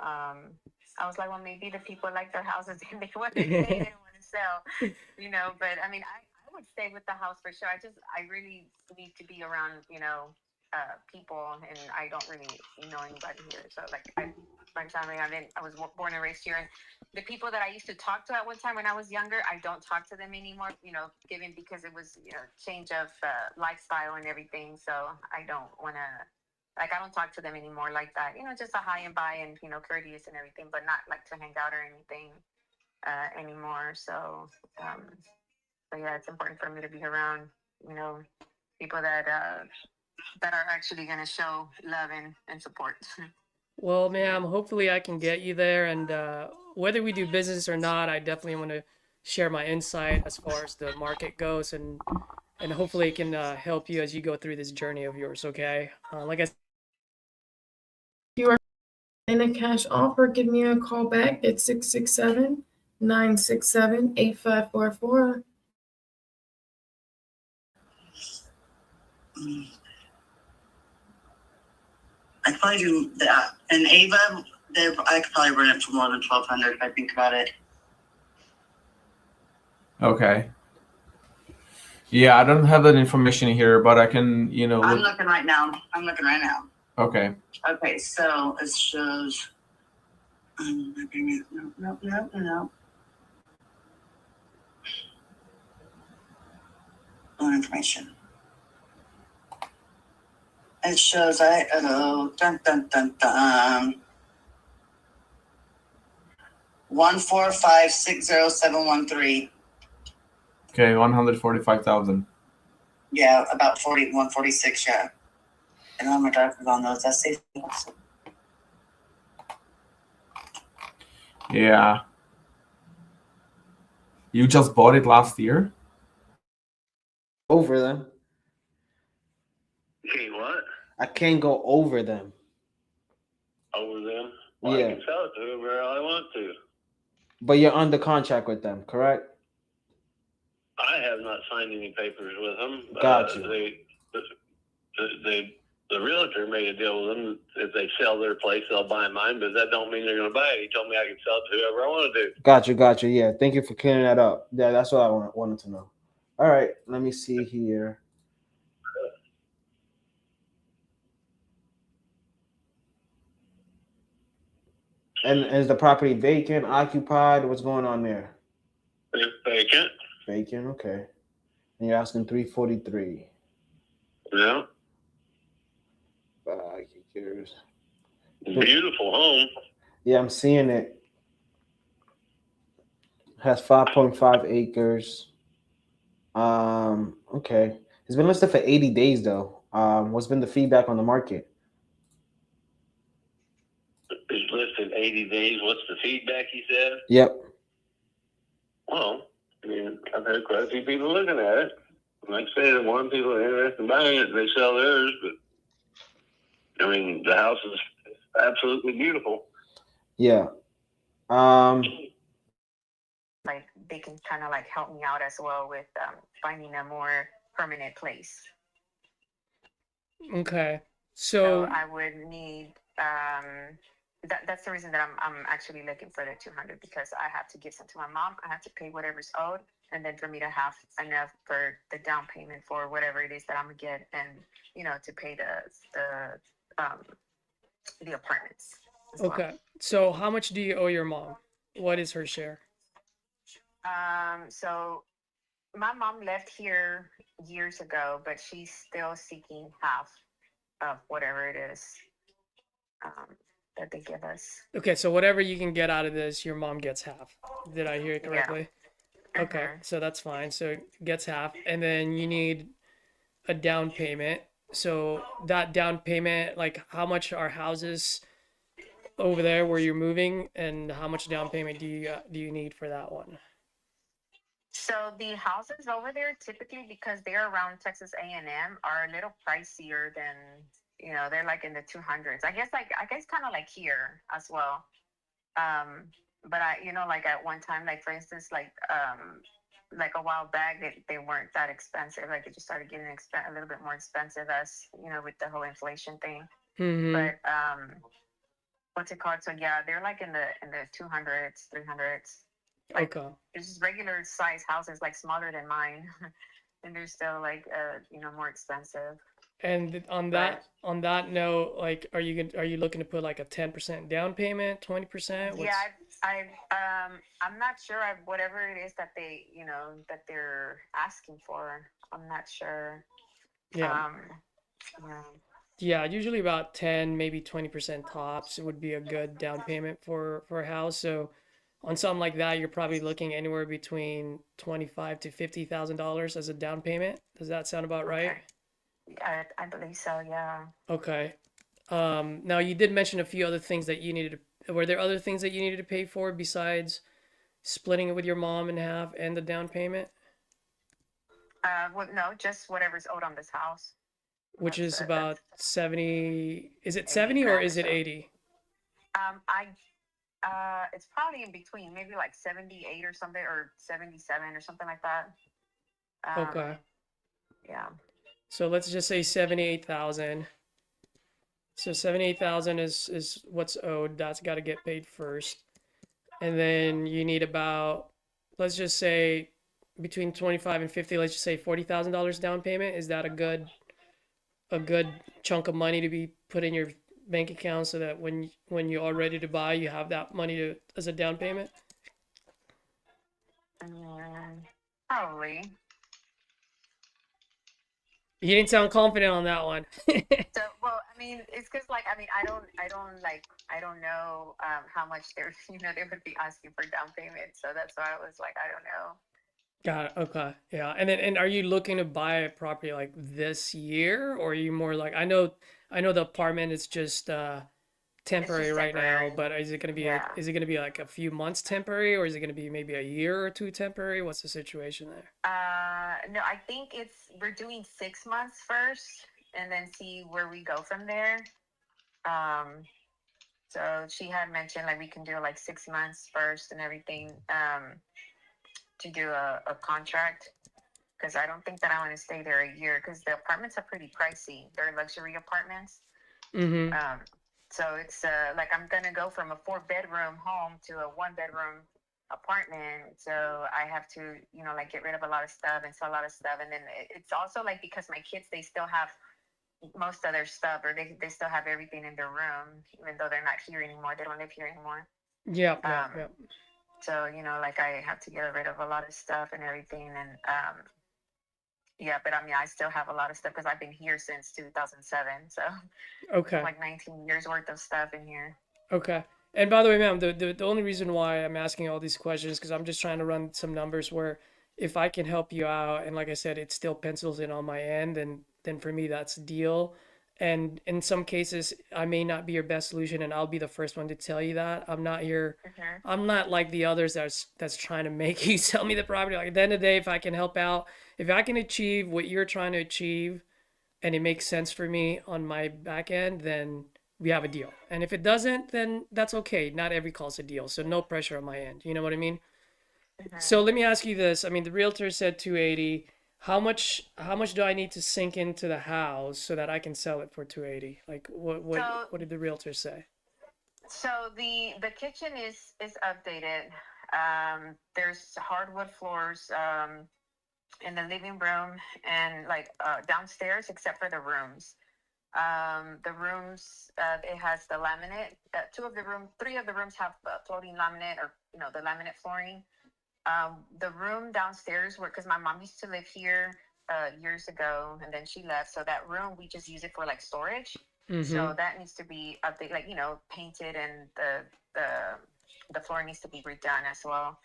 I was like, well, maybe the people like their houses and they want to stay, they didn't want to sell, But I mean, I would stay with the house for sure. I really need to be around, people, and I don't really know anybody here. So like, my family, I was born and raised here, and the people that I used to talk to at one time when I was younger, I don't talk to them anymore. Given because it was change of lifestyle and everything. So I don't want to. Like, I don't talk to them anymore like that. Just a hi and bye and, courteous and everything, but not like to hang out or anything anymore. So, but yeah, it's important for me to be around, people that are actually going to show love and support. Well, ma'am, hopefully I can get you there. And whether we do business or not, I definitely want to share my insight as far as the market goes, and hopefully it can help you as you go through this journey of yours. Okay, like I said, You are in a cash offer, give me a call back at 667-967-8544. I could probably do that. And Ava, I could probably run it for more than 1,200 if I think about it. Okay. Yeah, I don't have that information here, but I can, I'm looking right now. Okay. Okay, so it shows. No. No information. It shows dun dun dun dun. 145,60713. Okay, 145,000. Yeah, about 146. Yeah. And I'm driving on those. That's safe. Yeah. You just bought it last year? Over them. Okay, what? I can't go over them. Over them? Well, I Yeah. can sell it to whoever I want to. But you're under contract with them, correct? I have not signed any papers with them. Gotcha. The realtor made a deal with them. If they sell their place, they'll buy mine, but that don't mean they're going to buy it. He told me I can sell it to whoever I want to do. Gotcha. Yeah, thank you for clearing that up. Yeah, that's what I wanted to know. All right, let me see here. And is the property vacant, occupied? What's going on there? It's vacant. Vacant, okay. And you're asking 343. Yeah. 5 acres. Beautiful home. Yeah, I'm seeing it. Has 5.5 acres. Okay. It's been listed for 80 days though. What's been the feedback on the market? It's listed 80 days. What's the feedback, he said? Yep. Well, I mean, I've had quite a few people looking at it. Like I say, the one people are interested in buying it, they sell theirs, but I mean, the house is absolutely beautiful. Yeah. Like, they can kind of like help me out as well with finding a more permanent place. okay. So So I would need that's the reason that I'm actually looking for the 200, because I have to give some to my mom. I have to pay whatever's owed, and then for me to have enough for the down payment for whatever it is that I'm gonna get, and to pay the apartments. as well. okay. So how much do you owe your mom? What is her share? So my mom left here years ago, but she's still seeking half of whatever it is that they give us. Okay, so whatever you can get out of this, your mom gets half. Did I hear it Yeah. correctly? Okay, so that's fine. So gets half, and then you need a down payment. So that down payment, like how much are houses over there where you're moving, and how much down payment do you need for that one? So the houses over there, typically because they're around Texas A&M, are a little pricier than, you know, they're like in the 200s. I guess kind of like here as well. But you know, like at one time, like for instance, like a while back, they weren't that expensive. Like it just started getting a little bit more expensive as, you know, with the whole inflation thing. Mm-hmm. But what's it called? So yeah, they're like in the 200s, 300s. Like, Okay. it's just regular size houses, like smaller than mine, and they're still like you know, more expensive. And on that note, like, are you looking to put like a 10% down payment, 20%? Yeah, I'm not sure. Whatever it is that they, you know, that they're asking for, I'm not sure. Yeah. Yeah. Yeah, usually about 10, maybe 20% tops would be a good down payment for a house. So on something like that, you're probably looking anywhere between $25,000 to $50,000 as a down payment. Does that sound about right? I believe so. Yeah. Okay. Now you did mention a few other things that you needed to, were there other things that you needed to pay for besides splitting it with your mom in half and the down payment, Well, no, just whatever's owed on this house. which is about 70, is it 80 70 or grand is it so. 80? It's probably in between, maybe like 78 or something, or 77 or something like that. Okay. Yeah. So let's just say 78,000. So 78,000 is what's owed. That's got to get paid first. And then you need about, let's just say between 25 and 50, let's just say $40,000 down payment. Is that a good chunk of money to be put in your bank account so that when you are ready to buy, you have that money as a down payment? Probably. You didn't sound confident on that one. So, well, I mean, it's because like, I mean, I don't know how much they're, you know, they would be asking for down payment. So that's why I was like, I don't know. Got it. Okay. Yeah. And are you looking to buy a property like this year, or are you more like, I know the apartment is just temporary right now, but is it going to be like a few months temporary, or is it going to be maybe a year or two temporary? What's the situation there? No, I think we're doing 6 months first and then see where we go from there. So she had mentioned like we can do like 6 months first and everything, to do a contract, because I don't think that I want to stay there a year, because the apartments are pretty pricey. They're luxury apartments. Mm-hmm. So it's like I'm gonna go from a 4-bedroom home to a 1-bedroom apartment. So I have to, you know, like get rid of a lot of stuff and sell a lot of stuff. And then it's also like, because my kids, they still have most of their stuff, or they still have everything in their room, even though they're not here anymore. They don't live here anymore. Yeah. So, you know, like I have to get rid of a lot of stuff and everything. And yeah, but I mean, I still have a lot of stuff because I've been here since 2007. So Okay. like 19 years worth of stuff in here. Okay. And by the way, ma'am, the only reason why I'm asking all these questions is because I'm just trying to run some numbers where if I can help you out, and like I said, it still pencils in on my end, and then for me that's a deal. And in some cases, I may not be your best solution, and I'll be the first one to tell you that. I'm not here. I'm not like the others that's trying to make you sell me the property. Like at the end of the day, if I can help out, if I can achieve what you're trying to achieve, and it makes sense for me on my back end, then we have a deal. And if it doesn't, then that's okay. Not every call's a deal, so no pressure on my end. You know what I mean? So let me ask you this. I mean, the realtor said 280. How much do I need to sink into the house so that I can sell it for 280? Like what did the realtor say? So the kitchen is updated. There's hardwood floors in the living room and like downstairs, except for the rooms. The rooms, it has the laminate. 3 of the rooms have floating laminate, or you know, the laminate flooring. The room downstairs, because my mom used to live here years ago, and then she left. So that room, we just use it for like storage. So that needs to be updated, like, you know, painted, and the floor needs to be redone as well.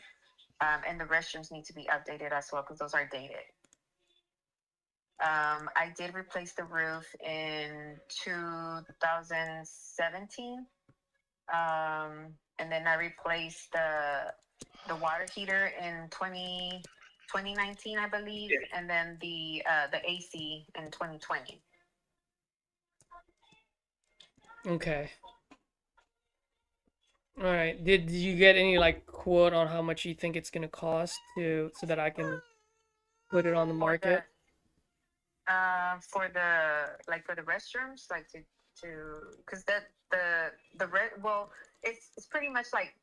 And the restrooms need to be updated as well, because those are dated. I did replace the roof in 2017. And then I replaced the water heater in 2019, I believe, and then the AC in 2020. Okay. All right. Did you get any like quote on how much you think it's gonna cost to so that I can put it on the market? For the restrooms, like to because well, it's pretty much like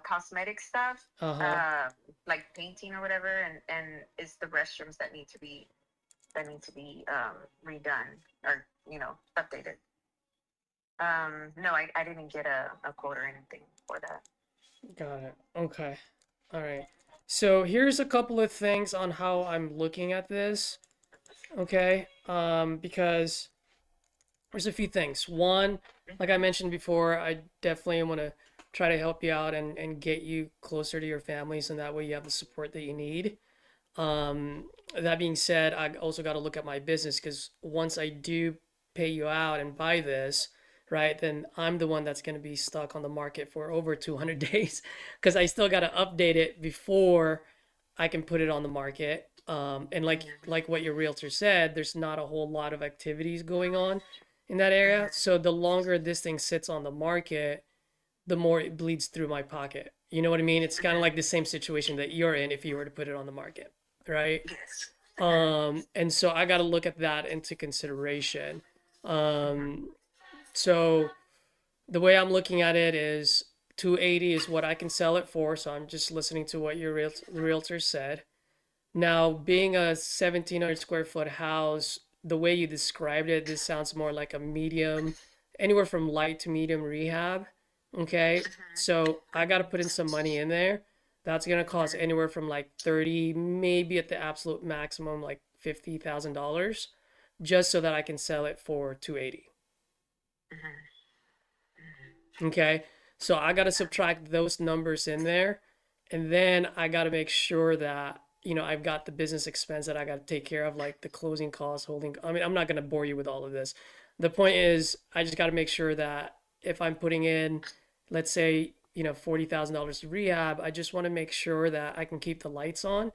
cosmetic stuff, like painting or whatever, and it's the restrooms that need to be redone or updated. No, I didn't get a quote or anything for that. Got it. Okay. All right. So here's a couple of things on how I'm looking at this. Okay. Because there's a few things. One, like I mentioned before, I definitely want to try to help you out and get you closer to your families, and that way you have the support that you need. That being said, I also got to look at my business because once I do pay you out and buy this, right, then I'm the one that's going to be stuck on the market for over 200 days because I still got to update it before I can put it on the market. And like what your realtor said, there's not a whole lot of activities going on in that area. So the longer this thing sits on the market, the more it bleeds through my pocket. You know what I mean? It's kind of like the same situation that you're in if you were to put it on the market, right? And so I got to look at that into consideration. So the way I'm looking at it is 280 is what I can sell it for. So I'm just listening to what your realtor said. Now, being a 1,700 square foot house, the way you described it, this sounds more like a medium, anywhere from light to medium rehab. Okay, so I got to put in some money in there. That's gonna cost anywhere from like 30, maybe at the absolute maximum, like $50,000, just so that I can sell it for 280. Okay, so I got to subtract those numbers in there, and then I got to make sure that I've got the business expense that I got to take care of, like the closing costs, holding. I mean, I'm not gonna bore you with all of this. The point is, I just got to make sure that if I'm putting in, let's say, $40,000 to rehab, I just want to make sure that I can keep the lights on.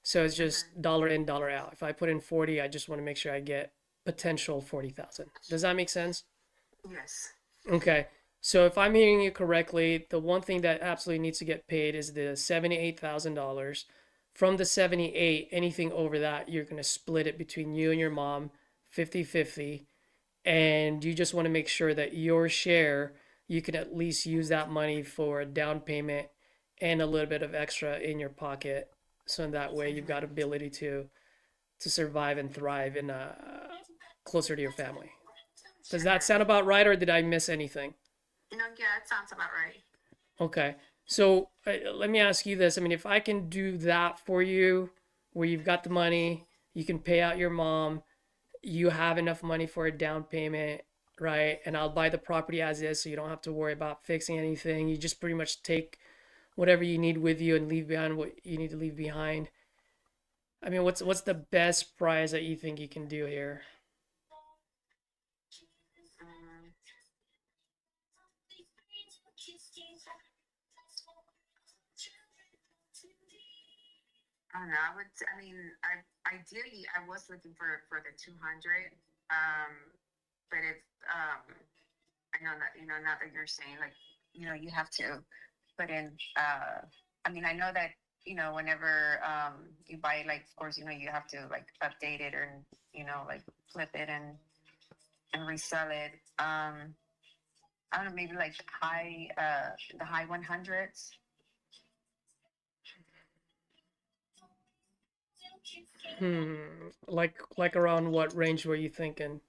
So it's just dollar in, dollar out. If I put in 40, I just want to make sure I get potential 40,000. Does that make sense? Yes. Okay. So if I'm hearing you correctly, the one thing that absolutely needs to get paid is the $78,000. From the 78, anything over that, you're going to split it between you and your mom, 50-50. And you just want to make sure that your share, you can at least use that money for a down payment and a little bit of extra in your pocket. So in that way, you've got ability to survive and thrive in closer to your family. Does that sound about right, or did I miss anything? No, yeah, it sounds about right. Okay. So let me ask you this. I mean, if I can do that for you, where you've got the money, you can pay out your mom, you have enough money for a down payment, right? And I'll buy the property as is, so you don't have to worry about fixing anything. You just pretty much take whatever you need with you and leave behind what you need to leave behind. I mean, what's the best price that you think you can do here? I don't know. Ideally, I was looking for the 200. But if I know that now that you're saying you have to put in. I know that whenever you buy it, like of course you have to like update it or like flip it and resell it. I don't know, maybe like the high 100s. Like around what range were you thinking?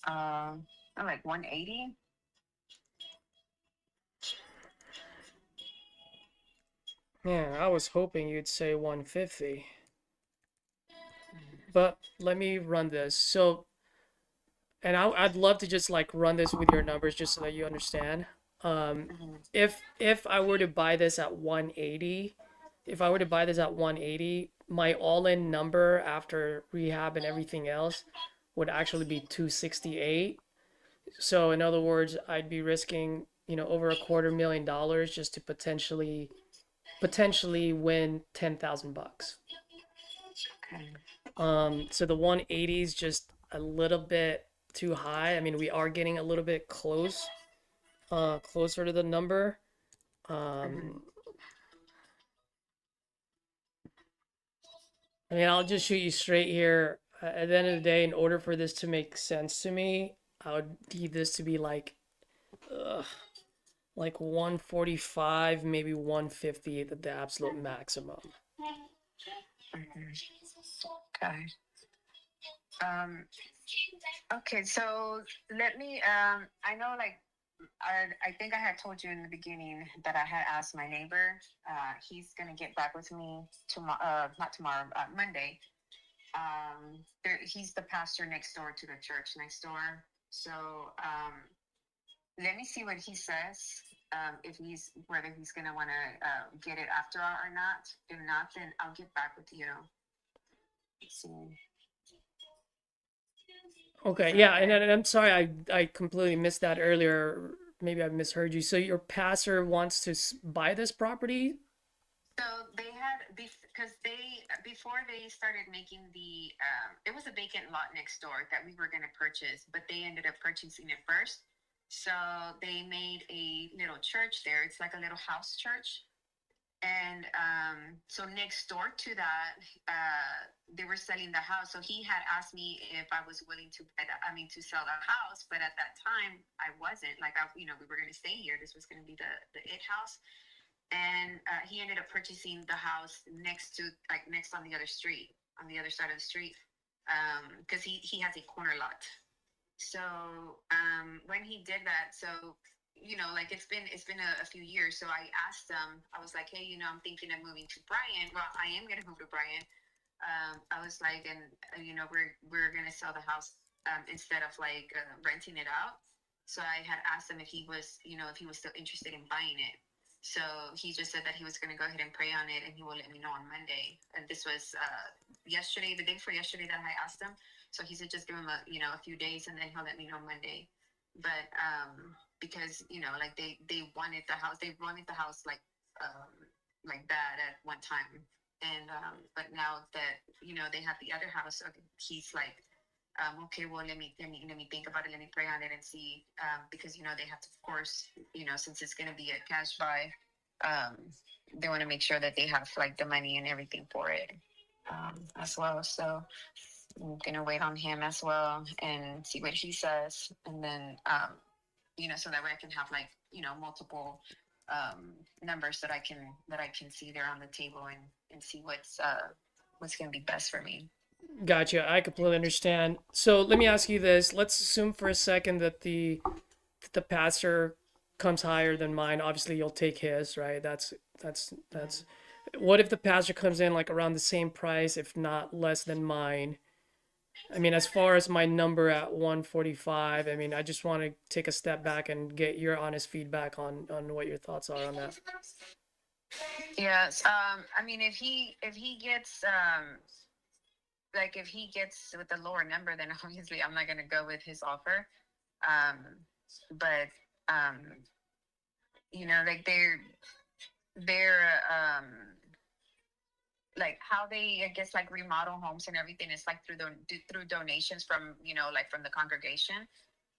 Like 180. Yeah, I was hoping you'd say 150. But let me run this. So, and I'd love to just like run this with your numbers just so that you understand. If I were to buy this at 180, if I were to buy this at 180, my all-in number after rehab and everything else would actually be 268. So in other words, I'd be risking, over $250,000 just to potentially win $10,000. So the 180 is just a little bit too high. I mean, we are getting a little bit closer to the number. I mean, I'll just shoot you straight here. At the end of the day, in order for this to make sense to me, I would need this to be like 145, maybe 150 at the absolute maximum. Okay. Okay, so let me, I know I think I had told you in the beginning that I had asked my neighbor. He's gonna get back with me tomorrow, not tomorrow, Monday. He's the pastor next door to the church next door. So let me see what he says. Whether he's gonna want to get it after all or not. If not, then I'll get back with you. Let's see. Okay, yeah, and I'm sorry, I completely missed that earlier. Maybe I misheard you. So your pastor wants to buy this property? So they had, because before they started making it was a vacant lot next door that we were going to purchase, but they ended up purchasing it first. So they made a little church there. It's like a little house church. And so next door to that, they were selling the house. So he had asked me if I was willing to sell the house. But at that time, I wasn't. We were going to stay here. This was going to be the it house. And he ended up purchasing the house next on the other street, on the other side of the street, because he has a corner lot. So when he did that, it's been a few years. So I asked him, I was like, hey, I'm thinking of moving to Bryan. Well, I am going to move to Bryan. I was like, and we're going to sell the house instead of renting it out. So I had asked him if he was still interested in buying it. So he just said that he was going to go ahead and pray on it, and he will let me know on Monday. And this was yesterday, the day before yesterday that I asked him. So he said just give him a few days, and then he'll let me know Monday. But because they wanted the house, like that at one time, and but now that they have the other house, he's like, okay, well let me think about it, let me pray on it and see, because they have to, of course, since it's going to be a cash buy, they want to make sure that they have the money and everything for it as well. So I'm gonna wait on him as well and see what he says, and then so that way I can have multiple numbers that I can see there on the table and see what's gonna be best for me. Gotcha. I completely understand. So let me ask you this. Let's assume for a second that the pastor comes higher than mine. Obviously, you'll take his, right? That's. What if the pastor comes in around the same price, if not less than mine? I mean, as far as my number at 145, I mean, I just want to take a step back and get your honest feedback on what your thoughts are on that. Yes. I mean, if he gets if he gets with the lower number, then obviously I'm not going to go with his offer. But they're how they, I guess, remodel homes and everything is through donations from from the congregation.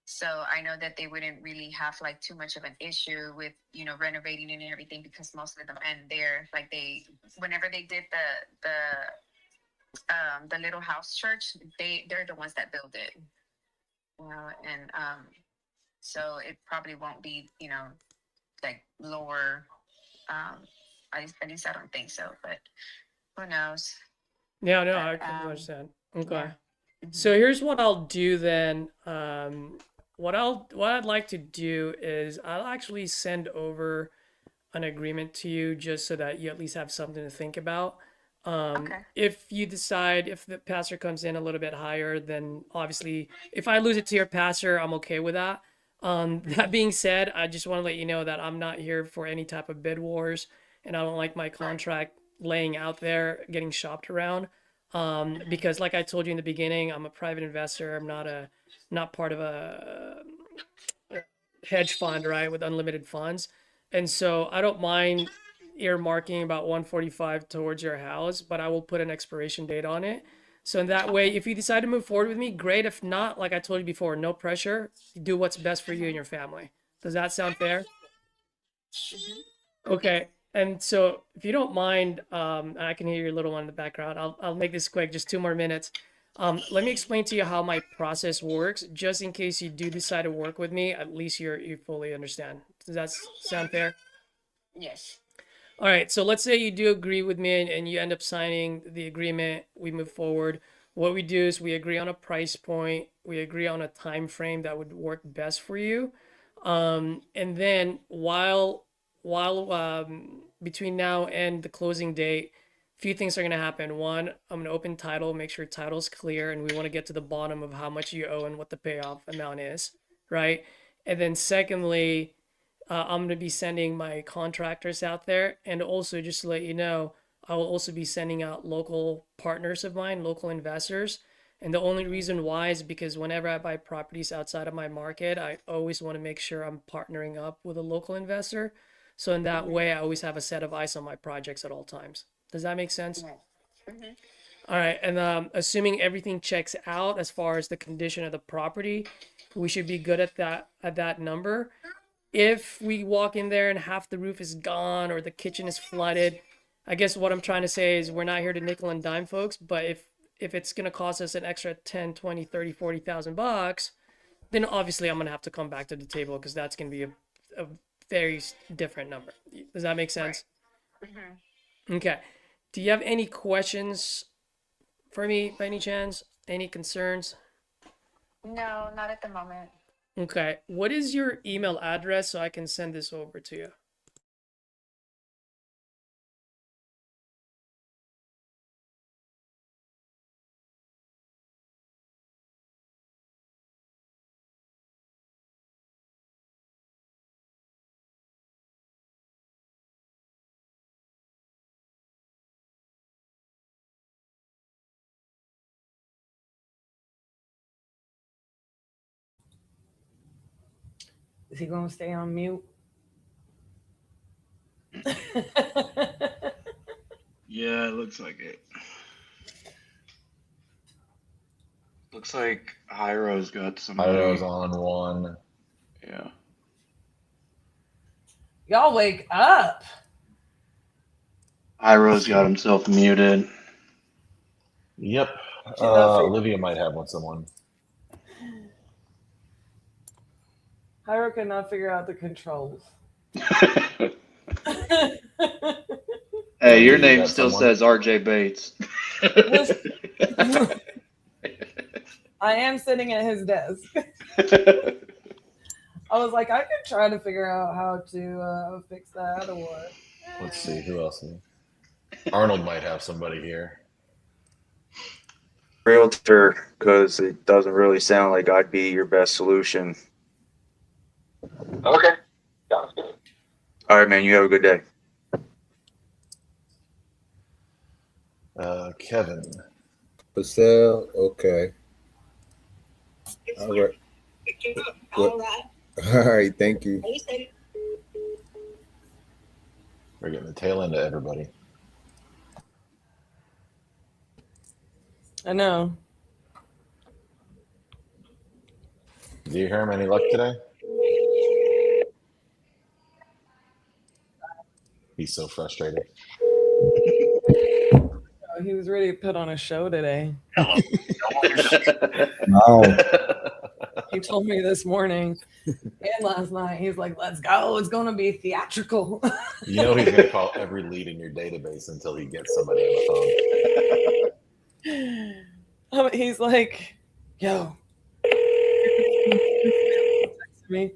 So I know that they wouldn't really have too much of an issue with renovating and everything, because most of them end there. Whenever they did the little house church, they're the ones that build it. And so it probably won't be lower. At least I don't think so, but who knows? Yeah, no, I can understand. Okay. Yeah. So here's what I'll do then. What I'd like to do is I'll actually send over an agreement to you just so that you at least have something to think about. Okay. If you decide, if the pastor comes in a little bit higher, then obviously if I lose it to your pastor, I'm okay with that. That being said, I just want to let you know that I'm not here for any type of bid wars, and I don't like my contract laying out there, getting shopped around. Because like I told you in the beginning, I'm a private investor. I'm not part of a hedge fund, right, with unlimited funds. And so I don't mind earmarking about 145 towards your house, but I will put an expiration date on it. So in that way, if you decide to move forward with me, great. If not, like I told you before, no pressure. Do what's best for you and your family. Does that sound fair? Okay. And so if you don't mind, I can hear your little one in the background. I'll make this quick, just 2 more minutes. Let me explain to you how my process works, just in case you do decide to work with me, at least you fully understand. Does that sound fair? Yes. All right, so let's say you do agree with me and you end up signing the agreement, we move forward. What we do is we agree on a price point, we agree on a time frame that would work best for you. And then while between now and the closing date, a few things are going to happen. One, I'm going to open title, make sure title's clear, and we want to get to the bottom of how much you owe and what the payoff amount is, right? And then secondly, I'm going to be sending my contractors out there. And also, just to let you know, I will also be sending out local partners of mine, local investors. And the only reason why is because whenever I buy properties outside of my market, I always want to make sure I'm partnering up with a local investor. So in that way, I always have a set of eyes on my projects at all times. Does that make sense? All right. And assuming everything checks out as far as the condition of the property, we should be good at that number. If we walk in there and half the roof is gone or the kitchen is flooded, I guess what I'm trying to say is we're not here to nickel and dime folks, but if it's going to cost us an extra 10, 20, 30, 40,000 bucks, then obviously I'm going to have to come back to the table because that's going to be a very different number. Does that make sense? Okay. Do you have any questions for me by any chance? Any concerns? No, not at the moment. Okay. What is your email address so I can send this over to you? Is he going to stay on mute? Yeah, it looks like it. Looks like Hyro's got somebody. Hyro's on one. Yeah. Y'all wake up. Hyro's got himself muted. Yep. Olivia might have someone. Hyro could not figure out the controls. Hey, your name still says RJ Bates. I am sitting at his desk. I was like, I could try to figure out how to fix that or. Let's see, who else? Arnold might have somebody here. Realtor, because it doesn't really sound like I'd be your best solution. Okay. Sounds good. All right, man. You have a good day. Kevin. For sale? Okay. All right. All right. All right. Thank you. We're getting the tail end of everybody. I know. Do you hear him? Any luck today? He's so frustrated. Oh, he was ready to put on a show today. No. He told me this morning and last night. He's like, "Let's go. It's going to be theatrical." You know he's going to call every lead in your database until he gets somebody on the phone. He's like, "Yo." Text me.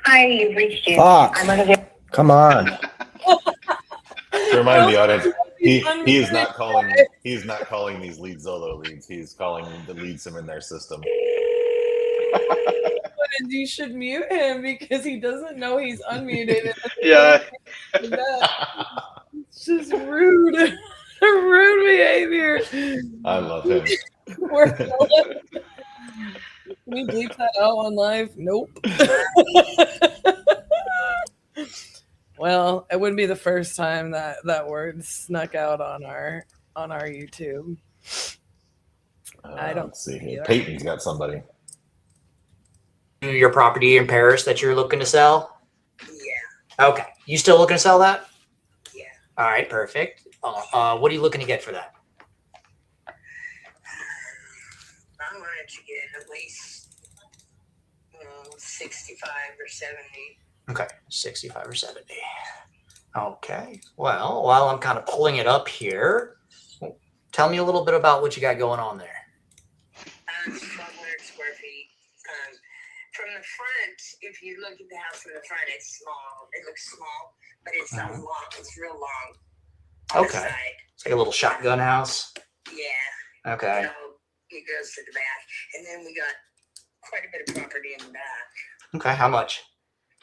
Hi, you've reached you. Fuck. I'm unavailable. Come on. To remind the audience, he is not calling. He's not calling these leads Zolo leads. He's calling the leads him in their system. And you should mute him because he doesn't know he's unmuted. Yeah. It's just rude. Rude behavior. I love him. Can we bleep that out on live? Nope. Well, it wouldn't be the first time that that word snuck out on our YouTube. I don't see here. either. Peyton's got somebody. Your property in Paris that you're looking to sell? Yeah. Okay. You still looking to sell that? Yeah. All right, perfect. What are you looking to get for that? I wanted to get at least 65 or 70. Okay, 65 or 70. Okay. Well, while I'm kind of pulling it up here, tell me a little bit about what you got going on there. It's 1,200 square feet. From the front, if you look at the house from the front, it's small. It looks small, but it's not long. It's real long. Okay. It's like a little shotgun house. Yeah. Okay. So it goes to the back, and then we got quite a bit of property in the back. Okay. How much?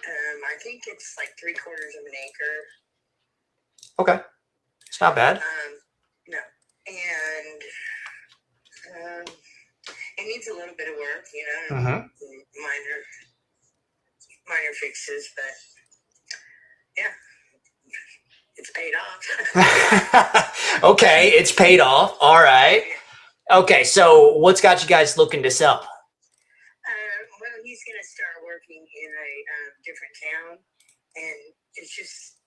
I think it's like 3/4 of an acre. Okay. It's not bad. No, and it needs a little bit of work, you know, minor fixes, but yeah, it's paid off. Okay, it's paid off. All right. Okay, so what's got you guys looking to sell? Well, he's going to start working in a different town, and it's just,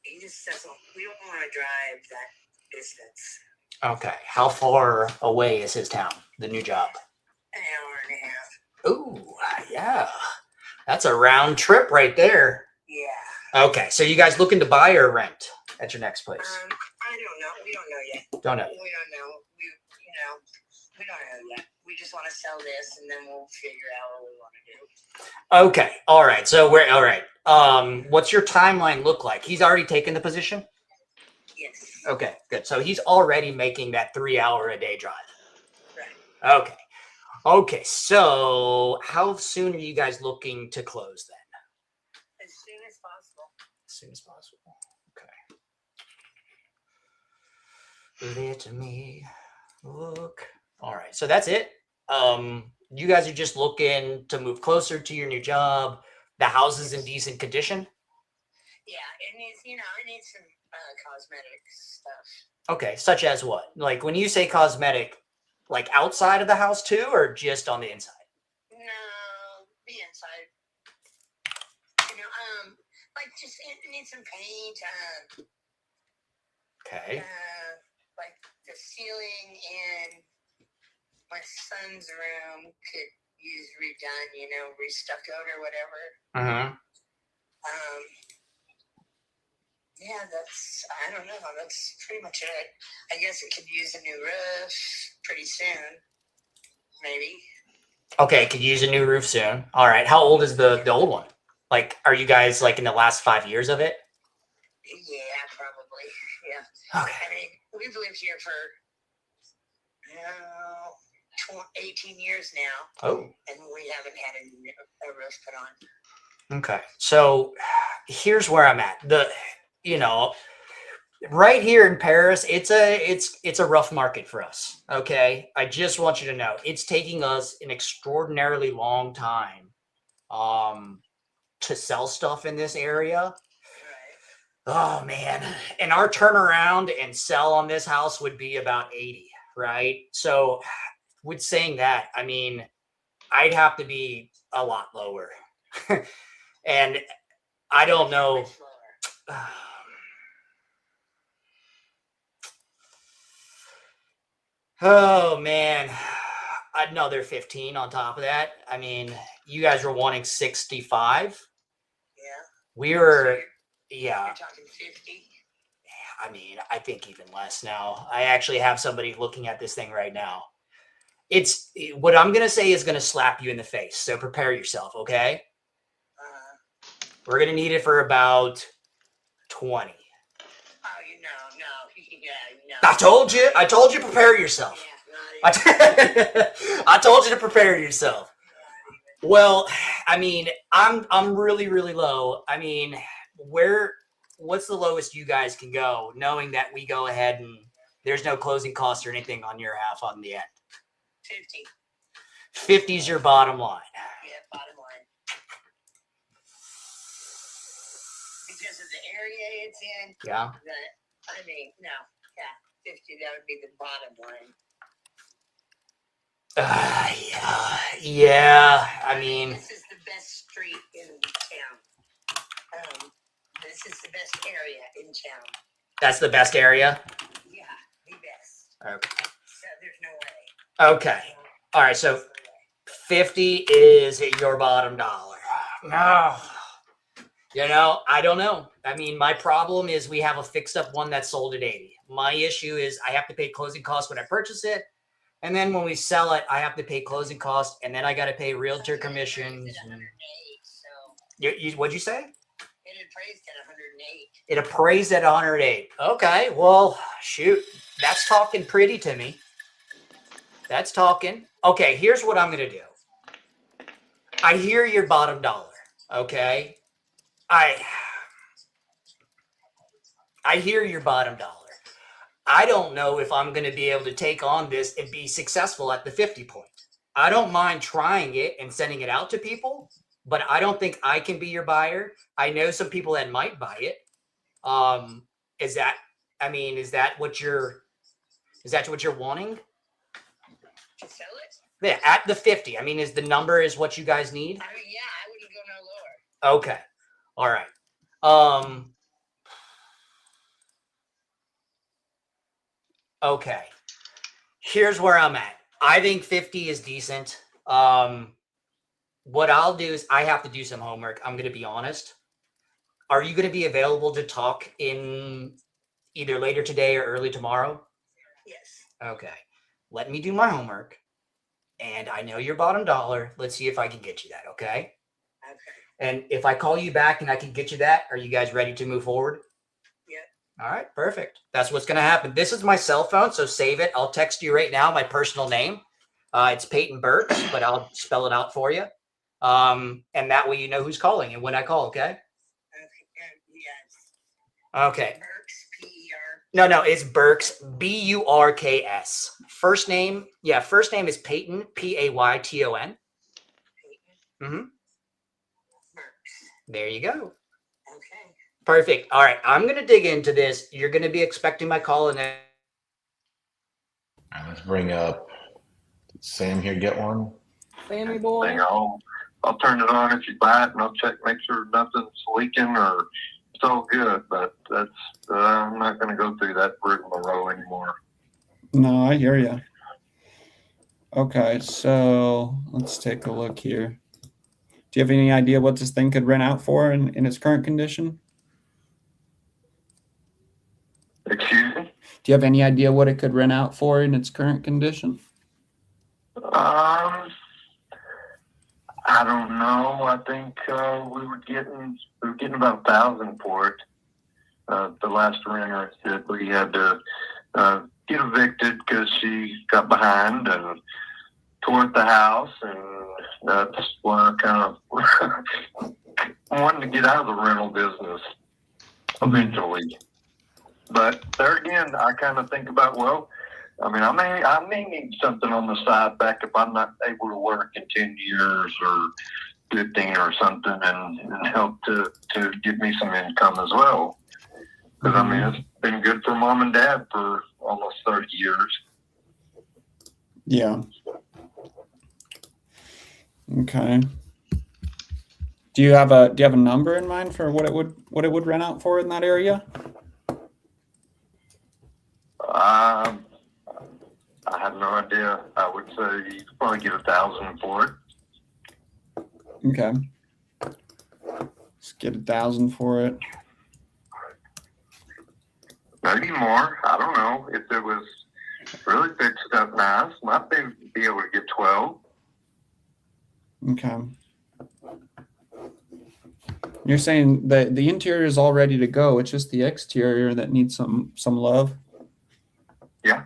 he just doesn't, we don't want to drive that distance. Okay, how far away is his town, the new job? An hour and a half. Ooh, yeah. That's a round trip right there. Yeah. Okay, so you guys looking to buy or rent at your next place? I don't know. We don't know yet. Don't know. We don't know. We don't know yet. We just want to sell this, and then we'll figure out what we want to do. Okay, all right. So we're all right. What's your timeline look like? He's already taken the position? Yes. Okay, good. So he's already making that 3-hour-a-day drive. Right. Okay. Okay, so how soon are you guys looking to close then? As soon as possible. As soon as possible. Okay. Let me look. All right, so that's it. You guys are just looking to move closer to your new job. The house is in decent condition? Yeah, it needs, it needs some cosmetic stuff. Okay, such as what? Like when you say cosmetic, like outside of the house too, or just on the inside? No, the inside. Like just it needs some paint. Okay. Like the ceiling in my son's room could use redone, restuccoed or whatever. Yeah, I don't know. That's pretty much it. I guess it could use a new roof pretty soon. Maybe. Okay, could use a new roof soon. All right. How old is the old one? Like, are you guys like in the last 5 years of it? Yeah, probably. Yeah. Okay. I mean, we've lived here for 18 years now. Oh. And we haven't had a roof put on. Okay. So here's where I'm at. Right here in Paris, it's a rough market for us. Okay. I just want you to know it's taking us an extraordinarily long time to sell stuff in this area. Oh man. And our turnaround and sell on this house would be about 80, right? So with saying that, I mean, I'd have to be a lot lower. And I don't know. Oh man, another 15 on top of that. I mean, you guys were wanting 65. Yeah. We were, You're talking 50. I mean, I think even less now. I actually have somebody looking at this thing right now. It's what I'm going to say is going to slap you in the face. So prepare yourself. Okay. We're going to need it for about 20. Oh, no. Yeah, no. I told you prepare yourself. I told you to prepare yourself. Well, I mean, I'm really, really low. I mean, what's the lowest you guys can go, knowing that we go ahead and there's no closing costs or anything on your half on the end? 50. 50 is your bottom line. Yeah, bottom line. Because of the area it's in. Yeah. I mean, no, yeah, 50. That would be the bottom line. Yeah. I mean, This is the best street in town. This is the best area in town. that's the best area. Yeah, the best. Okay. So there's no way. Okay. All right. So 50 is your bottom dollar. No. You know, I don't know. I mean, my problem is we have a fixed up one that's sold at 80. My issue is I have to pay closing costs when I purchase it. And then when we sell it, I have to pay closing costs, and then I got to pay realtor commissions. What'd you say? It appraised at 108. It appraised at 108. Okay, well, shoot, that's talking pretty to me. That's talking. Okay, here's what I'm going to do. I hear your bottom dollar, okay? I hear your bottom dollar. I don't know if I'm going to be able to take on this and be successful at the 50 point. I don't mind trying it and sending it out to people, but I don't think I can be your buyer. I know some people that might buy it. Is that what you're wanting? To sell it? Yeah, at the 50. I mean, is the number is what you guys need? I mean, yeah, I wouldn't go no lower. Okay. All right. Okay. Here's where I'm at. I think 50 is decent. What I'll do is I have to do some homework. I'm going to be honest. Are you going to be available to talk in either later today or early tomorrow? Yes. Okay. Let me do my homework. And I know your bottom dollar. Let's see if I can get you that. Okay. Okay. And if I call you back and I can get you that, are you guys ready to move forward? Yeah. All right, perfect. That's what's going to happen. This is my cell phone, so save it. I'll text you right now my personal name. It's Peyton Burks, but I'll spell it out for you. And that way you know who's calling and when I call, okay? Yes. Okay. Burks, P-E-R. No, it's Burks, B-U-R-K-S. First name is Peyton, P-A-Y-T-O-N. Mm-hmm. There you go. Okay. Perfect. All right. I'm going to dig into this. You're going to be expecting my call. And then All right, let's bring up Sam here. Get one. Sammy boy. Thing I'll turn it on if you buy it, and I'll check, make sure nothing's leaking or it's all good. But that's I'm not going to go through that rigmarole anymore. No, I hear you. Okay, so let's take a look here. Do you have any idea what this thing could rent out for in its current condition? Excuse me? Do you have any idea what it could rent out for in its current condition? I don't know. I think we were getting about 1,000 for it. The last renter said we had to get evicted because she got behind and tore up the house, and that's why I kind of wanted to get out of the rental business eventually. But there again, I kind of think about, well, I mean, I may need something on the side back if I'm not able to work in 10 years or 15 or something, and help to give me some income as well. Because I mean, it's been good for mom and dad for almost 30 years. Yeah. Okay. Do you have a number in mind for what it would rent out for in that area? I have no idea. I would say you could probably get 1,000 for it. Okay. Let's get 1,000 for it. Maybe more. I don't know. If it was really fixed up nice, might be able to get 12. Okay. You're saying that the interior is all ready to go. It's just the exterior that needs some love. Yeah.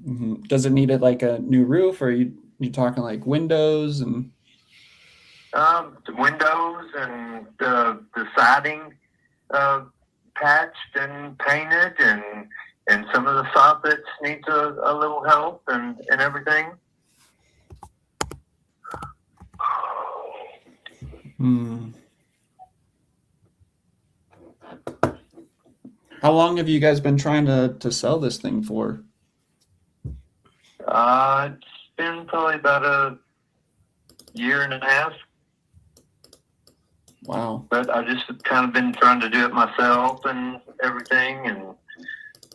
Mm-hmm. Does it need like a new roof, or You talking like windows and? The windows and the siding patched and painted, and some of the soffits needs a little help and everything. How long have you guys been trying to sell this thing for? It's been probably about a year and a half. Wow. But I just kind of been trying to do it myself and everything, and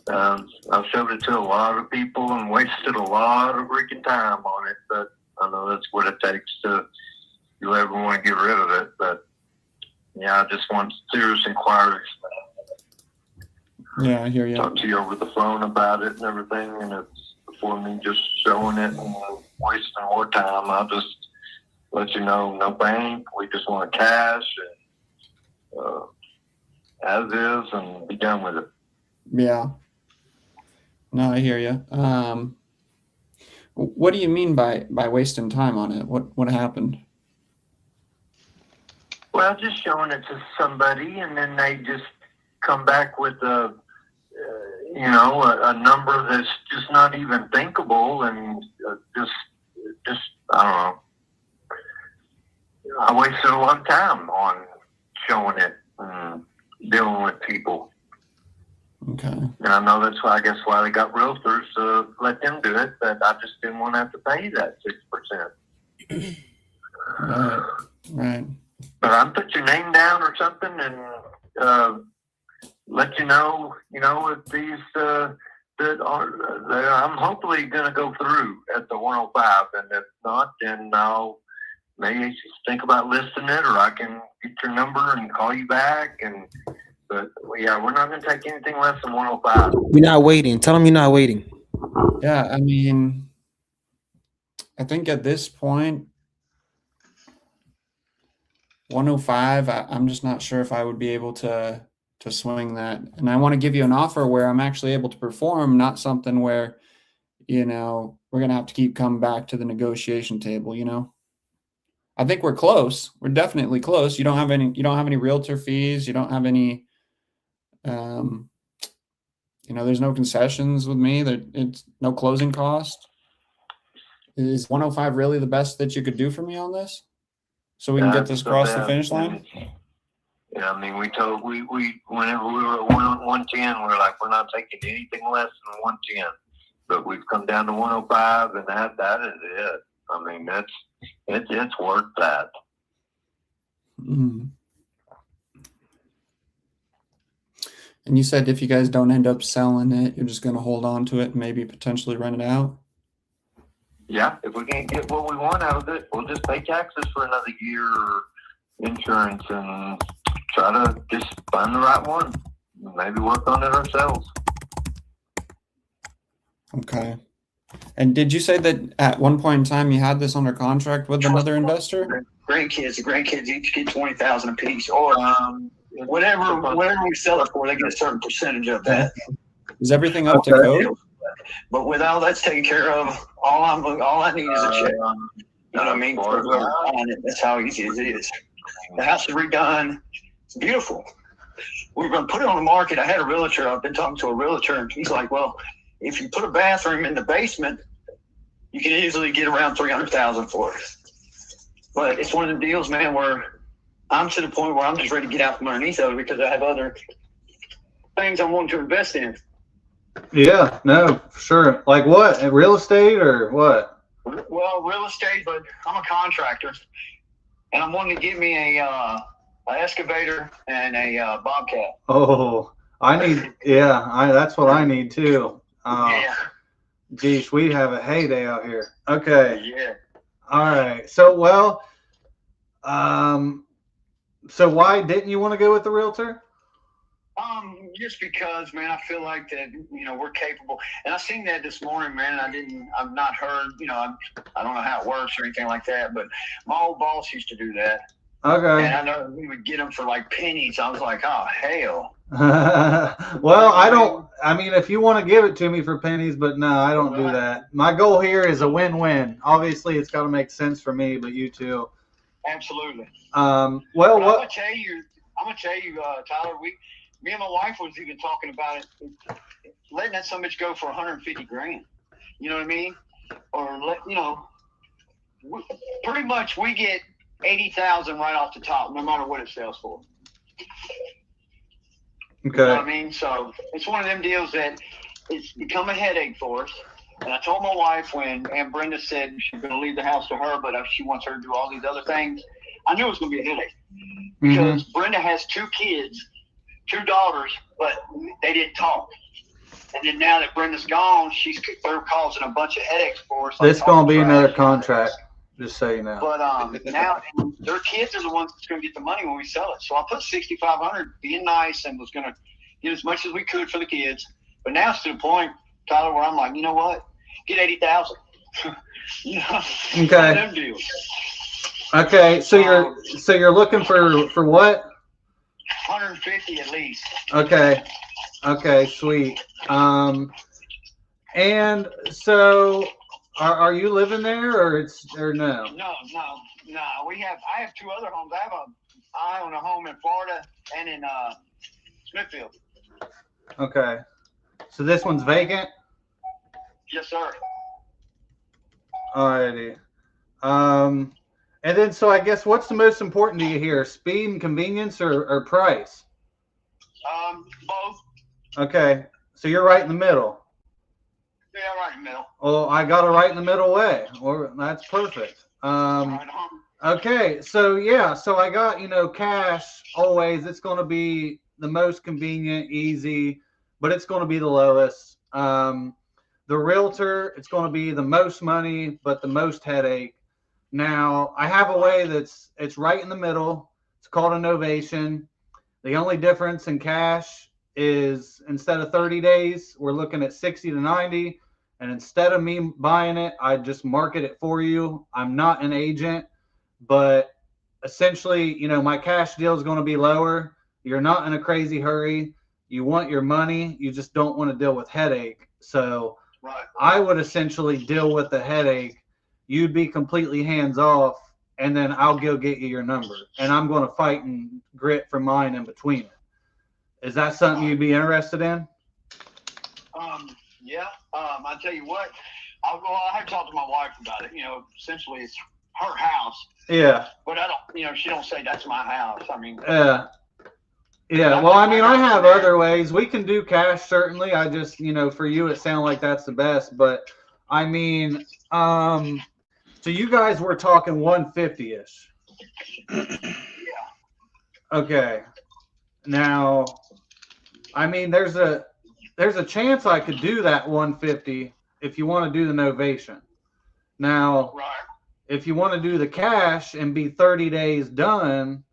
I've showed it to a lot of people and wasted a lot of freaking time on it, but I know that's what it takes to you ever want to get rid of it. But yeah, I just want serious inquiries. Yeah, I hear you. Talk to you over the phone about it and everything, and it's before me just showing it and wasting more time. I'll just let you know, no bank. We just want cash and as is, and be done with it. Yeah. No, I hear you. What do you mean by wasting time on it? What happened? Well, just showing it to somebody, and then they just come back with a number that's just not even thinkable, and just I don't know. I wasted a lot of time on showing it and dealing with people. Okay. And I know that's why they got realtors to let them do it, but I just didn't want to have to pay that 6%. Right. But I'll put your name down or something and let you know, if these that are, I'm hopefully going to go through at the 105, and if not, then I'll maybe just think about listing it, or I can get your number and call you back. But yeah, we're not going to take anything less than 105. You're not waiting. Tell them you're not waiting. Yeah, I mean, I think at this point, 105, I'm just not sure if I would be able to swing that. And I want to give you an offer where I'm actually able to perform, not something where, we're going to have to keep coming back to the negotiation table, I think we're close. We're definitely close. You don't have any realtor fees. You don't have any, there's no concessions with me. It's no closing cost. Is 105 really the best that you could do for me on this? So we can get this across the finish line? Yeah, I mean, whenever we were at 110, we were like, we're not taking anything less than 110. But we've come down to 105, and that is it. I mean, it's worth that. Mm. And you said if you guys don't end up selling it, you're just going to hold on to it and maybe potentially rent it out? Yeah, if we can't get what we want out of it, we'll just pay taxes for another year, or insurance, and try to just find the right one. Maybe work on it ourselves. Okay. And did you say that at one point in time you had this under contract with another investor? The grandkids each get $20,000 a piece, or whatever we sell it for, they get a certain percentage of that. Is everything up to code? But with all that's taken care of, all I need is a check. You know what I mean? For whoever buying it, that's how easy it is. The house is redone. It's beautiful. We were going to put it on the market. I had a realtor. I've been talking to a realtor, and he's like, well, if you put a bathroom in the basement, you can easily get around $300,000 for it. But it's one of the deals, man, where I'm to the point where I'm just ready to get out from underneath of it because I have other things I'm wanting to invest in. Yeah, no, sure. Like what? Real estate or what? Well, real estate, but I'm a contractor, and I'm wanting to get me a excavator and a bobcat. Oh, that's what I need too. Yeah. Geez, we have a heyday out here. Okay. Yeah. All right. So, so why didn't you want to go with the realtor? Just because, man, I feel like that, we're capable. And I seen that this morning, man. I've not heard, I don't know how it works or anything like that, but my old boss used to do that. Okay. And I know we would get them for like pennies. I was like, oh, hell. Well, I don't, I mean, if you want to give it to me for pennies, but no, I don't do that. My goal here is a win-win. Obviously, it's got to make sense for me, but you too. Absolutely. Well, But I'm what? gonna tell you, Tyler. Me and my wife was even talking about it, letting that so much go for 150 grand. You know what I mean? Or pretty much we get 80,000 right off the top, no matter what it sells for. Okay. You know what I mean? So it's one of them deals that it's become a headache for us. And I told my wife when Aunt Brenda said she's going to leave the house to her, but she wants her to do all these other things, I knew it was going to be a headache. Because Brenda has 2 kids, 2 daughters, but they didn't talk. And then now that Brenda's gone, they're causing a bunch of headaches for us. This going to be another contract, just so you know. But now their kids are the ones that's going to get the money when we sell it. So I put $6,500 being nice and was going to get as much as we could for the kids. But now it's to the point, Tyler, where I'm like, you know what? Get 80,000. You know, Okay. one of them deals. Okay, so you're looking for what? 150 at least. Okay, sweet. And so are you living there or no? No. I have 2 other homes. I own a home in Florida and in Smithfield. Okay. So this one's vacant? Yes, sir. Alrighty. And then so I guess what's the most important to you here? Speed and convenience or price? Both. Okay. So you're right in the middle. Yeah, right in the middle. Well, I got it right in the middle way. Well, that's perfect. Okay, so yeah, so I got, cash always. It's going to be the most convenient, easy, but it's going to be the lowest. The realtor, it's going to be the most money, but the most headache. Now, I have a way it's right in the middle. It's called a novation. The only difference in cash is instead of 30 days, we're looking at 60 to 90. And instead of me buying it, I just market it for you. I'm not an agent, but essentially, my cash deal is going to be lower. You're not in a crazy hurry. You want your money. You just don't want to deal with headache. So I would essentially deal with the headache. You'd be completely hands off, and then I'll go get you your number. And I'm going to fight and grit for mine in between it. Is that something you'd be interested in? Yeah. I'll tell you what. I have talked to my wife about it. Essentially it's her house. Yeah. But I don't. She don't say that's my house. I mean. Yeah. Well, I mean, I have other ways. We can do cash, certainly. I just, for you, it sounds like that's the best. But I mean, so you guys were talking 150-ish. Yeah. Okay. Now, I mean, there's a chance I could do that 150 if you want to do the novation. Now, if you want to do the cash and be 30 days done,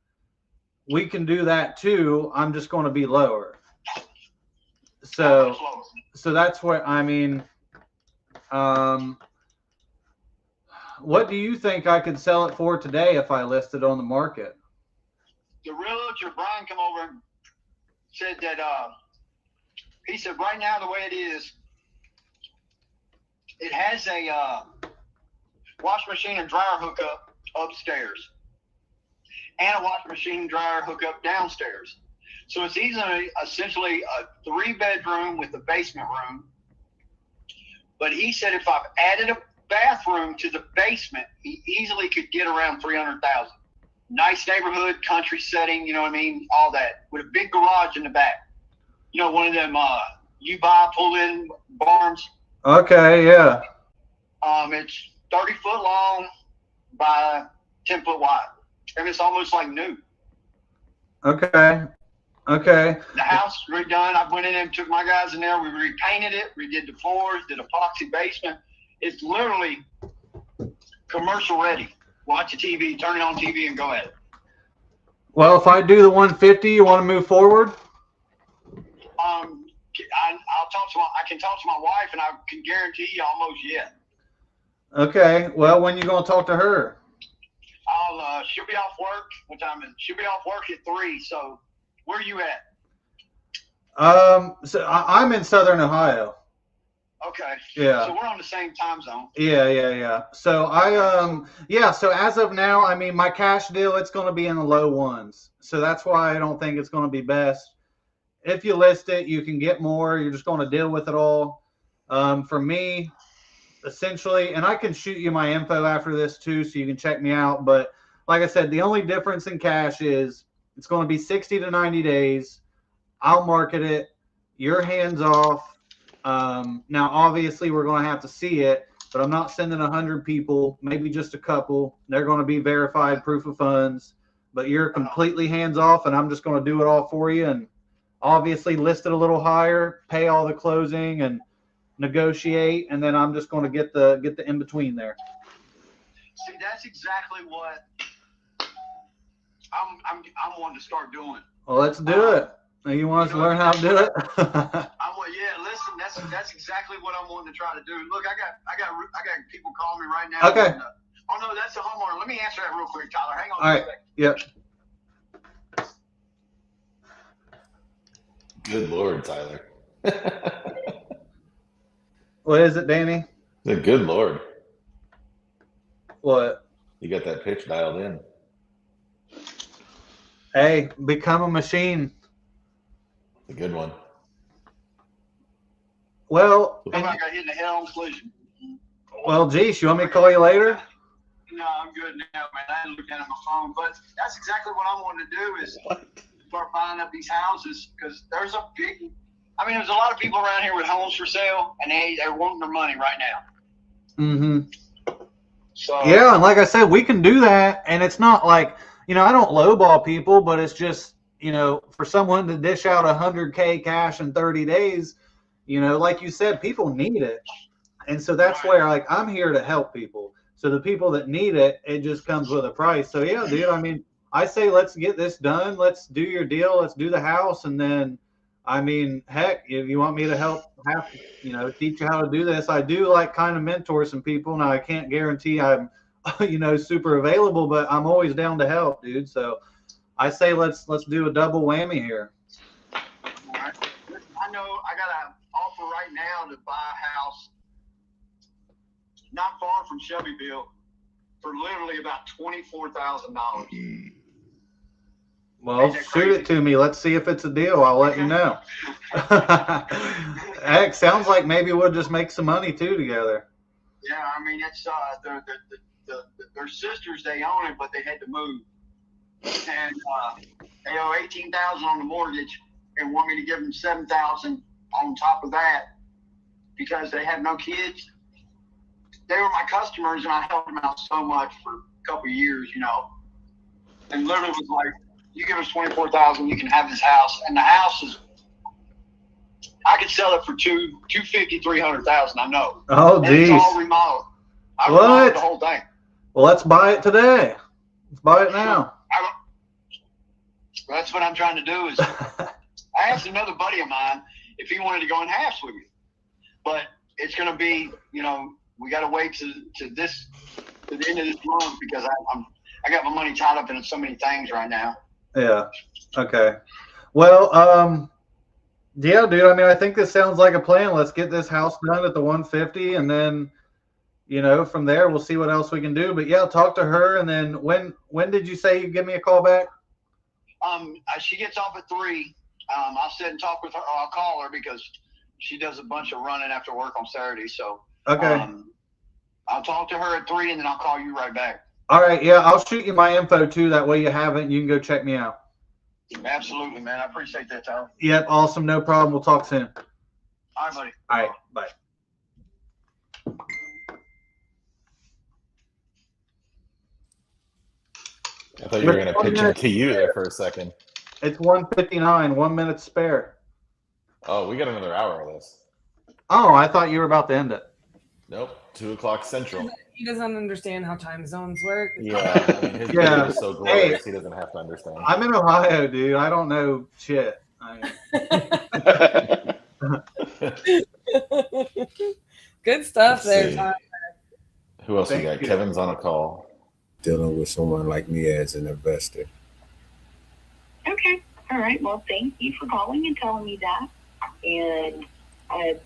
we can do that too. I'm just going to be lower. So that's what I mean. What do you think I could sell it for today if I listed on the market? The realtor, Brian, come over and said that he said right now the way it is, it has a wash machine and dryer hookup upstairs and a wash machine dryer hookup downstairs. So it's essentially a 3-bedroom with a basement room. But he said if I've added a bathroom to the basement, he easily could get around 300,000. Nice neighborhood, country setting, you know what I mean? All that with a big garage in the back. One of them you buy pull-in barns. Okay, yeah. It's 30 foot long by 10 foot wide, and it's almost like new. Okay. The house redone. I went in and took my guys in there. We repainted it, redid the floors, did epoxy basement. It's literally commercial ready. Watch the TV, turn it on TV, and go at it. Well, if I do the 150, you want to move forward? I can talk to my wife, and I can guarantee you almost yes. Okay. Well, when you gonna talk to her? She'll be off work. What time is it? She'll be off work at 3. So, where are you at? So I'm in Southern Ohio. Okay. Yeah. So we're on the same time zone. Yeah. So so as of now, I mean, my cash deal, it's going to be in the low ones. So that's why I don't think it's going to be best. If you list it, you can get more. You're just going to deal with it all. For me, essentially, and I can shoot you my info after this too, so you can check me out. But like I said, the only difference in cash is it's going to be 60 to 90 days. I'll market it. Your hands off. Now, obviously, we're going to have to see it, but I'm not sending 100 people, maybe just a couple. They're going to be verified proof of funds, but you're completely hands off, and I'm just going to do it all for you. And obviously, list it a little higher, pay all the closing, and negotiate, and then I'm just going to get the in between there. See, that's exactly what I'm wanting to start doing. Well, let's do it. You want us to learn how to do it? Yeah, listen, that's exactly what I'm wanting to try to do. Look, I got people calling me right now. Okay. And, oh no, that's a homeowner. Let me answer that real quick, Tyler. Hang on. All right. Yep. Good Lord, Tyler. What is it, Danny? Good Lord. What? You got that pitch dialed in. Hey, become a machine. A good one. Well, I got hit in the head-on collision. well, geez, you want me to call you later? No, I'm good now, man. I hadn't looked at my phone, but that's exactly what I'm wanting to do is start buying up these houses because there's a lot of people around here with homes for sale, and they're wanting their money right now. Mm-hmm. So yeah, and like I said, we can do that, and it's not like, I don't lowball people, but it's just, for someone to dish out $100K cash in 30 days, like you said, people need it. And so that's where, like, I'm here to help people. So the people that need it, it just comes with a price. So yeah, dude, I mean, I say, let's get this done. Let's do your deal. Let's do the house. And then, I mean, heck, if you want me to help teach you how to do this, I do like kind of mentor some people. Now I can't guarantee I'm, super available, but I'm always down to help, dude. So I say, let's do a double whammy here. all right. I know I got an offer right now to buy a house not far from Shelbyville for literally about $24,000. Well, shoot it to me. Let's see if it's a deal. I'll let you know. Heck, sounds like maybe we'll just make some money too together. Yeah, I mean, it's their sisters. They own it, but they had to move, and they owe $18,000 on the mortgage, and want me to give them $7,000 on top of that because they have no kids. They were my customers, and I helped them out so much for a couple of years, and literally was like, you give us $24,000, you can have this house. And the house is, I could sell it for $250,000, $300,000. I know. Oh, geez. And it's all remodeled. I What? remodeled the whole thing. Well, let's buy it today. Let's buy it now. That's what I'm trying to do. Is I asked another buddy of mine if he wanted to go in halves with me, but it's going to be, we got to wait to the end of this month because I got my money tied up in so many things right now. Yeah. Okay. Well, yeah, dude. I mean, I think this sounds like a plan. Let's get this house done at the 150, and then, from there we'll see what else we can do. But yeah, talk to her. And then when did you say you give me a call back? She gets off at 3. I'll sit and talk with her. Or I'll call her because she does a bunch of running after work on Saturday. So okay. I'll talk to her at 3, and then I'll call you right back. All right. Yeah, I'll shoot you my info too. That way you have it and you can go check me out. Absolutely, man. I appreciate that, Tyler. Yep. Awesome. No problem. We'll talk soon. All right, buddy. All right. Bye. I thought you were going to pitch it to you there for a second. It's 1:59, 1 minute spare. Oh, we got another hour of this. Oh, I thought you were about to end it. Nope, 2 o'clock Central. He doesn't understand how time zones work. Yeah, I mean, his video is so glorious, he doesn't have to understand. I'm in Ohio, dude. I don't know shit. Good stuff there, see. Tyler. Who else we got? Kevin's on a call. Dealing with someone like me as an investor. Okay, All right. Well, thank you for calling and telling me that. And I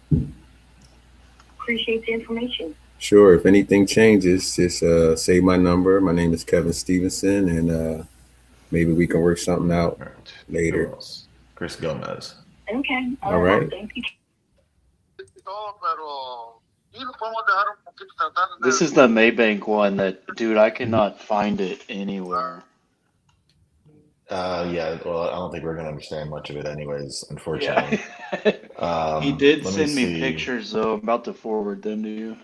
appreciate the information. Sure. If anything changes, just save my number. My name is Kevin Stevenson, and maybe we can work something out later. Chris Gomez. Okay. All right. Thank you. This is the Maybank one that, dude, I cannot find it anywhere. Yeah, well, I don't think we're gonna understand much of it anyways, unfortunately. He did let send me see. pictures, though. I'm about to forward them to you.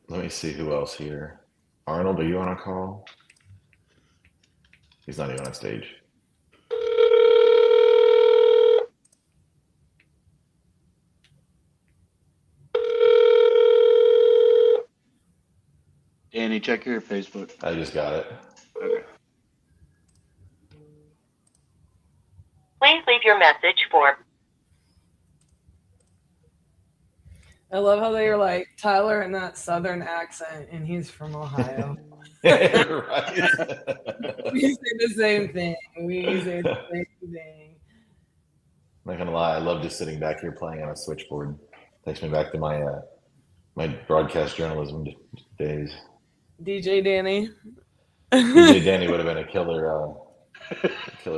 Let me see who else here. Arnold, are you on a call? He's not even on stage. Danny, check your Facebook. I just got it. Okay. Please leave your message for. I love how they were like Tyler in that southern accent, and he's from Ohio. Right. We say the same thing. We say the same thing. I'm not gonna lie, I love just sitting back here playing on a switchboard. Takes me back to my my broadcast journalism days. DJ Danny. DJ Danny would have been a killer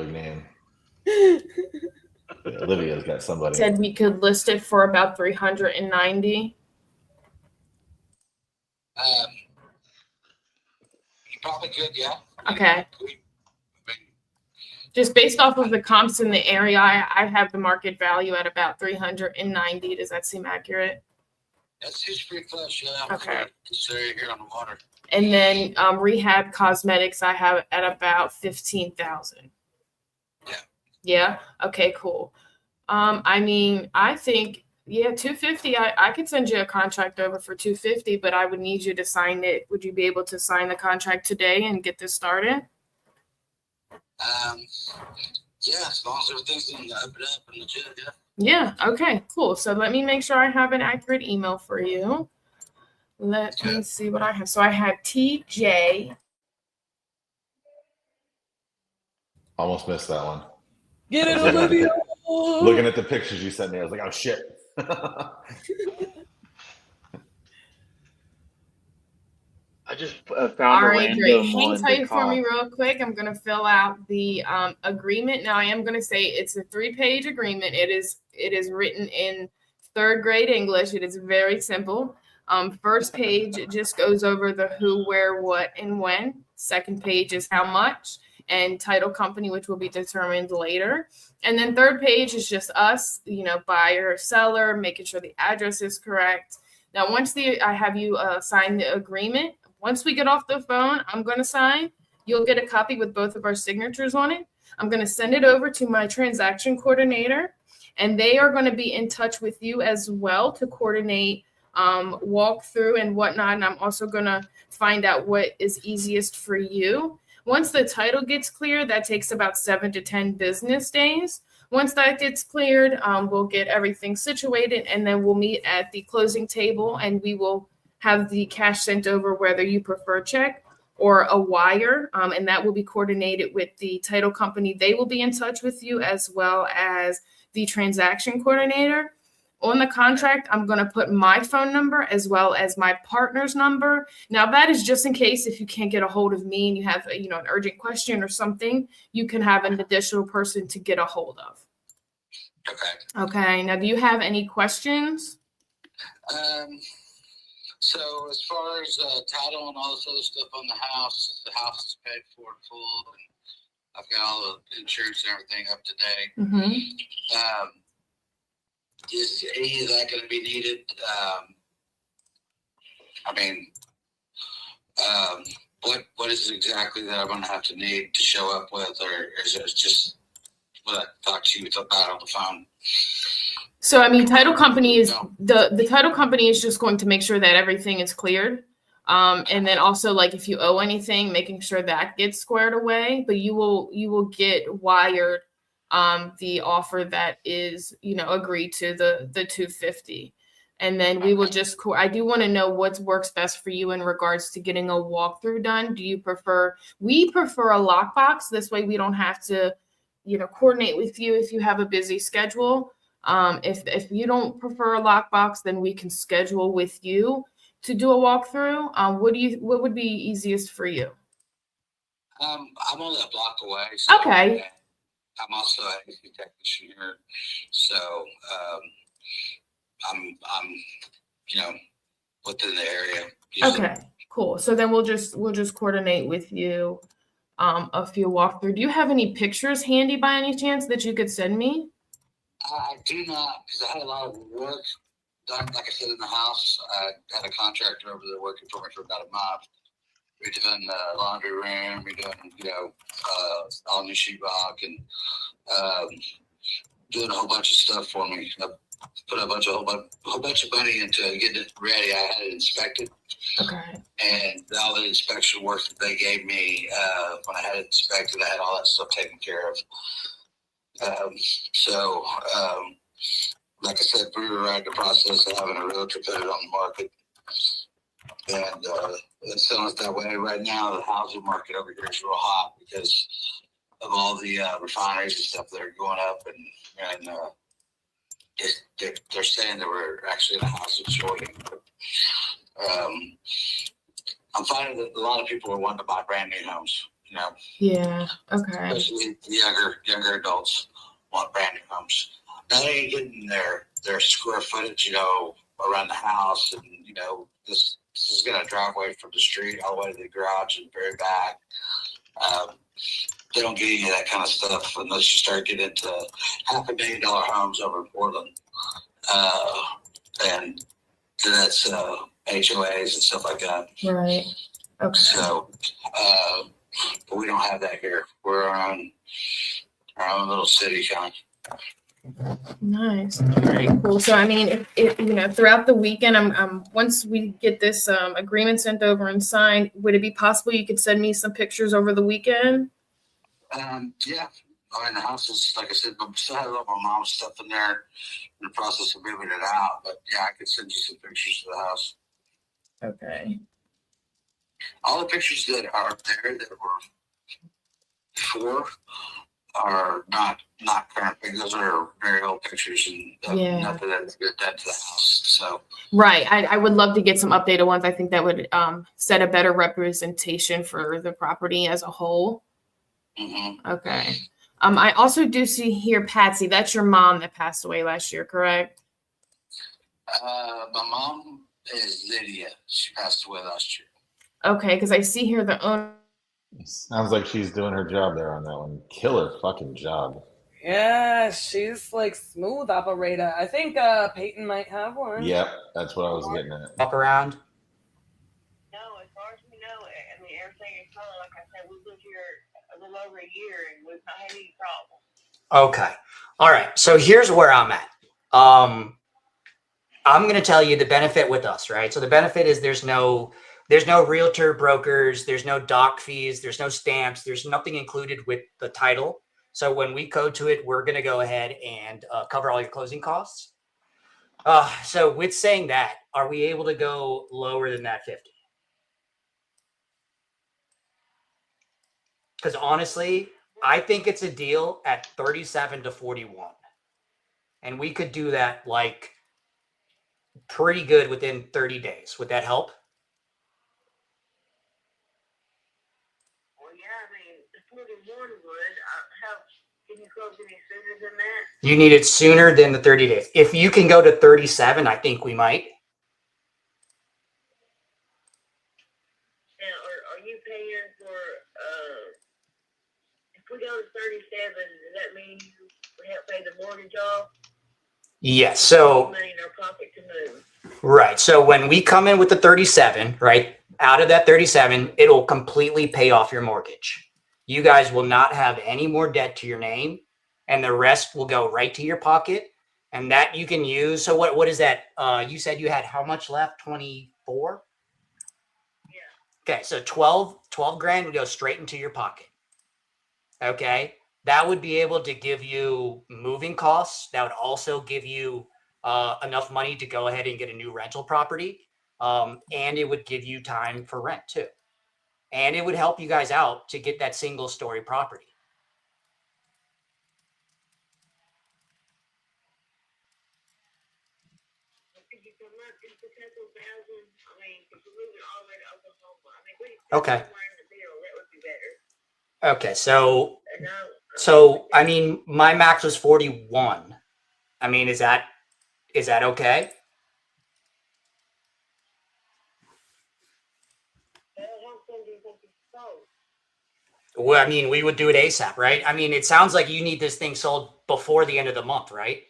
name. Yeah, Olivia's got somebody. Said we could list it for about 390. You probably could, yeah. Okay. Just based off of the comps in the area, I have the market value at about 390. Does that seem accurate? It's pretty close, yeah. Okay. Consider here on the water. And then rehab cosmetics, I have at about 15,000. Yeah. Yeah. Okay. Cool. I mean, I think 250. I could send you a contract over for 250, but I would need you to sign it. Would you be able to sign the contract today and get this started? Yeah, as long as everything's in the up and legit, yeah. Yeah. Okay. Cool. So let me make sure I have an accurate email for you. Let me see what I have. So I have TJ. Almost missed that one. Get it, Olivia. Olivia. Looking at the pictures you sent me, I was like, oh shit. I just All found a right, random great. Hang one. tight for me real quick. I'm going to fill out the agreement. Now, I am going to say it's a 3-page agreement. It is written in 3rd grade English. It is very simple. First page, it just goes over the who, where, what, and when. Second page is how much and title company, which will be determined later. And then 3rd page is just us, buyer, seller, making sure the address is correct. Now, once I have you sign the agreement, once we get off the phone, I'm going to sign. You'll get a copy with both of our signatures on it. I'm going to send it over to my transaction coordinator, and they are going to be in touch with you as well to coordinate walkthrough and whatnot. And I'm also going to find out what is easiest for you. Once the title gets cleared, that takes about 7 to 10 business days. Once that gets cleared, we'll get everything situated, and then we'll meet at the closing table, and we will have the cash sent over, whether you prefer check or a wire, and that will be coordinated with the title company. They will be in touch with you, as well as the transaction coordinator. On the contract, I'm going to put my phone number as well as my partner's number. Now, that is just in case if you can't get a hold of me and you have an urgent question or something, you can have an additional person to get a hold of. Okay. Now, do you have any questions? So as far as title and all this other stuff on the house is paid for in full, and I've got all the insurance and everything up to date. Mm-hmm. Is any of that going to be needed? What is it exactly that I'm going to have to need to show up with, or is it just what I talked to you about on the phone? So, title company is the title company is just going to make sure that everything is cleared. And then also, like, if you owe anything, making sure that gets squared away, but you will get wired the offer that is, agreed to, the 250. And then we will just, I do want to know what works best for you in regards to getting a walkthrough done. We prefer a lockbox. This way we don't have to coordinate with you if you have a busy schedule. If you don't prefer a lockbox, then we can schedule with you to do a walkthrough. What would be easiest for you? I'm only a block away. So, Okay. I'm also a technician here, so I'm within the area. Usually. Okay, cool. So then we'll just coordinate with you a few walkthrough. Do you have any pictures handy by any chance that you could send me? I do not, because I had a lot of work done, like I said, in the house. I had a contractor over there working for me for about a month. We're doing the laundry room. We're doing, all new sheetrock and doing a whole bunch of stuff for me. I put a whole bunch of money into getting it ready. I had it inspected. Okay. And all the inspection work that they gave me when I had it inspected, I had all that stuff taken care of. Like I said, we were right in the process of having a realtor put it on the market. And it's selling it that way. Right now, the housing market over here is real hot because of all the refineries and stuff that are going up. And they're saying that we're actually in a housing shortage. I'm finding that a lot of people are wanting to buy brand new homes, Yeah. Okay. especially the younger adults want brand new homes. Now they ain't getting their square footage, around the house, and this is got a driveway from the street all the way to the garage and very back. They don't get any of that kind of stuff unless you start getting into $500,000 homes over in Portland, and then that's HOAs and stuff like that. Right. Okay. So, but we don't have that here. We're our own little city, kind of. Nice. All right, cool. So I mean, if throughout the weekend, I'm once we get this agreement sent over and signed, would it be possible you could send me some pictures over the weekend? Yeah. In the house is, like I said, but we still have a lot more mom's stuff in there in the process of moving it out. But yeah, I could send you some pictures of the house. Okay. All the pictures that are there that were before are not current. Those are very old pictures and nothing that's good done to the house. So Right. I would love to get some updated ones. I think that would set a better representation for the property as a whole. Mm-hmm. Okay. I also do see here, Patsy, that's your mom that passed away last year, correct? my mom is Lydia. She passed away last year. Okay, because I see here the owner. Sounds like she's doing her job there on that one. Killer fucking job. Yeah, she's like smooth operator. I think Peyton might have one. Yep, that's what I was getting at. Up around. No, as far as we know, I mean, everything is fine. Like I said, we've lived here a little over a year and we've not had any problems. Okay. All right. So here's where I'm at. I'm going to tell you the benefit with us, right? So the benefit is there's no realtor brokers, there's no doc fees, there's no stamps, there's nothing included with the title. So when we code to it, we're going to go ahead and cover all your closing costs. So with saying that, are we able to go lower than that 50? Because honestly, I think it's a deal at 37 to 41. And we could do that like pretty good within 30 days. Would that help? Well, yeah, I mean, the 41 would. Can you close any sooner than that? You need it sooner than the 30 days. If you can go to 37, I think we might. Now, are you paying for, if we go to 37, does that mean you help pay the mortgage off? Yes. So, Money in our pocket to move. right. So when we come in with the 37, right, out of that 37, it'll completely pay off your mortgage. You guys will not have any more debt to your name, and the rest will go right to your pocket. And that you can use. So what is that? You said you had how much left? 24? Yeah. Okay. So 12 grand would go straight into your pocket. Okay. That would be able to give you moving costs. That would also give you enough money to go ahead and get a new rental property. And it would give you time for rent too. And it would help you guys out to get that single story property. Could you come up just a couple thousand? I mean, if we're moving all the way to Oklahoma, I mean, we Okay. somewhere in the middle, that would be better. Okay. So I mean, my max was 41. I mean, is that okay? Well, I mean, we would do it ASAP, right? I mean, it sounds like you need this thing sold before the end of the month, right?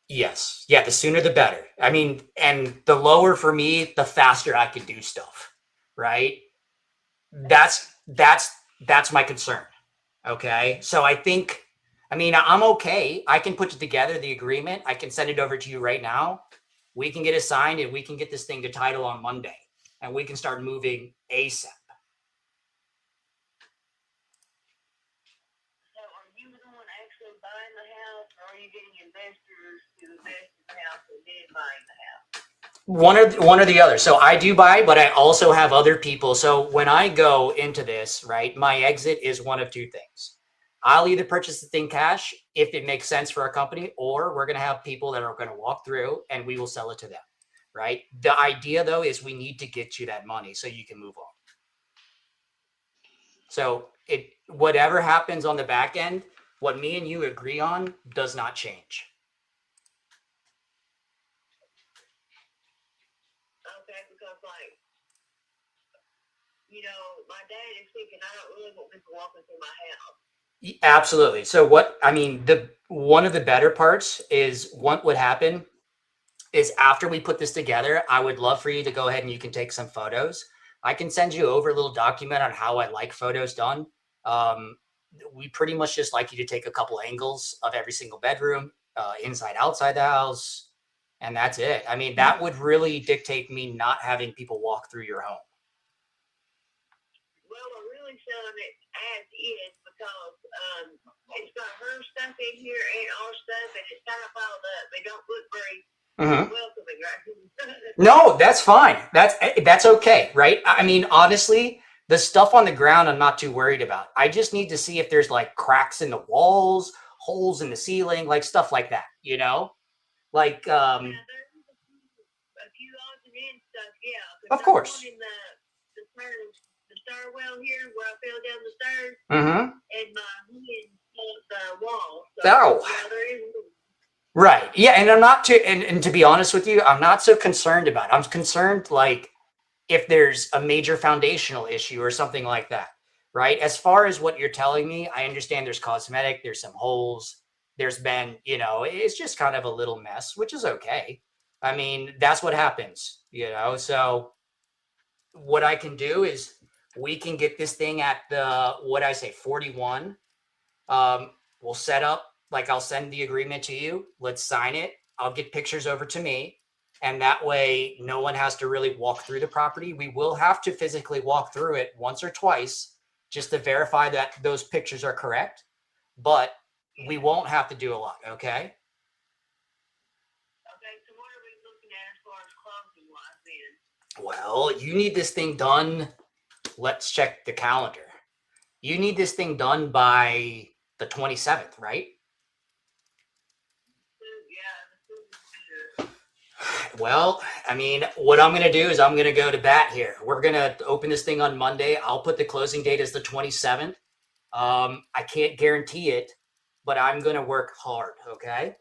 Yes. Yeah, the sooner the better. I mean, and the lower for me, the faster I can do stuff, right? That's my concern. Okay. So I think, I mean, I'm okay. I can put together the agreement. I can send it over to you right now. We can get it signed and we can get this thing to title on Monday and we can start moving ASAP. So are you the one actually buying the house, or are you getting investors to invest in the house and then buying the house? One or the other. So I do buy, but I also have other people. So when I go into this, right, my exit is one of two things. I'll either purchase the thing cash if it makes sense for our company, or we're going to have people that are going to walk through and we will sell it to them, right? The idea though is we need to get you that money so you can move on. So whatever happens on the back end, what me and you agree on does not change. Okay, because like, you know, my dad is thinking I don't really want people walking through my house. Absolutely. So one of the better parts is what would happen is after we put this together, I would love for you to go ahead and you can take some photos. I can send you over a little document on how I like photos done. We pretty much just like you to take a couple angles of every single bedroom, inside, outside the house, and that's it. I mean, that would really dictate me not having people walk through your home. Well, we're really selling it as is because it's got her stuff in here and our stuff, and it's kind of piled up. They don't look very welcoming, right? No, that's fine. That's okay, right? I mean, honestly, the stuff on the ground I'm not too worried about. I just need to see if there's like cracks in the walls, holes in the ceiling, like stuff like that, you know? Like Yeah, there's a few odds and ends stuff, yeah. Of course. In the stairwell here where I fell down the stairs, and my hand hit the wall. So, Oh. yeah, there is. Right. Yeah. And I'm not too, and to be honest with you, I'm not so concerned about it. I'm concerned like if there's a major foundational issue or something like that, right? As far as what you're telling me, I understand there's cosmetic, there's some holes, there's been, you know, it's just kind of a little mess, which is okay. I mean, that's what happens, you know? So what I can do is we can get this thing at the, 41. We'll set up, like I'll send the agreement to you. Let's sign it. I'll get pictures over to me. And that way no one has to really walk through the property. We will have to physically walk through it once or twice just to verify that those pictures are correct, but we won't have to do a lot. Okay. Okay. So what are we looking at as far as closing wise then? Well, you need this thing done. Let's check the calendar. You need this thing done by the 27th, right? Well, I mean, what I'm going to do is I'm going to go to bat here. We're going to open this thing on Monday. I'll put the closing date as the 27th. I can't guarantee it, but I'm going to work hard. Okay.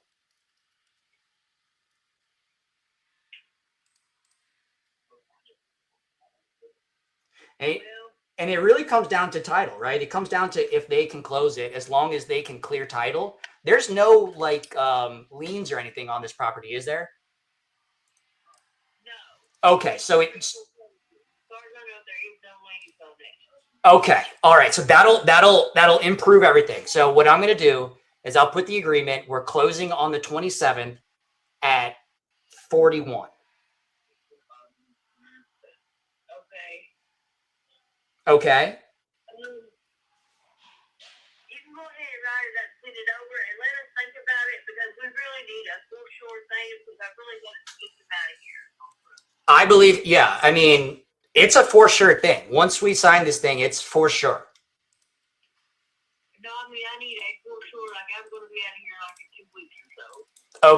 And it really comes down to title, right? It comes down to if they can close it, as long as they can clear title. There's no like liens or anything on this property, is there? No. Okay, so it's okay. All right, so that'll improve everything. So what I'm going to do is I'll put the agreement. We're closing on the 27th at 41. Okay. You can go ahead and write it up, send it over, and let us think about it because we really need a full short thing because I really want to get them out of here. I believe, yeah. I mean, it's a for sure thing. Once we sign this thing, it's for sure. No, I mean, I need a full short. I be out of here like in 2 weeks or so.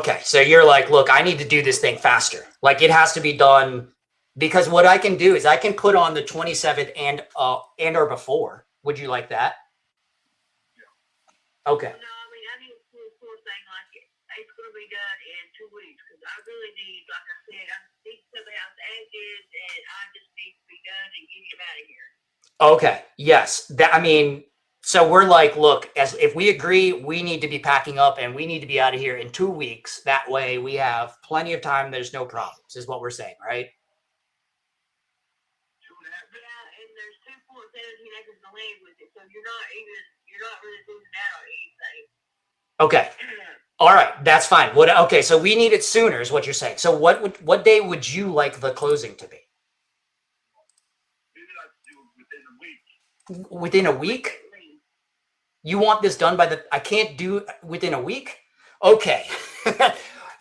Okay, so you're like, look, I need to do this thing faster. Like it has to be done, because what I can do is I can put on the 27th and or before. Would you like that? Okay. No, I mean, I need a full thing like it's going to be done in 2 weeks because I really need, like I said, I need to the house as is, and I just need to be done and get him out of here. Okay. Yes. That, I mean, so we're like, look, as if we agree, we need to be packing up and we need to be out of here in 2 weeks. That way we have plenty of time. There's no problems, is what we're saying, right? Yeah, and there's 2.17 acres of land with it, so you're not really losing out on anything. Okay. All right. That's fine. Okay. So we need it sooner is what you're saying. So what day would you like the closing to be? Within a week? You want this done by I can't do within a week? Okay.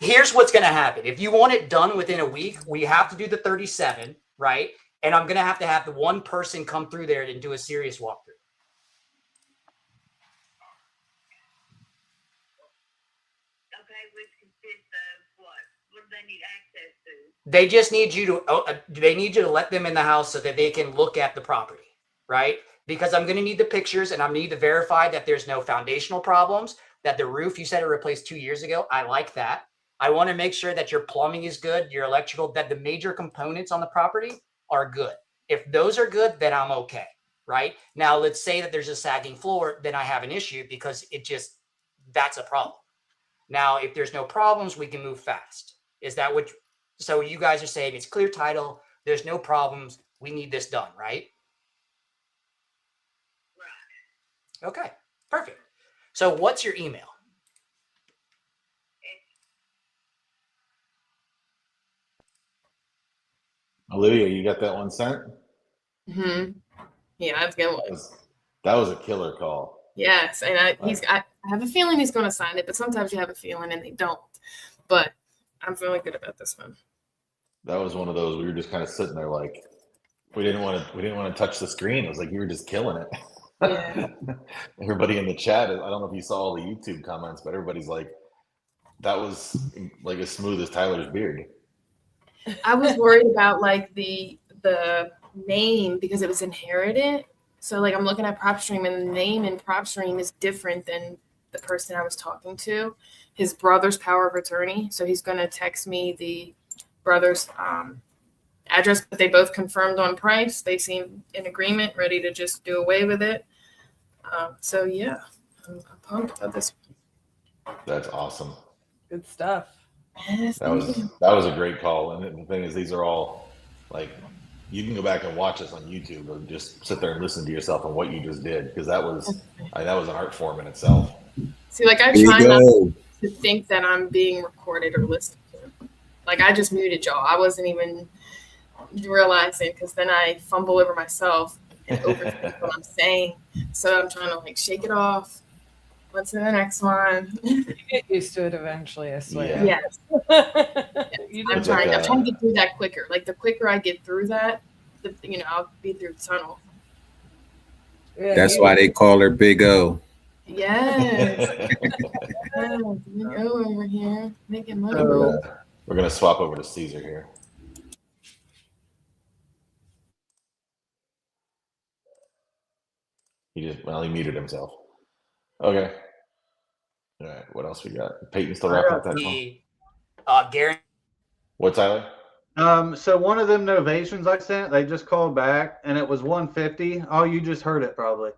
Here's what's going to happen. If you want it done within a week, we have to do the 37, right? And I'm going to have the one person come through there and do a serious walkthrough. Okay, which consists of what? What do they need access to? They just need you to, they need you to let them in the house so that they can look at the property, right? Because I'm going to need the pictures and I'm going to need to verify that there's no foundational problems, that the roof, you said it replaced 2 years ago. I like that. I want to make sure that your plumbing is good, your electrical, that the major components on the property are good. If those are good, then I'm okay, right? Now, let's say that there's a sagging floor, then I have an issue because that's a problem. Now, if there's no problems, we can move fast. Is that what, so you guys are saying it's clear title, there's no problems, we need this done, right? Okay, perfect. So what's your email? Olivia, you got that one sent? Hmm. Yeah, that's good. That was a killer call. Yes, and I have a feeling he's going to sign it, but sometimes you have a feeling and they don't. But I'm feeling good about this one. That was one of those we were just kind of sitting there like we didn't want to touch the screen. It was like you were just killing it. Yeah. Everybody in the chat, I don't know if you saw all the YouTube comments, but everybody's like, that was like as smooth as Tyler's beard. I was worried about like the name because it was inherited. So like I'm looking at PropStream and the name in PropStream is different than the person I was talking to. His brother's power of attorney. So he's going to text me the brother's address, but they both confirmed on price. They seem in agreement, ready to just do away with it. So yeah, I'm pumped about this. That's awesome. Good stuff. Yes, That was a great call. And the thing is, these are all like, you can go back and watch this on YouTube or just sit there and listen to yourself on what you just did, because that was an art form in itself. See, like I try not to think that I'm being recorded or listened to. Like I just muted y'all. I wasn't even realizing, because then I fumble over myself and overthink what I'm saying. So I'm trying to like shake it off. What's in the next one? You get used to it eventually, I swear. Yeah. Yes. I'm trying to get through that quicker. Like the quicker I get through that, I'll be through the tunnel. That's why they call her Big O. Yes. Big O over here making money. We're gonna swap over to Caesar here. He muted himself. Okay. All right. What else we got? Peyton still wrapping up that call. Gary. What, Tyler? So one of them novations I sent, they just called back and it was 150. Oh, you just heard it probably.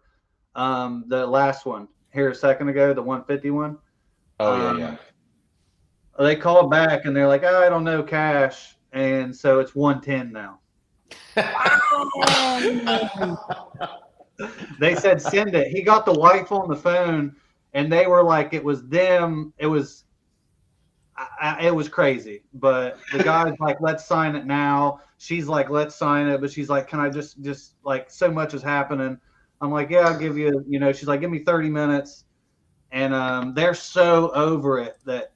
The last one here a second ago, the 150 one. Oh yeah. They called back and they're like, I don't know cash, and so it's 110 now. They said send it. He got the wife on the phone and they were like, it was them. It was crazy. But the guy's like, let's sign it now. She's like, let's sign it. But she's like, can I just like, so much is happening. I'm like, yeah, I'll give you, she's like, give me 30 minutes. And they're so over it that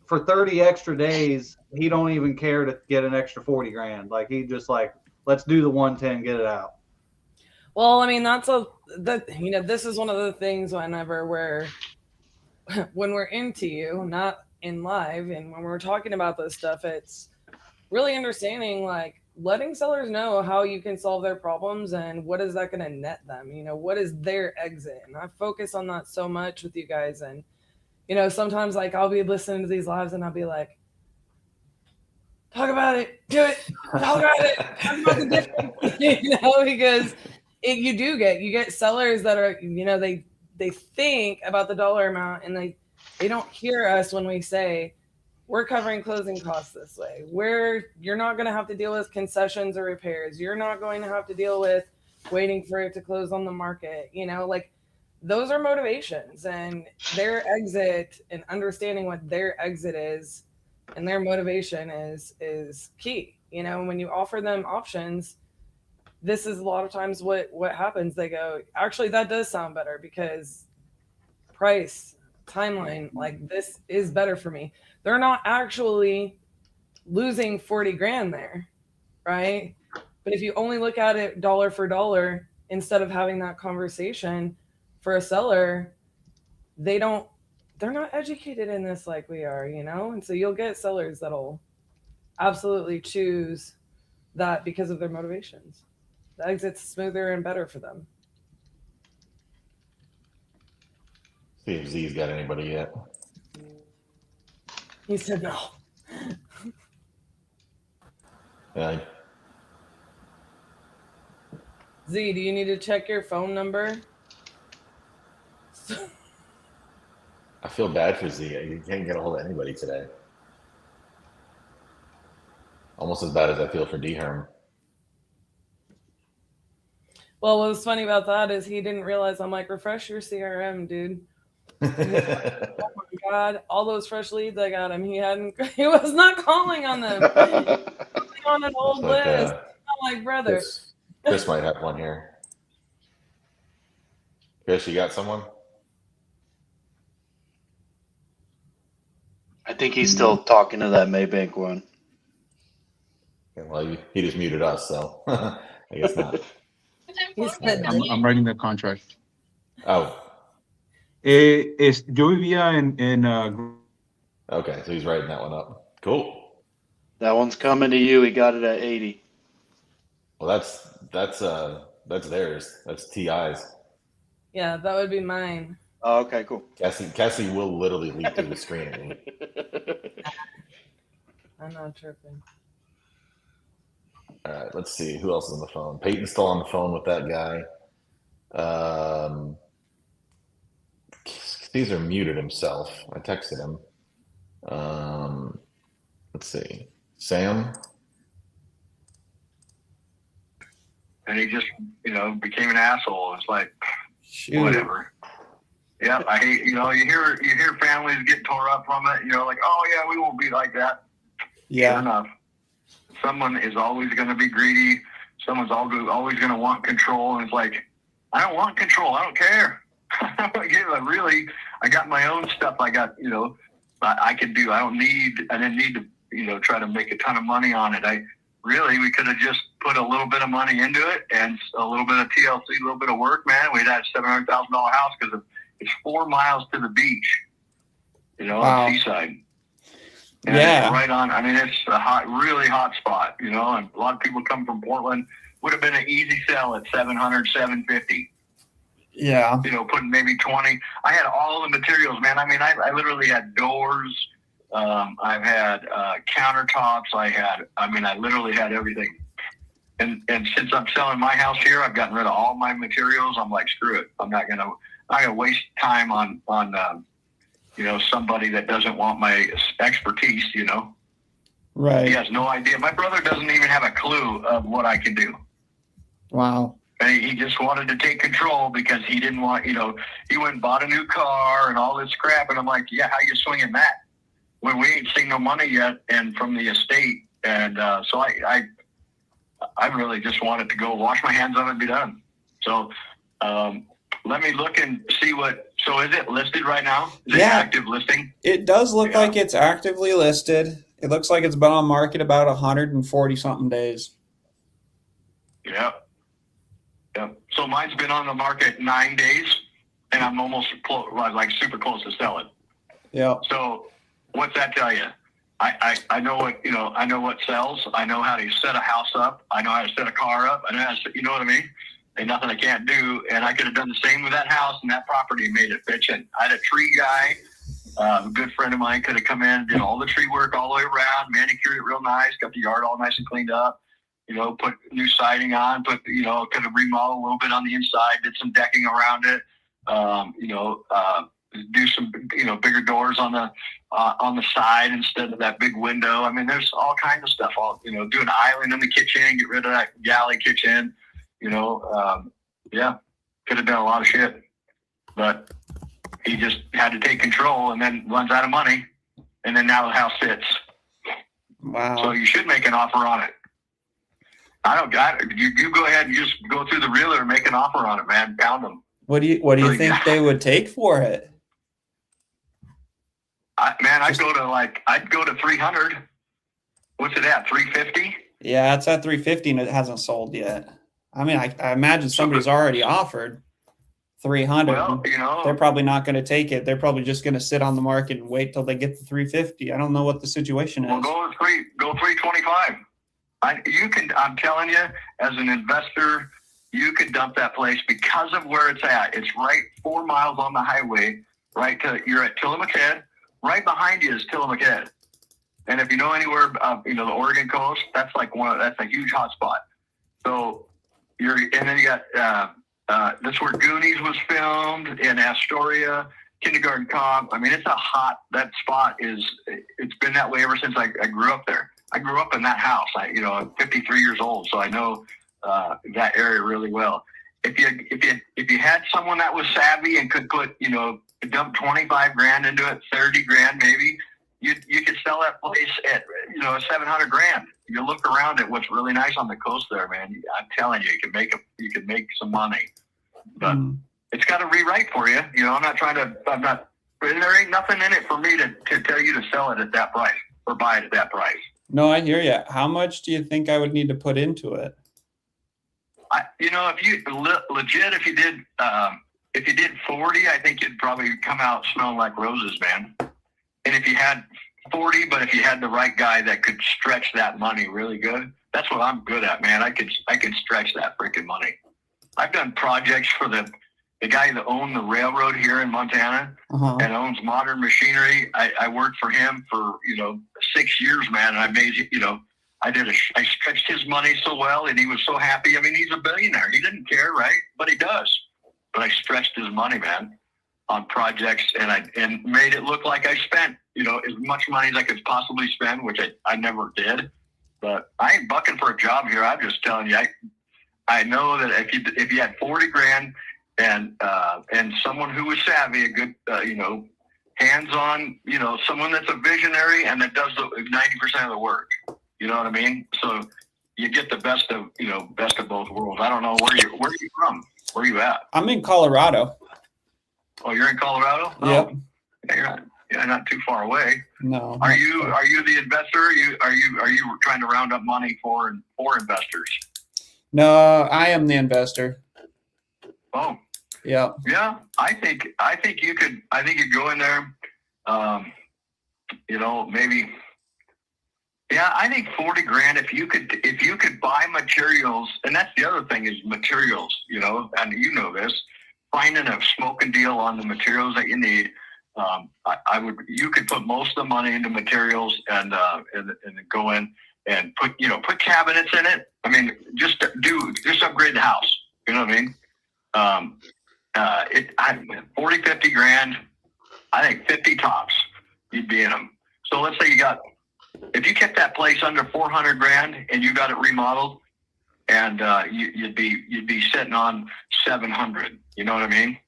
for 30 extra days, he don't even care to get an extra 40 grand. Like he just like, let's do the 110, get it out. Well, I mean, this is one of the things whenever when we're into you, not in live, and when we're talking about this stuff, it's really understanding, like, letting sellers know how you can solve their problems and what is that going to net them, you know, what is their exit. And I focus on that so much with you guys. And, you know, sometimes like I'll be listening to these lives and I'll be like, talk about it, do it, talk about it, talk about the difference, you know, because you get sellers that are, you know, they think about the dollar amount and they don't hear us when we say, we're covering closing costs this way. You're not going to have to deal with concessions or repairs. You're not going to have to deal with waiting for it to close on the market. You know, like those are motivations, and their exit and understanding what their exit is and their motivation is key. You know, when you offer them options, this is a lot of times what happens. They go, actually, that does sound better because price, timeline, like this is better for me. They're not actually losing 40 grand there, right? But if you only look at it dollar for dollar, instead of having that conversation for a seller, they're not educated in this like we are, you know? And so you'll get sellers that'll absolutely choose that because of their motivations. The exit's smoother and better for them. See if Z's got anybody yet. He said no. Yeah. Z, do you need to check your phone number? I feel bad for Z. You can't get a hold of anybody today. Almost as bad as I feel for D-Herm. Well, what was funny about that is he didn't realize. I'm like, refresh your CRM, dude. Like, oh my God, all those fresh leads I got him. He was not calling on them. On an old list. I'm like, brother. Chris might have one here. Chris, you got someone? I think he's still talking to that Maybank one. Yeah, well, he just muted us, so I guess not. I'm writing the contract. Oh. Yo vivía en Okay, so he's writing that one up. Cool. That one's coming to you. He got it at 80. Well, that's theirs. That's TI's. Yeah, that would be mine. Oh, okay, cool. Cassie will literally leap through the screen at me. I'm not tripping. All right, let's see who else is on the phone. Peyton's still on the phone with that guy. Caesar muted himself. I texted him. Let's see. Sam. And he just, became an asshole. It's like, whatever. Yeah, I hate, you hear families get tore up from it. Like, oh yeah, we won't be like that. Yeah. Sure enough. Someone is always going to be greedy. Someone's always going to want control. And it's like, I don't want control. I don't care. I got my own stuff. I got, I could do. I didn't need to, try to make a ton of money on it. We could have just put a little bit of money into it and a little bit of TLC, a little bit of work, man. We'd have a $700,000 house because it's 4 miles to the beach, on Seaside. And it's right on. I mean, it's a really hot spot, and a lot of people come from Portland. Would have been an easy sell at 700, 750. Yeah. Putting maybe 20. I had all the materials, man. I mean, I literally had doors. I've had countertops. I literally had everything. And since I'm selling my house here, I've gotten rid of all my materials. I'm like, screw it. I'm not gonna waste time on somebody that doesn't want my expertise. Right. He has no idea. My brother doesn't even have a clue of what I can do. Wow. And he just wanted to take control because he didn't want, he went and bought a new car and all this crap. And I'm like, yeah, how you swinging that? When we ain't seen no money yet and from the estate. And so I really just wanted to go wash my hands of it and be done. So let me look and see so is it listed right now? Is it active listing? It does look like it's actively listed. It looks like it's been on market about 140 something days. Yep. So mine's been on the market 9 days and I'm almost super close to sell it. Yeah. So what's that tell you? I know what, I know what sells. I know how to set a house up. I know how to set a car up. I know how to, you know what I mean? Ain't nothing I can't do. And I could have done the same with that house and that property and made it bitchin'. I had a tree guy, a good friend of mine, could have come in, did all the tree work all the way around, manicured it real nice, got the yard all nice and cleaned up, put new siding on, could have remodeled a little bit on the inside, did some decking around it, do some, bigger doors on the side instead of that big window. I mean, there's all kinds of stuff. Do an island in the kitchen, get rid of that galley kitchen. Could have done a lot of shit, but he just had to take control and then runs out of money, and then now the house sits. Wow. So you should make an offer on it. I don't got it. You go ahead and just go through the realtor and make an offer on it, man. Pound them. What do you think they would take for it? I'd go to 300. What's it at? 350? Yeah, it's at 350 and it hasn't sold yet. I mean, I imagine somebody's already offered 300. Well, they're probably not going to take it. They're probably just going to sit on the market and wait till they get to 350. I don't know what the situation is. Well, go 325. I'm telling you, as an investor, you could dump that place because of where it's at. It's right 4 miles on the highway, you're at Tillamook-Head. Right behind you is Tillamook-Head. And if you know anywhere, the Oregon coast, that's that's a huge hot spot. So and then you got, that's where Goonies was filmed in Astoria, Kindergarten Cop. I mean, that spot it's been that way ever since I grew up there. I grew up in that house. I'm 53 years old, so I know that area really well. If you had someone that was savvy and could put, dump 25 grand into it, 30 grand maybe, you could sell that place at 700 grand. You look around at what's really nice on the coast there, man. I'm telling you, you can make some money, but it's got to rewrite for you. There ain't nothing in it for me to tell you to sell it at that price or buy it at that price. No, I hear you. How much do you think I would need to put into it? If you did 40, I think you'd probably come out smelling like roses, man. And if you had 40, but if you had the right guy that could stretch that money really good, that's what I'm good at, man. I could stretch that freaking money. I've done projects for the guy that owned the railroad here in Montana and owns Modern Machinery. I worked for him for 6 years, man, and I made I stretched his money so well, and he was so happy. I mean, he's a billionaire. He didn't care, right? But he does. But I stretched his money, man, on projects, and made it look like I spent, as much money as I could possibly spend, which I never did. But I ain't bucking for a job here. I'm just telling you, I know that if you had 40 grand and someone who was savvy, a good, hands-on, someone that's a visionary and that does 90% of the work. You know what I mean? So you get the best of both worlds. I don't know where are you from? Where are you at? I'm in Colorado. Oh, you're in Colorado? Yep. Oh, you're not too far away. No. Are you the investor? Are you trying to round up money for investors? No, I am the investor. Oh. Yeah. Yeah. I think you could go in there. Maybe. Yeah, I think 40 grand. If you could buy materials, and that's the other thing is materials. And this, finding a smoking deal on the materials that you need. You could put most of the money into materials and go in and put cabinets in it. I mean, just upgrade the house. You know what I mean? 40, 50 grand. I think 50 tops. You'd be in them. So let's say if you kept that place under 400 grand and you got it remodeled, and you'd be sitting on 700. You know what I mean?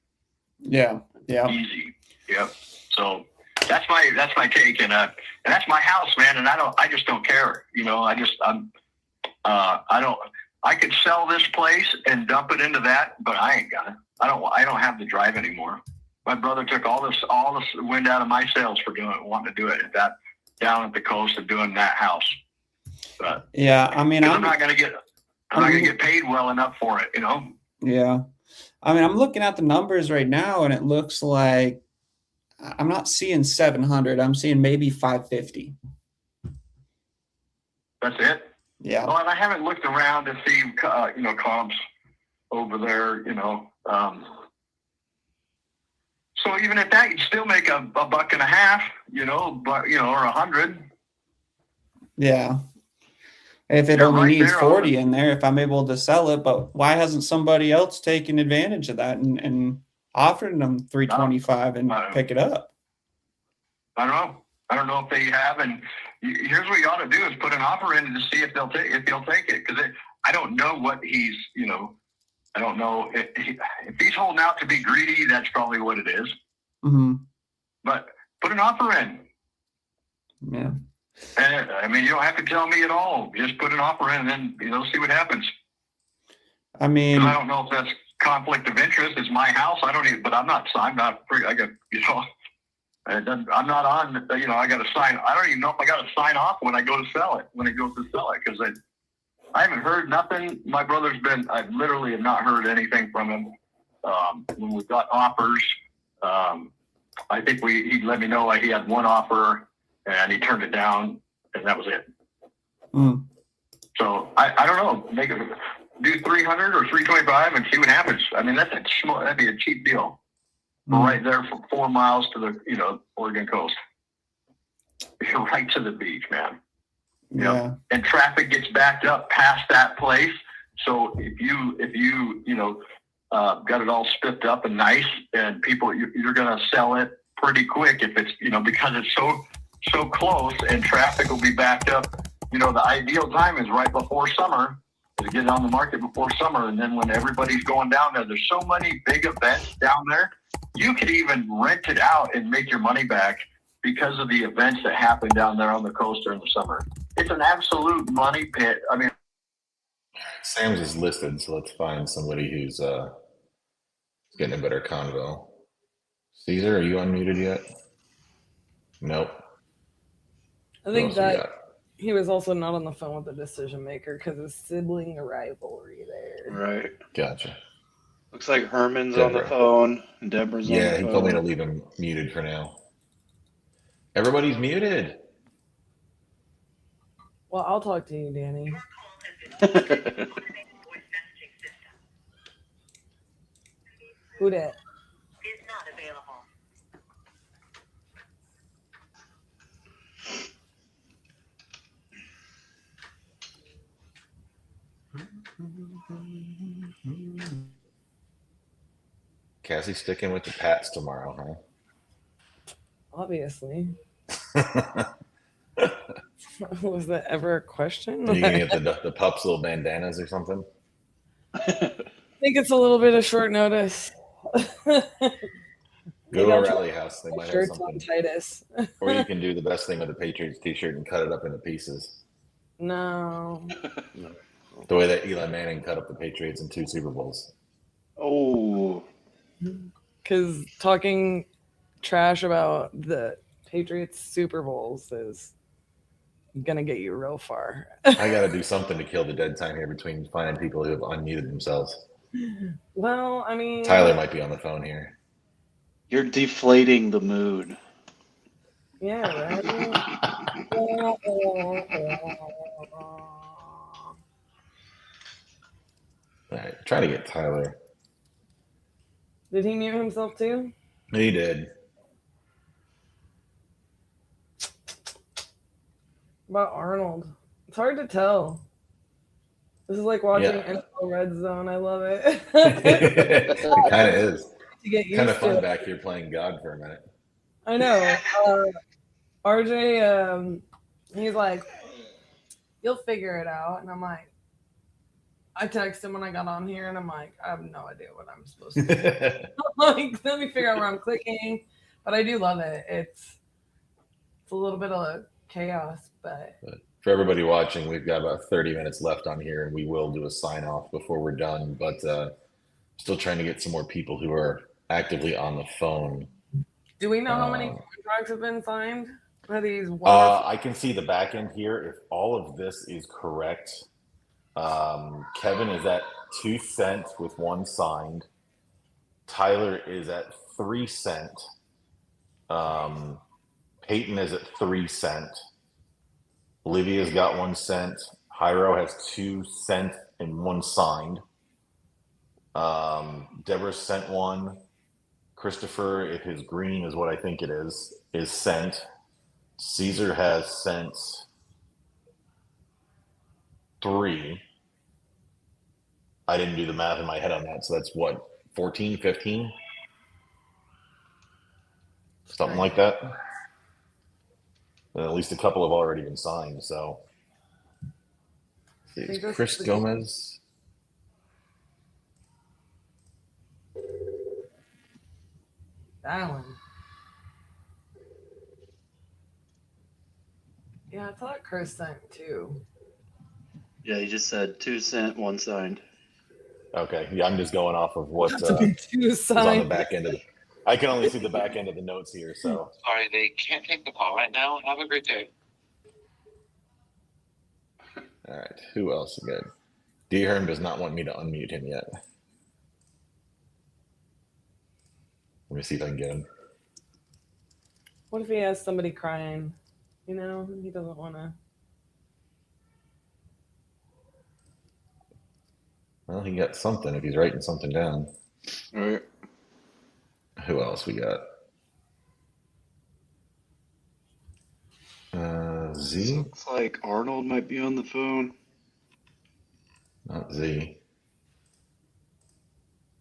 Yeah. Yeah. Easy. Yep. So that's my take, and that's my house, man. And I just don't care. I could sell this place and dump it into that, but I ain't gonna. I don't have the drive anymore. My brother took all this wind out of my sails for wanting to do it down at the coast and doing that house. But yeah, I mean, I'm not gonna get paid well enough for it, Yeah. I mean, I'm looking at the numbers right now and it looks like, I'm not seeing 700. I'm seeing maybe 550. That's it? Yeah. Well, and I haven't looked around to see, comps over there, so even at that, you'd still make a buck and a half, or 100. Yeah. If it You're only right needs there 40 in there, if I'm able to sell it, but why hasn't somebody else taken advantage of that and offering them 325 and pick it up? I don't know. I don't know if they have. And here's what you ought to do is put an offer in to see if they'll take it. Because I don't know what he's, I don't know if he's holding out to be greedy. That's probably what it is. Mm-hmm. But put an offer in. Yeah. And, I mean, you don't have to tell me at all. Just put an offer in, and then see what happens. I mean, 'cause I don't know if that's conflict of interest. It's my house. I don't even. But I'm not. I got. I'm not on. I got to sign. I don't even know if I got to sign off when I go to sell it. When it goes to sell it, because I haven't heard nothing. My brother's been. I literally have not heard anything from him. When we got offers, I think he let me know he had one offer and he turned it down, and that was it. Mm. So I don't know. Do 300 or 325 and see what happens. I mean, that'd be a cheap deal. Right there for 4 miles to the Oregon coast. You're right to the beach, man. Yeah. And traffic gets backed up past that place. So if you got it all spiffed up and nice, and people, you're gonna sell it pretty quick if it's because it's so close, and traffic will be backed up. The ideal time is right before summer. To get it on the market before summer, and then when everybody's going down there's so many big events down there. You could even rent it out and make your money back because of the events that happen down there on the coast during the summer. It's an absolute money pit. I mean, Sam's is listed, so let's find somebody who's getting a better convo. Caesar, are you unmuted yet? Nope. I Who think else we that got? he was also not on the phone with the decision maker because of sibling rivalry there. Right. Gotcha. Looks like Herman's on the Deborah. phone and Deborah's on the Yeah, phone. he told me to leave him muted for now. Everybody's muted. Well, I'll talk to you, Danny. Who dat? Is not available. Cassie sticking with the Pats tomorrow, Obviously. Was that ever a question? huh? Are you gonna get the pups little bandanas or something? I think it's a little bit of short notice. Go to a rally house. They might have Shirts something. on Titus. Or you can do the best thing with the Patriots t-shirt and cut it up into pieces. No. The way that Eli Manning cut up the Patriots in 2 Super Bowls. Oh. Because talking trash about the Patriots Super Bowls is gonna get you real far. I got to do something to kill the dead time here between finding people who have unmuted themselves. Well, I mean, Tyler might be on the phone here. You're deflating the mood. Yeah, right. All right, try to get Tyler. Did he mute himself too? He did. About Arnold. It's hard to tell. This is like watching Yeah. NFL Red Zone. I love it. It kind of is. To get used Kind of fun to. back here playing God for a minute. I know. RJ, he's like, you'll figure it out. And I'm like, I text him when I got on here and I'm like, I have no idea what I'm supposed to do. Like, let me figure out where I'm clicking. But I do love it. It's a little bit of chaos, but For everybody watching, we've got about 30 minutes left on here, and we will do a sign off before we're done. But still trying to get some more people who are actively on the phone. do we know how many contracts have been signed? Are these wonderful? I can see the back end here. If all of this is correct, Kevin is at 2 cents with 1 signed. Tyler is at 3 cents Peyton is at 3 cents. Olivia's got 1 cent. Hyro has 2 cents and 1 signed. Deborah sent 1. Christopher, if his green is what I think it is sent. Caesar has sent 3. I didn't do the math in my head on that, so that's what, 14, 15? Something like that. And at least a couple have already been signed, so. It's Chris Gomez. That one. Yeah, I thought Chris sent 2. Yeah, he just said 2 cent, 1 signed. Okay, yeah, I'm just going off of what Two is on the signed. back end of it. I can only see the back end of the notes here, so. Sorry, they can't take the call right now. Have a great day. All right, who else? Good. Deherm does not want me to unmute him yet. Let me see if I can get him. What if he has somebody crying? You know, he doesn't want to. Well, he got something if he's writing something down. All right. Who else we got? Z? Looks like Arnold might be on the phone. Not Z.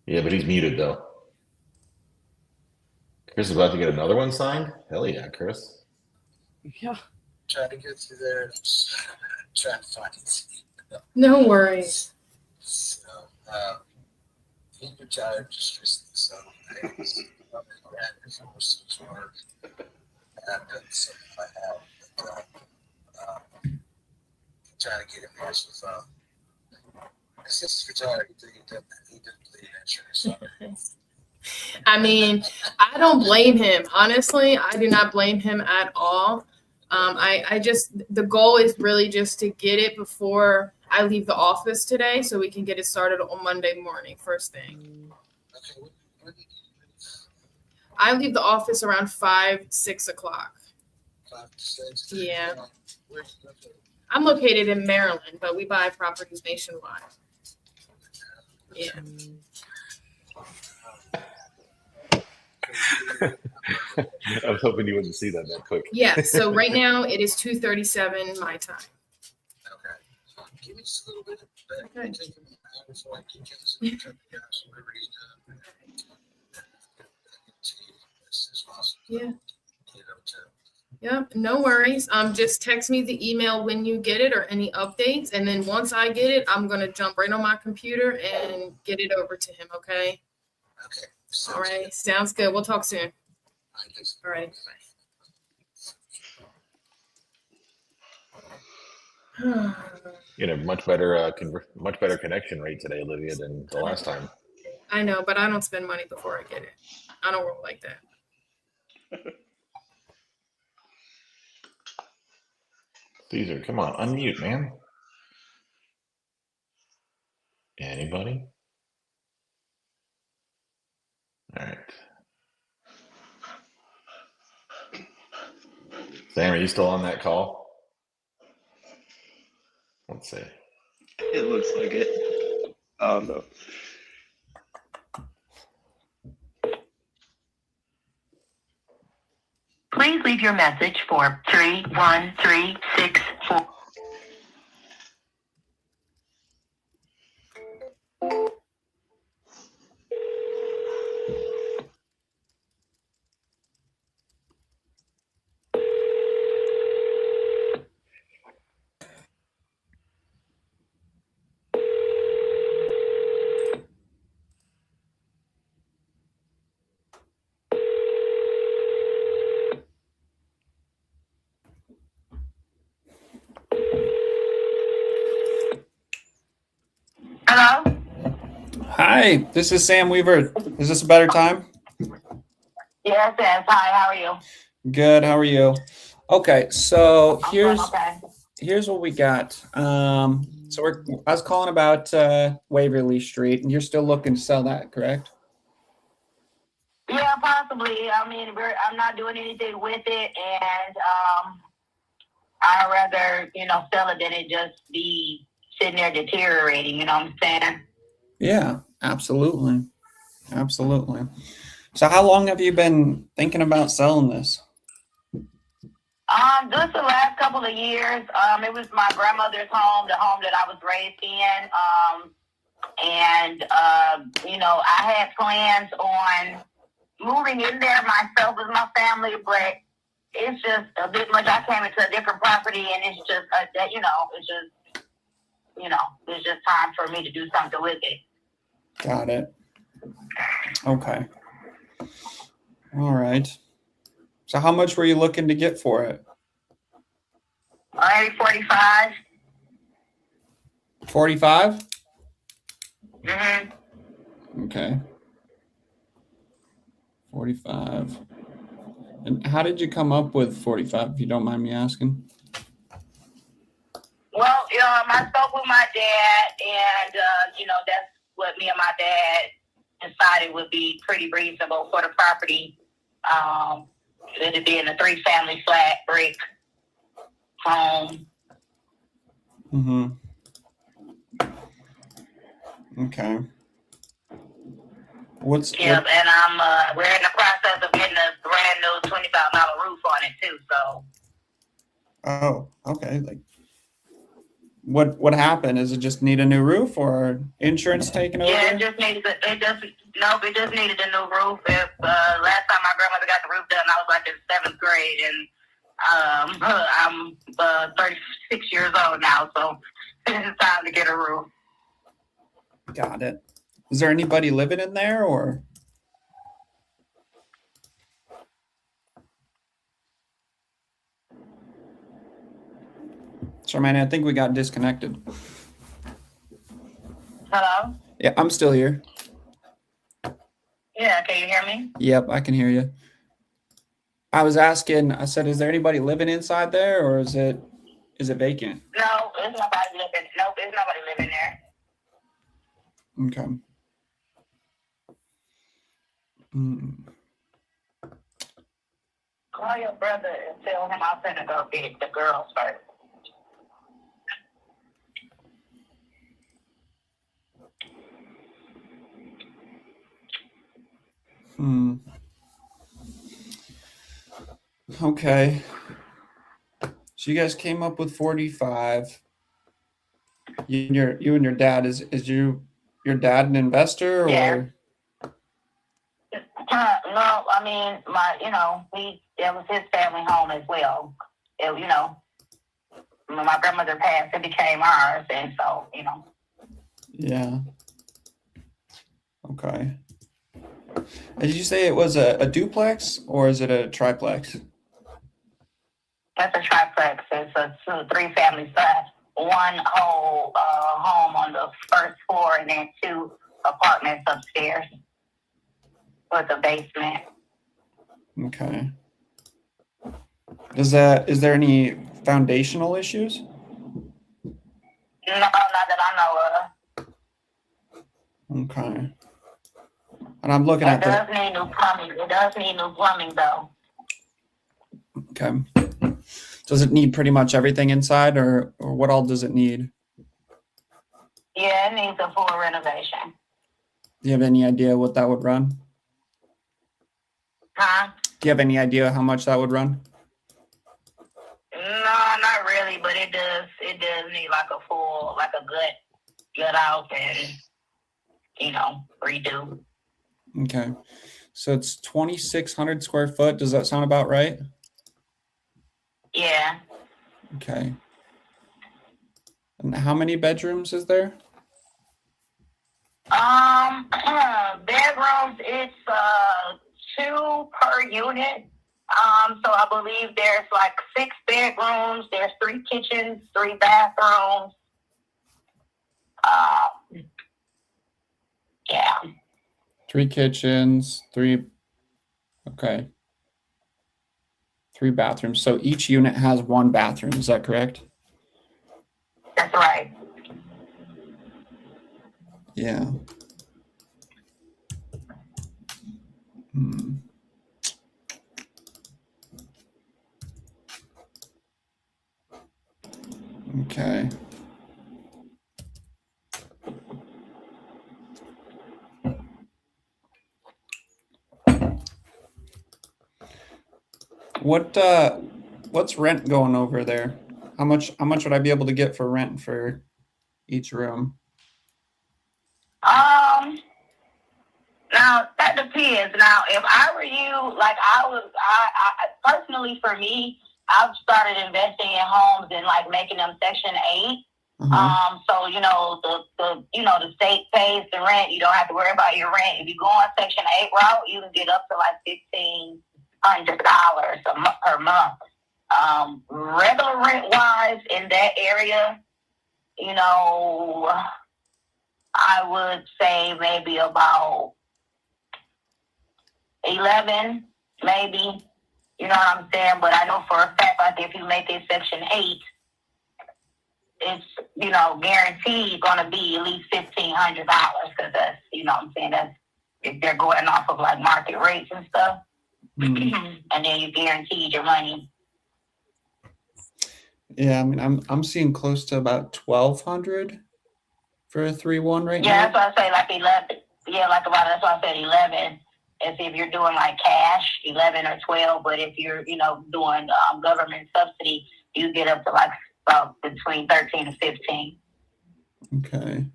Yeah, but he's muted though. Chris is about to get another one signed? Hell yeah, Chris. Yeah. Trying to get through there and just trying to find it. No worries. So, he retired just recently, so I was before some work. And I've done some I have. But, trying to get him here. So, since he's retired, he didn't believe insurance. I mean, I don't blame him. Honestly, I do not blame him at all. I just, the goal is really just to get it before I leave the office today so we can get it started on Monday morning, first thing. I leave the office around 5, 6 o'clock. 5 to 6. Yeah. Where's you located? I'm located in Maryland, but we buy properties nationwide. Yeah. I was hoping you wouldn't see that quick. Yeah. So right now it is 2:37 my time. Okay. Give me just a little bit. Okay. Take him out before I get you some whatever he's done. As soon as possible. Yeah. Get it over to him. Yep, no worries. Just text me the email when you get it or any updates. And then once I get it, I'm going to jump right on my computer and get it over to him. Okay. Okay. All right. Good. Sounds good. We'll talk soon. All right. Bye. You know, much better connection rate today, Olivia, than the last time. I know, but I don't spend money before I get it. I don't roll like that. Caesar, come on, unmute, man. Anybody? All right. Sam, are you still on that call? Let's see. It looks like it. I don't know. Please leave your message for 31364. Hello? Hi, this is Sam Weaver. Is this a better time? Yes, yes. Hi, how are you? Good. How are you? Okay, so here's Okay. here's what we got. I was calling about Waverly Street, and you're still looking to sell that, correct? Yeah, Yeah, possibly. I mean, I'm not doing anything with it, and I'd rather, sell it than it just be sitting there deteriorating. You know what I'm saying? Yeah, absolutely. Absolutely. So how long have you been thinking about selling this? Just the last couple of years. It was my grandmother's home, the home that I was raised in. And I had plans on moving in there myself with my family, but it's just a bit much. I came into a different property, and it's just, it's just time for me to do something with it. Got it. Okay. All right. So how much were you looking to get for it? Maybe 45. 45? Mm-hmm. Okay. 45. And how did you come up with 45, if you don't mind me asking? Well, I spoke with my dad, and, that's what me and my dad decided would be pretty reasonable for the property. It being a 3-family flat brick home. Mm-hmm. Okay. Yep, and we're in the process of getting a brand new $20,000 roof on it too. So. Oh, okay. Like, what happened? Is it just need a new roof or insurance taken over? Yeah, it just needed a new roof. Last time my grandmother got the roof done, I was like in 7th grade, and I'm 36 years old now, so it's time to get a roof. Got it. Is there anybody living in there, or? Sorry, man, I think we got disconnected. Hello? Yeah, I'm still here. Yeah, can you hear me? Yep, I can hear you. I was asking, I said, is there anybody living inside there, or is it vacant? No, there's nobody living. Nope, there's nobody living there. Okay. Call your brother and tell him I'm finna go get the girls first. Okay. So you guys came up with 45. You and your dad, is your dad an investor, or? Yeah. No, I mean, it was his family home as well. When my grandmother passed, it became ours, and so, Yeah. Okay. Did you say it was a duplex, or is it a triplex? That's a triplex. It's a 3-family flat. One whole home on the first floor, and then 2 apartments upstairs with a basement. Okay. Is there any foundational issues? No, not that I know of. Okay. And I'm looking at It does need new plumbing. It does need new plumbing, though. Okay. Does it need pretty much everything inside, or what all does it need? Yeah, it needs a full renovation. Do you have any idea what that would run? Huh? Do you have any idea how much that would run? No, not really, but it does need like a gut out and, redo. Okay. So it's 2,600 square foot. Does that sound about right? Yeah. Okay. And how many bedrooms is there? Bedrooms, it's 2 per unit. So I believe there's like 6 bedrooms, there's 3 kitchens, 3 bathrooms. Yeah. 3 kitchens, 3. Okay. 3 bathrooms. So each unit has 1 bathroom. Is that correct? That's right. Yeah. Hmm. Okay. What's rent going over there? How much would I be able to get for rent for each room? Now that depends. Now, if I were you, like I personally, for me, I've started investing in homes and like making them Section 8. So the state pays the rent. You don't have to worry about your rent. If you go on Section 8 route, you can get up to like $1,500 per month. Regular rent wise in that area, I would say maybe about 11, maybe. You know what I'm saying? But I know for a fact, like if you make it Section 8, it's guaranteed going to be at least $1,500 because that's what I'm saying, that's if they're going off of like market rates and stuff, and then you guaranteed your money. Yeah, I mean, I'm seeing close to about 1,200 for a 3-1 right now. Yeah, that's why I say like 11. Yeah, that's why I said 11. As if you're doing like cash, 11 or 12. But if you're doing government subsidy, you get up to like between 13 and 15. Okay.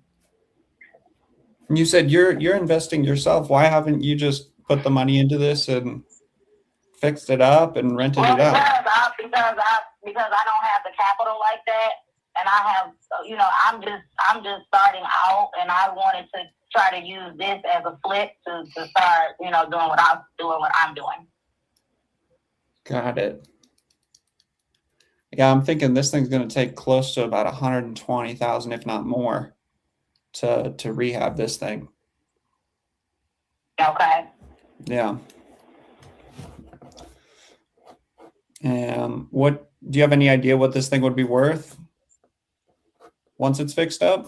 And you said you're investing yourself. Why haven't you just put the money into this and fixed it up and rented it out? Because I don't have the capital like that, and I have I'm just starting out, and I wanted to try to use this as a flip to start doing what I'm doing. Got it. Yeah, I'm thinking this thing's going to take close to about 120,000, if not more, to rehab this thing. Okay. Yeah. And what do you have any idea what this thing would be worth once it's fixed up?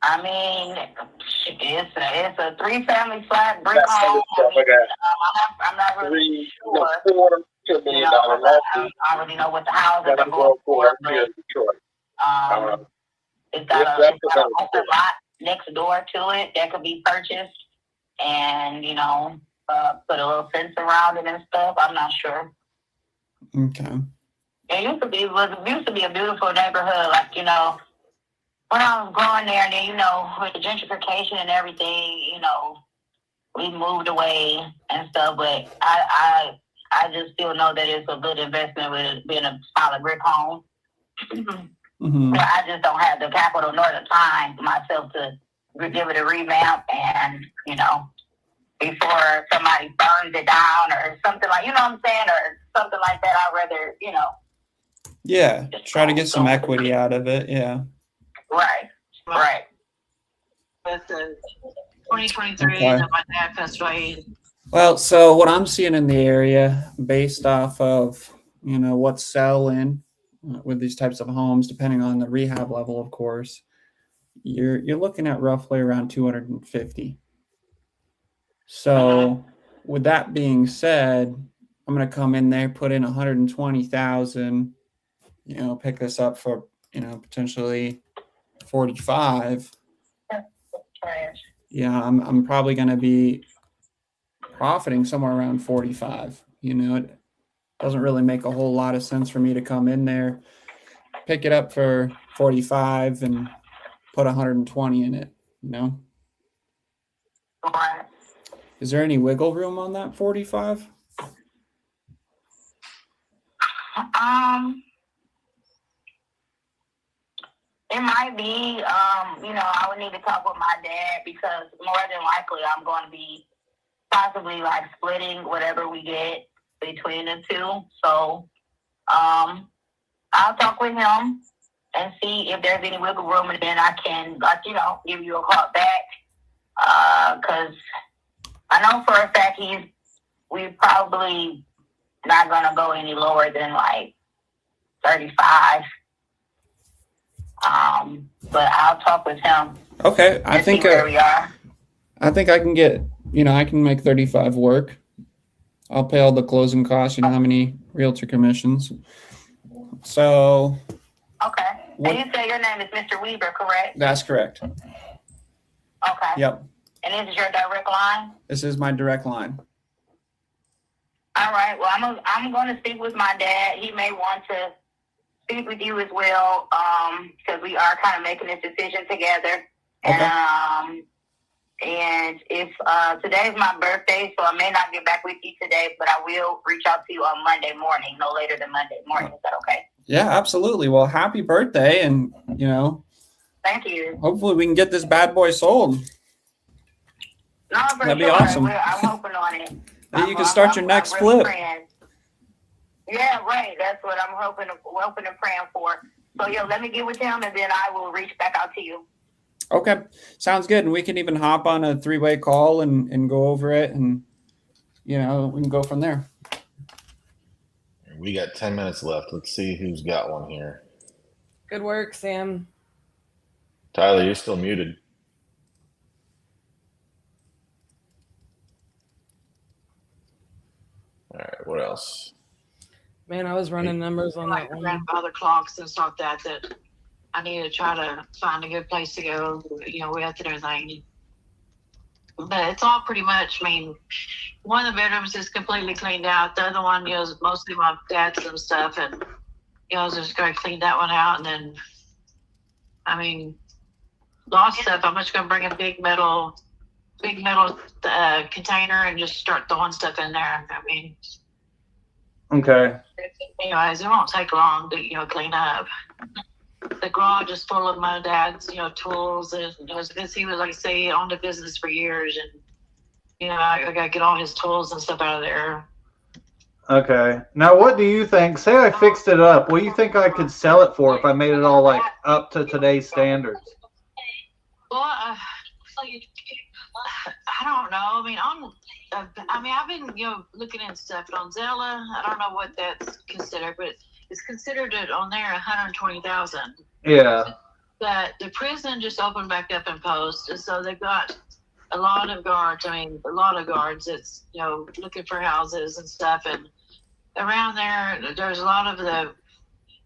I mean, it's a 3-family flat brick home. I'm not really sure. I don't really know what the houses are going for, but it's got an open lot next door to it that could be purchased, and put a little fence around it and stuff. I'm not sure. Okay. It used to be a beautiful neighborhood, like when I was growing there, and then with the gentrification and everything, we moved away and stuff. But I just still know that it's a good investment with it being a solid brick home. But I just don't have the capital nor the time myself to give it a revamp, and before somebody burns it down or something like, what I'm saying, or something like that. I'd rather, Yeah, try to get some equity out of it. Yeah. Right. Listen, 2023, Okay. and my dad passed away. Well, so what I'm seeing in the area, based off of what's selling with these types of homes, depending on the rehab level, of course, you're looking at roughly around 250. So, with that being said, I'm going to come in there, put in 120,000, pick this up for potentially 45. Yeah, I'm probably going to be profiting somewhere around 45. It doesn't really make a whole lot of sense for me to come in there, pick it up for 45 and put 120 in it, Is there any wiggle room on that 45? It might be, I would need to talk with my dad, because more than likely I'm going to be possibly like splitting whatever we get between the two. So, I'll talk with him and see if there's any wiggle room, and then I can, give you a call back. Cause I know for a fact we probably not going to go any lower than like 35. But I'll talk with him. Okay, I think where we are. I think I can get I can make 35 work. I'll pay all the closing costs. You know how many realtor commissions. So. Okay. And you say your name is Mr. Weaver, correct? That's correct. Okay. Yep. And this is your direct line? This is my direct line. All right. Well, I'm going to speak with my dad. He may want to speak with you as well, because we are kind of making this decision together. Okay. And if today's my birthday, so I may not get back with you today, but I will reach out to you on Monday morning, no later than Monday morning. Is that okay? Yeah, absolutely. Well, happy birthday, and Thank you. hopefully we can get this bad boy sold. No, for That'd be sure. awesome. I'm hoping on it. Then you can start your next I'm really flip. praying. Yeah, right. That's what I'm hoping and praying for. So, let me get with him, and then I will reach back out to you. Okay, sounds good. And we can even hop on a 3-way call and go over it, and we can go from there. We got 10 minutes left. Let's see who's got one here. Good work, Sam. Tyler, you're still muted. All right, what else? Man, I was running numbers on that one. Grandfather clocks and stuff that I need to try to find a good place to go, with and everything. But it's all pretty much, one of the bedrooms is completely cleaned out. The other one, is mostly my dad's and stuff. And, I was just going to clean that one out. And then, lost stuff. I'm just going to bring a big metal container and just start throwing stuff in there. Okay. Anyways, it won't take long to, clean up. The garage is full of my dad's, tools, and because he was, like I say, on the business for years, and I gotta get all his tools and stuff out of there. Okay. Now, what do you think? Say I fixed it up. What do you think I could sell it for if I made it all up to today's standards? Well, I don't know. I've been looking at stuff on Zella. I don't know what that's considered, but it's considered on there 120,000. Yeah. But the prison just opened back up in Post, and so they've got a lot of guards. That's looking for houses and stuff, and around there's a lot of the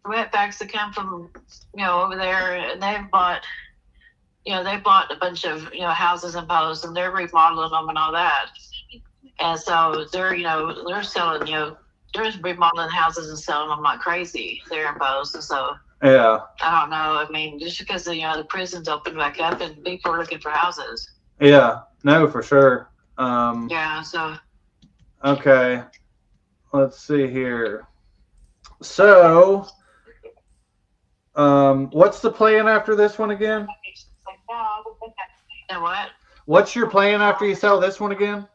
wetbacks that come from over there, and they've bought a bunch of houses in Post, and they're remodeling them and all that, and so they're selling they're just remodeling houses and selling them like crazy there in Post, and so. Yeah. I don't know. Just because the prison's opened back up and people are looking for houses. Yeah. No, for sure. Yeah. So. Okay. Let's see here. So, what's the plan after this one again? What? What's your plan after you sell this one again?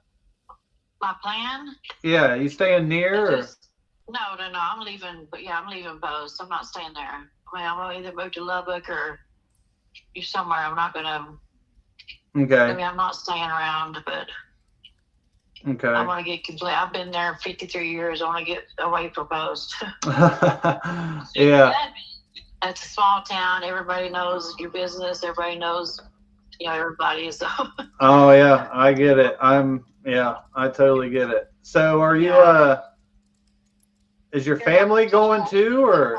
My plan? Yeah. You staying near? Or? No. I'm leaving. But yeah, I'm leaving Post. I'm not staying there. I'm gonna either move to Lubbock or somewhere. I'm not gonna. Okay. I'm not staying around, but. Okay. I want to get complete. I've been there 53 years. I want to get away from Post. Yeah. It's a small town. Everybody knows your business. Everybody knows, everybody. So. Oh yeah, I get it. I totally get it. So are you? Is your family going too, or?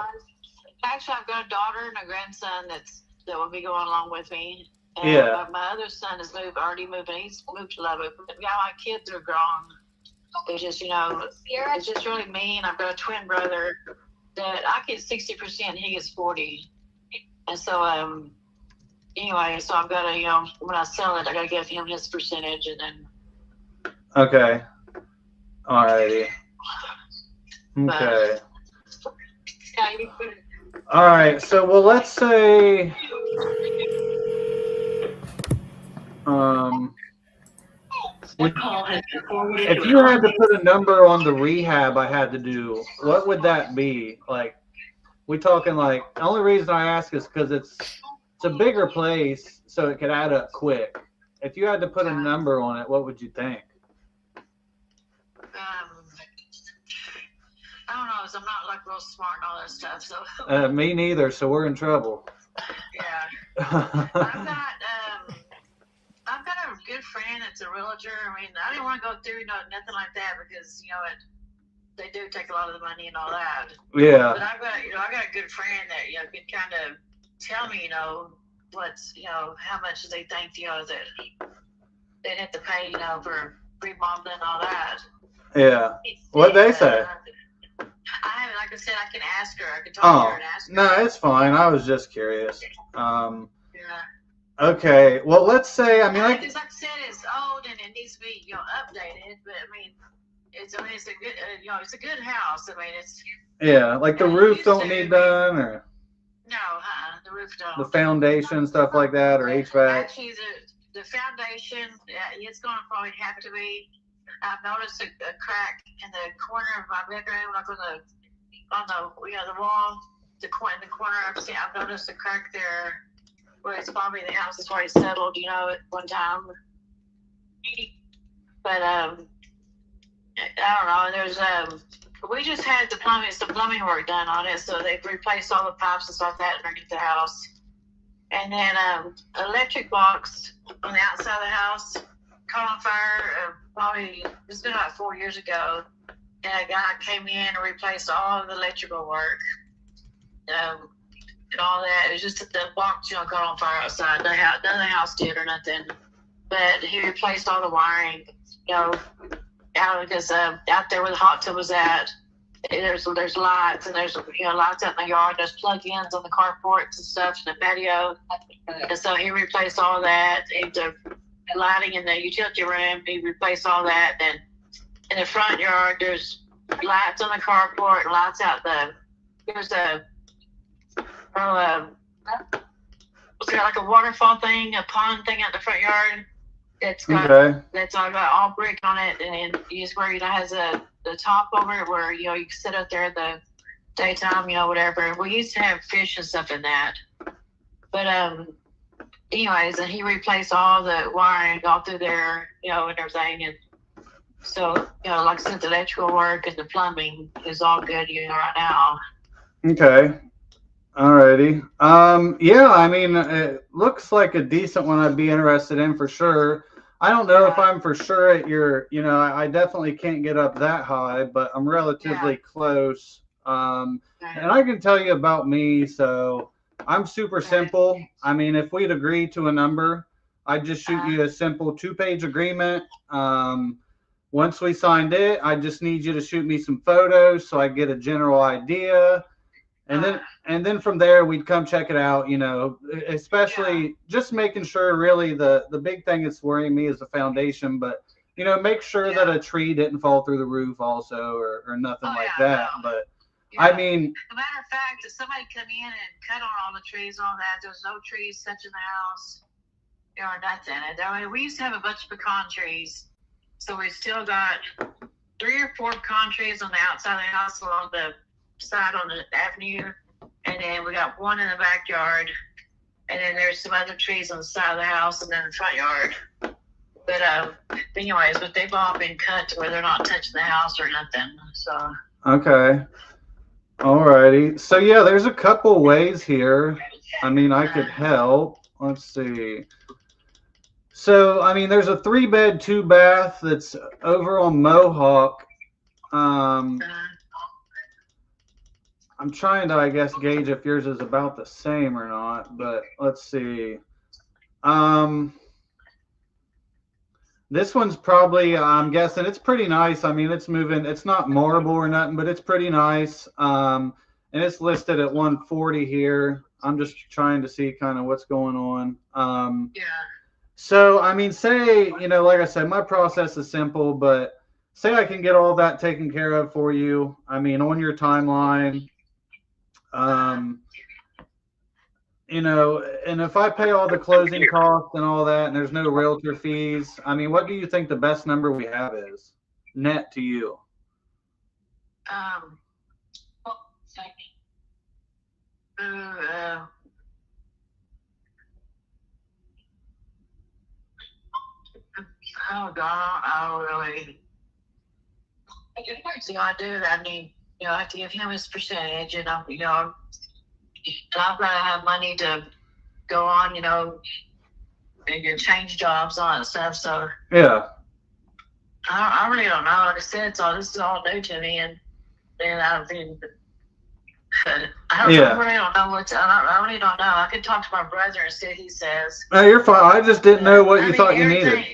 Actually, I've got a daughter and a grandson that will be going along with me. And Yeah. My other son has already moved, and he's moved to Lubbock. But now my kids are grown. It's just, it's just really me, and I've got a twin brother that I get 60%, he gets 40. And so, anyway, so I've got to, when I sell it, I got to give him his percentage, and then. Okay. Alrighty. Okay. All right. So, well, let's say, if you had to put a number on the rehab I had to do, what would that be? Like, we talking like, the only reason I ask is because it's a bigger place, so it could add up quick. If you had to put a number on it, what would you think? I don't know, I'm not like real smart and all that stuff. So Me neither. So we're in trouble. Yeah. I've got a good friend that's a realtor. I mean, I didn't want to go through nothing like that because they do take a lot of the money and all that. Yeah. But I've got I got a good friend that can kind of tell me what's how much they think that they'd have to pay for remodeling and all that. Yeah. What'd they say? I haven't, like I said, I can ask her. I can talk to her and ask her. No, it's fine. I was just curious. Okay. Well, let's say, I mean, like I said, it's old and it needs to be, updated. But I mean, it's a good, it's a good house. I mean, it's. Yeah, like the roof don't need done, or. No, the roof don't. The foundation, stuff like that, or HVAC. Actually, the foundation, it's going to probably have to be. I've noticed a crack in the corner of my bedroom, like on the wall, in the corner. I've noticed a crack there, where it's probably the house is already settled, at one time. But I don't know. There's we just had some plumbing work done on it, so they've replaced all the pipes and stuff like that underneath the house. And then electric box on the outside of the house caught on fire. Probably it's been about 4 years ago, and a guy came in and replaced all of the electrical work and all that. It was just that the box caught on fire outside. None of the house did or nothing, but he replaced all the wiring. Because out there where the hot tub was at, there's lights, and there's lights out in the yard. There's plug-ins on the carports and stuff in the patio, and so he replaced all that. The lighting in the utility room, he replaced all that. Then in the front yard, there's lights on the carport, and lights out there's like a waterfall thing, a pond thing out the front yard. It's got that's all brick on it, and it's where has the top over it where you can sit up there in the daytime, whatever. We used to have fish and stuff in that, but anyways, and he replaced all the wiring all through there, and everything, and so like I said, the electrical work and the plumbing is all good, right now. Okay. Alrighty. Yeah, I mean, it looks like a decent one I'd be interested in for sure. I don't know if I'm for sure at your, I definitely can't get up that high, but I'm relatively close. And I can tell you about me. So I'm super simple. I mean, if we'd agree to a number, I'd just shoot you a simple 2-page agreement. Once we signed it, I just need you to shoot me some photos so I get a general idea. And then from there, we'd come check it out, especially just making sure really the big thing that's worrying me is the foundation, but, make sure that a tree didn't fall through the roof also or nothing like that. No. But I mean, as a matter of fact, if somebody come in and cut on all the trees and all that, there's no trees touching the house or nothing. And I mean, we used to have a bunch of pecan trees. So we still got 3 or 4 pecan trees on the outside of the house along the side on the avenue, and then we got one in the backyard, and then there's some other trees on the side of the house and then the front yard. But anyways, but they've all been cut to where they're not touching the house or nothing. So okay. Alrighty. So yeah, there's a couple ways here. I mean, I could help. Let's see. So I mean, there's a 3-bed, 2-bath that's over on Mohawk. I'm trying to, I guess, gauge if yours is about the same or not, but let's see. This one's probably, I'm guessing it's pretty nice. I mean, it's moving. It's not marble or nothing, but it's pretty nice. And it's listed at 140 here. I'm just trying to see kind of what's going on. So, I mean, say, like I said, my process is simple, but say I can get all that taken care of for you. I mean, on your timeline. And if I pay all the closing costs and all that, and there's no realtor fees, I mean, what do you think the best number we have is net to you? Oh God, I don't really. See, I do. I need, I have to give him his percentage, and I've got to have money to go on, and you change jobs, all that stuff. So Yeah. I really don't know. Like I said, this is all new to me, and I really don't know I really don't know. I could talk to my brother and see what he says. No, you're fine. I just didn't know what you thought you needed.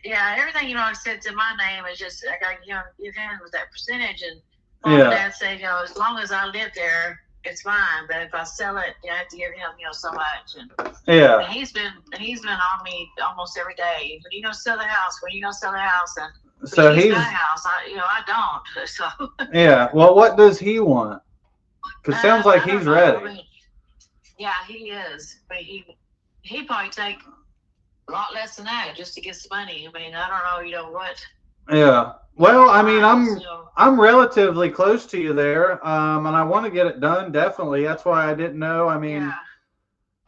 Yeah, everything, I said to my name is just, I got, give him with that percentage. And Yeah. Dad said, as long as I live there, it's fine. But if I sell it, I have to give him, so much. And Yeah. and he's been on me almost every day. When you gonna sell the house? When you gonna sell the house? And So he's he's got a house. I don't. So yeah. Well, what does he want? Because sounds like I don't he's know. ready. I mean, yeah, he is. But he probably take a lot less than that just to get some money. I mean, I don't know, what. Yeah. Well, I mean, So, I'm relatively close to you there, and I want to get it done. Definitely. That's why I didn't know. I mean,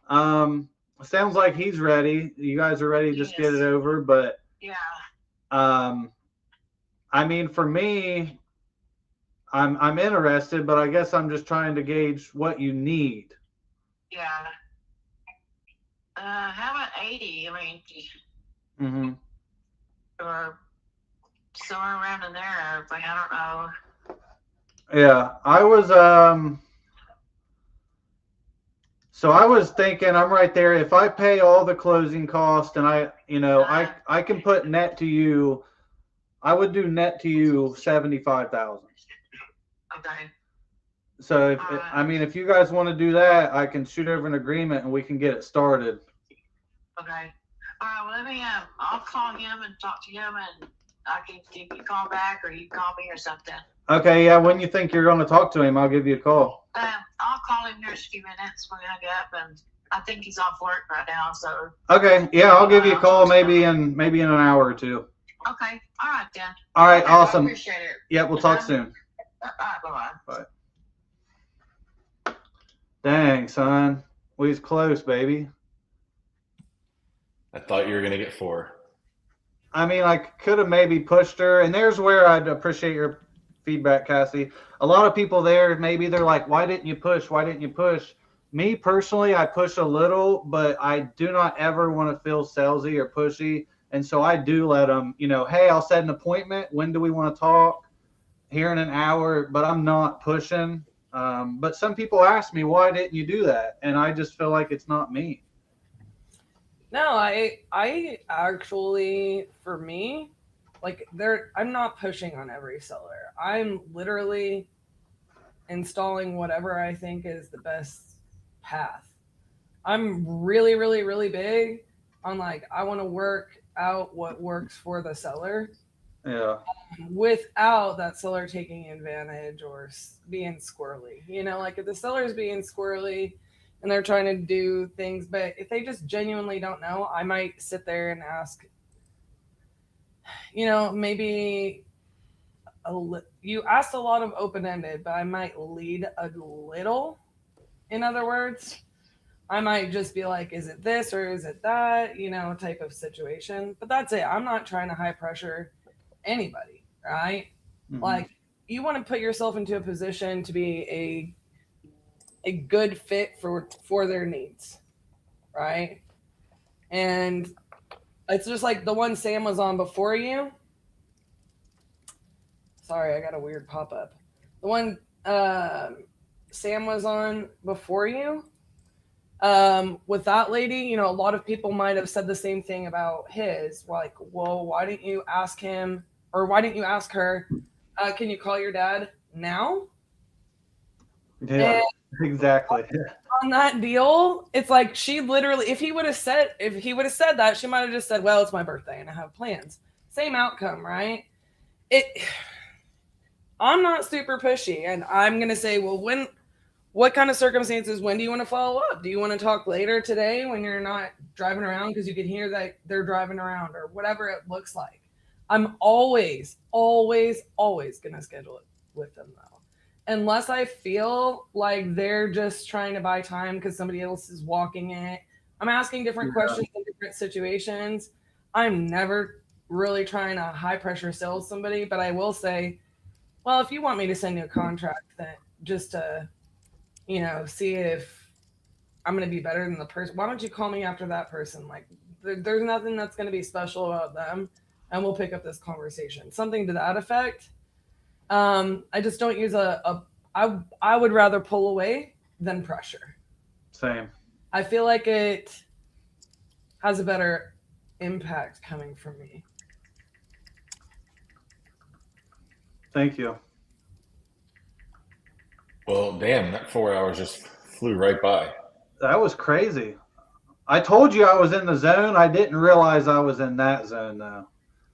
sounds like he's ready. You guys are ready to just get it over. But yeah. I mean, for me, I'm interested, but I guess I'm just trying to gauge what you need. Yeah. How about 80? I mean, Mm-hmm. or somewhere around in there. Like, I don't know. Yeah, I was so I was thinking I'm right there. If I pay all the closing costs and I can put net to you, I would do net to you 75,000. Okay. So if you guys want to do that, I can shoot over an agreement and we can get it started. Okay. All right. Well, let me. I'll call him and talk to him, and I can give you a call back, or you call me or something. Okay. Yeah. When you think you're going to talk to him, I'll give you a call. I'll call him here in a few minutes when I get up, and I think he's off work right now. So. Okay. Yeah. I'll give you a call maybe in an hour or two. Okay. All right then. All right. Okay, Awesome. I appreciate it. Yeah. We'll talk soon. All right. Bye-bye. Bye. Dang, son. We was close, baby. I thought you were going to get 4. I mean, I could have maybe pushed her, and there's where I'd appreciate your feedback, Cassie. A lot of people there, maybe they're like, why didn't you push? Why didn't you push? Me personally, I push a little, but I do not ever want to feel salesy or pushy. And so I do let them, hey, I'll set an appointment. When do we want to talk? Here in an hour, but I'm not pushing. But some people ask me, why didn't you do that? And I just feel like it's not me. No, I actually, for me, like I'm not pushing on every seller. I'm literally installing whatever I think is the best path. I'm really, really, really big on I want to work out what works for the seller. Yeah. Without that seller taking advantage or being squirrely. If the seller's being squirrely and they're trying to do things, but if they just genuinely don't know, I might sit there and ask, maybe you asked a lot of open-ended, but I might lead a little. In other words, I might just be like, is it this or is it that, type of situation. But that's it. I'm not trying to high pressure anybody, right? Mm-hmm. You want to put yourself into a position to be a good fit for their needs, right? And it's just like the one Sam was on before you. Sorry, I got a weird pop-up. The one Sam was on before you, with that lady, a lot of people might have said the same thing about his. Like, well, why didn't you ask him, or why didn't you ask her, can you call your dad now? Yeah, exactly. On that deal, it's like she literally, if he would have said that, she might have just said, well, it's my birthday and I have plans. Same outcome, right? I'm not super pushy, and I'm going to say, well, what kind of circumstances, when do you want to follow up? Do you want to talk later today when you're not driving around because you can hear that they're driving around, or whatever it looks like? I'm always, always, always going to schedule it with them, though. Unless I feel like they're just trying to buy time because somebody else is walking it. I'm asking different questions in different situations. I'm never really trying to high pressure sell somebody, but I will say, well, if you want me to send you a contract, then just to, see if I'm going to be better than the person, why don't you call me after that person? Like, There's nothing that's going to be special about them, and we'll pick up this conversation. Something to that effect. I just don't use I would rather pull away than pressure. Same. I feel like it has a better impact coming from me. Thank you. Well, damn, that 4 hours just flew right by. That was crazy. I told you I was in the zone. I didn't realize I was in that zone though.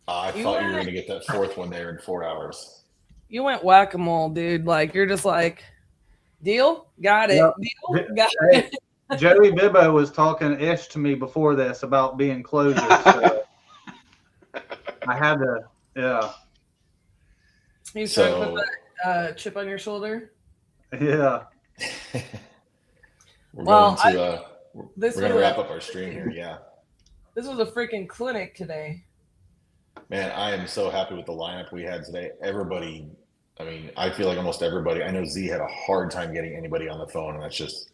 I thought you were going to get that fourth one there in 4 hours. You went whack-a-mole, dude. Like, you're just like, deal? Got it. Yep. Deal? Got Hey, it. Joey Bibbo was talking ish to me before this about being closures. So I had to, yeah. You started to put that chip on your shoulder? Yeah. We're Well, going to we're this going to was wrap a- up our stream here. Yeah. This was a freaking clinic today. Man, I am so happy with the lineup we had today. Everybody, I mean, I feel like almost everybody. I know Z had a hard time getting anybody on the phone, and that's just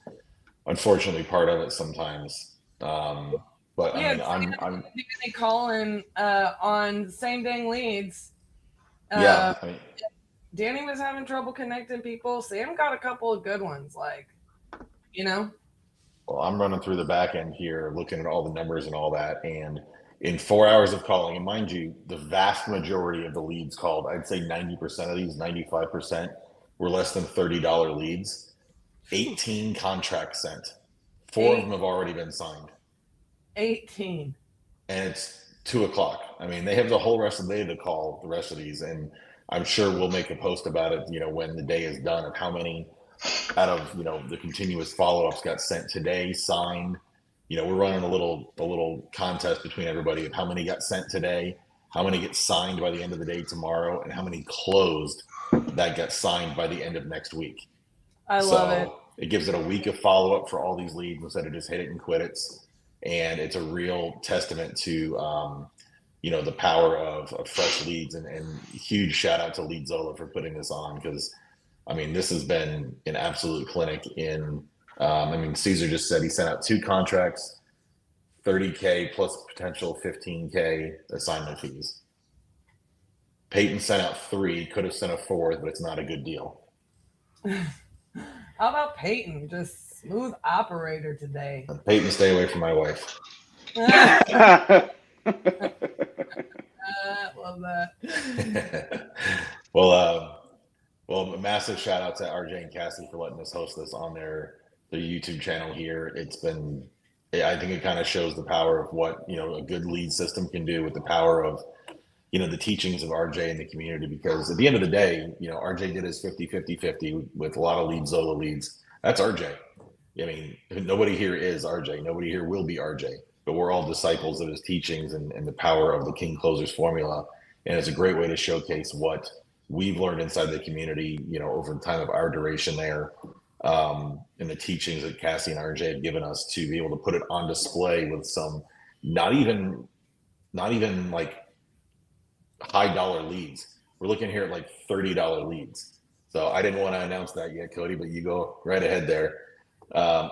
unfortunately part of it sometimes. But I mean, I'm They call in on same dang leads. yeah. I mean, Danny was having trouble connecting people. Sam got a couple of good ones, like, you know. well, I'm running through the back end here, looking at all the numbers and all that, and in 4 hours of calling, and mind you, the vast majority of the leads called, I'd say 90% of these, 95%, were less than $30 leads. 18 contracts sent. 4 of them have already been signed. 18. And it's 2:00. I mean, they have the whole rest of the day to call the rest of these, and I'm sure we'll make a post about it, when the day is done, of how many out of, the continuous follow-ups got sent today, signed. We're running a little contest between everybody of how many got sent today, how many get signed by the end of the day tomorrow, and how many closed that got signed by the end of next week. I love it. It gives it a week of follow-up for all these leads instead of just hit it and quit it. And it's a real testament to, the power of fresh leads, and huge shout out to Leadzola for putting this on, because, I mean, this has been an absolute clinic in, Caesar just said he sent out 2 contracts, $30K plus potential $15K assignment fees. Peyton sent out 3, could have sent a 4th, but it's not a good deal. How about Peyton? Just smooth operator today. Peyton, stay away from my wife. Love that. Well, a massive shout out to RJ and Cassie for letting us host this on their YouTube channel here. I think it kind of shows the power of what, a good lead system can do, with the power of, the teachings of RJ in the community, because at the end of the day, RJ did his 50-50-50 with a lot of Leadzola leads. That's RJ. I mean, nobody here is RJ. Nobody here will be RJ, but we're all disciples of his teachings and the power of the King Closers formula. And it's a great way to showcase what we've learned inside the community, over the time of our duration there, and the teachings that Cassie and RJ have given us, to be able to put it on display with some not even like high dollar leads. We're looking here at like $30 leads. So I didn't want to announce that yet, Cody, but you go right ahead there.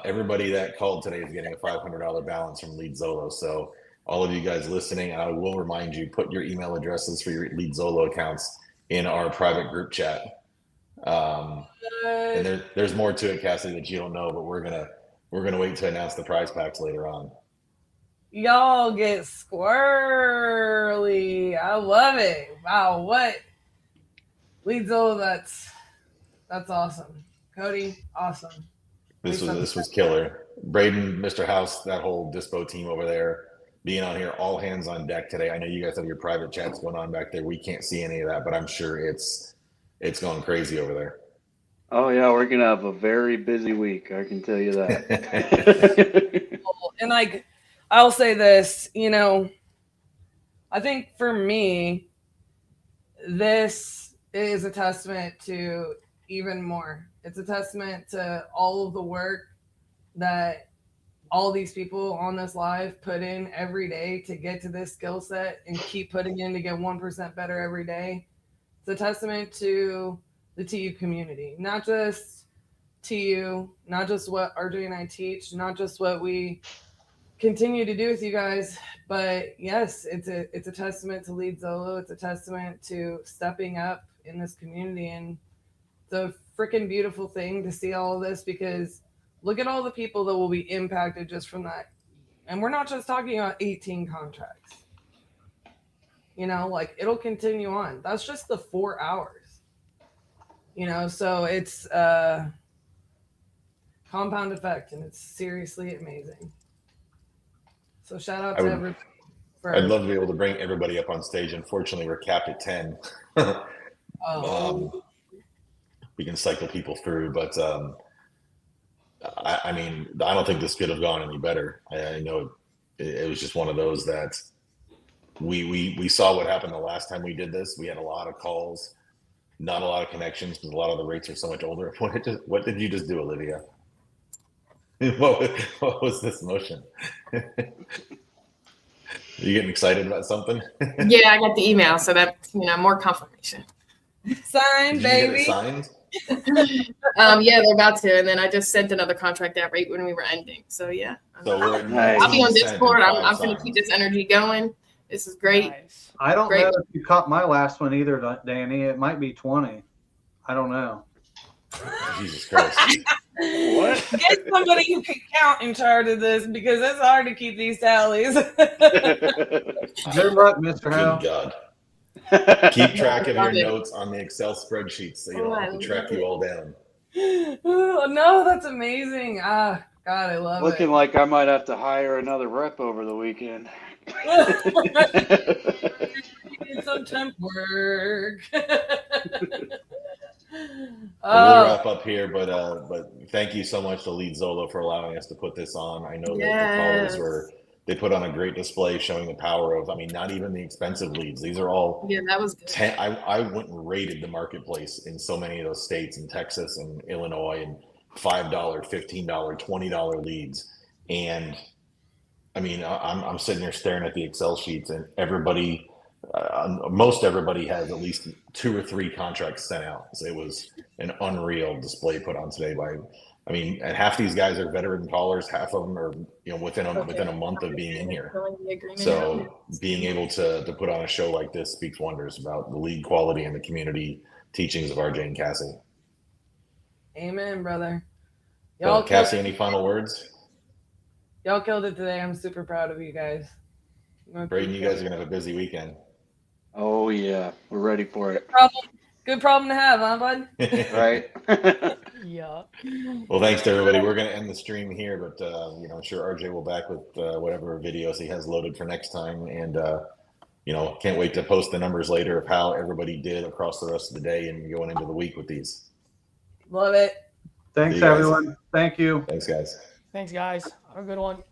Everybody that called today is getting a $500 balance from Leadzola. So all of you guys listening, I will remind you, put your email addresses for your Leadzola accounts in our private group chat. And there's more to it, Cassie, that you don't know, but we're gonna wait to announce the prize packs later on. Y'all get squirrely. I love it. Wow, what? Leadzola, that's awesome. Cody, awesome. This was killer. Braden, Mr. House, that whole Dispo team over there, being on here, all hands on deck today. I know you guys have your private chats going on back there. We can't see any of that, but I'm sure it's going crazy over there. Oh yeah, we're gonna have a very busy week. I can tell you that. And I'll say this, I think for me, this is a testament to even more. It's a testament to all of the work that all these people on this live put in every day to get to this skill set and keep putting in to get 1% better every day. It's a testament to the TU community, not just TU, not just what RJ and I teach, not just what we continue to do with you guys. But yes, it's a testament to Lead Zolo. It's a testament to stepping up in this community, and it's a freaking beautiful thing to see all of this, because look at all the people that will be impacted just from that. And we're not just talking about 18 contracts. You know, like, it'll continue on. That's just the 4 hours. You know, so it's compound effect, and it's seriously amazing. So shout out to everybody. I'd love to be able to bring everybody up on stage. Unfortunately, we're capped at 10. We can cycle people through, but I mean, I don't think this could have gone any better. I know it was just one of those that we saw what happened the last time we did this. We had a lot of calls, not a lot of connections, because a lot of the rates are so much older. What did you just do, Olivia? What was this motion? You getting excited about something? Yeah, I got the email, so that, you know, more confirmation. Signed, baby. Signed? Yeah, they're about to, and then I just sent another contract out right when we were ending. So yeah, so I'll be on Discord. I'm going to keep this energy going. This is great. I don't know if you caught my last one either, Danny. It might be 20. I don't know. Jesus Christ. What? Get somebody who can count in charge of this, because it's hard to keep these tallies. Good luck, Mr. Howe. Good God. Keep track of your notes on the Excel spreadsheets so you don't have to track you all down. Oh, no, that's amazing. Ah, God, I love Looking it. like I might have to hire another rep over the weekend. Need some temp work. We'll wrap up here, but thank you so much to Lead Zolo for allowing us to put this on. I know that the callers they put on a great display showing the power of, I mean, not even the expensive leads. These are all that was good. I went and rated the marketplace in so many of those states, in Texas and Illinois, and $5, $15, $20 leads. And I mean, I'm sitting there staring at the Excel sheets, and everybody, most everybody has at least 2 or 3 contracts sent out. So it was an unreal display put on today by, I mean, and half these guys are veteran callers. Half of them are, you know, within a month of being in here. So being able to put on a show like this speaks wonders about the lead quality and the community teachings of RJ and Cassie. Amen, brother. Y'all Cassie, any final words? Y'all killed it today. I'm super proud of you guys. Braden, you guys are gonna have a busy weekend. Oh yeah, we're ready for it. Good problem to have, huh, bud? Right. Yeah. Well, thanks to everybody. We're gonna end the stream here, but you know, I'm sure RJ will back with whatever videos he has loaded for next time, and you know, can't wait to post the numbers later of how everybody did across the rest of the day and going into the week with these. Love it. Thanks, everyone. Thank you. Thanks, guys. Thanks, guys. Have a good one.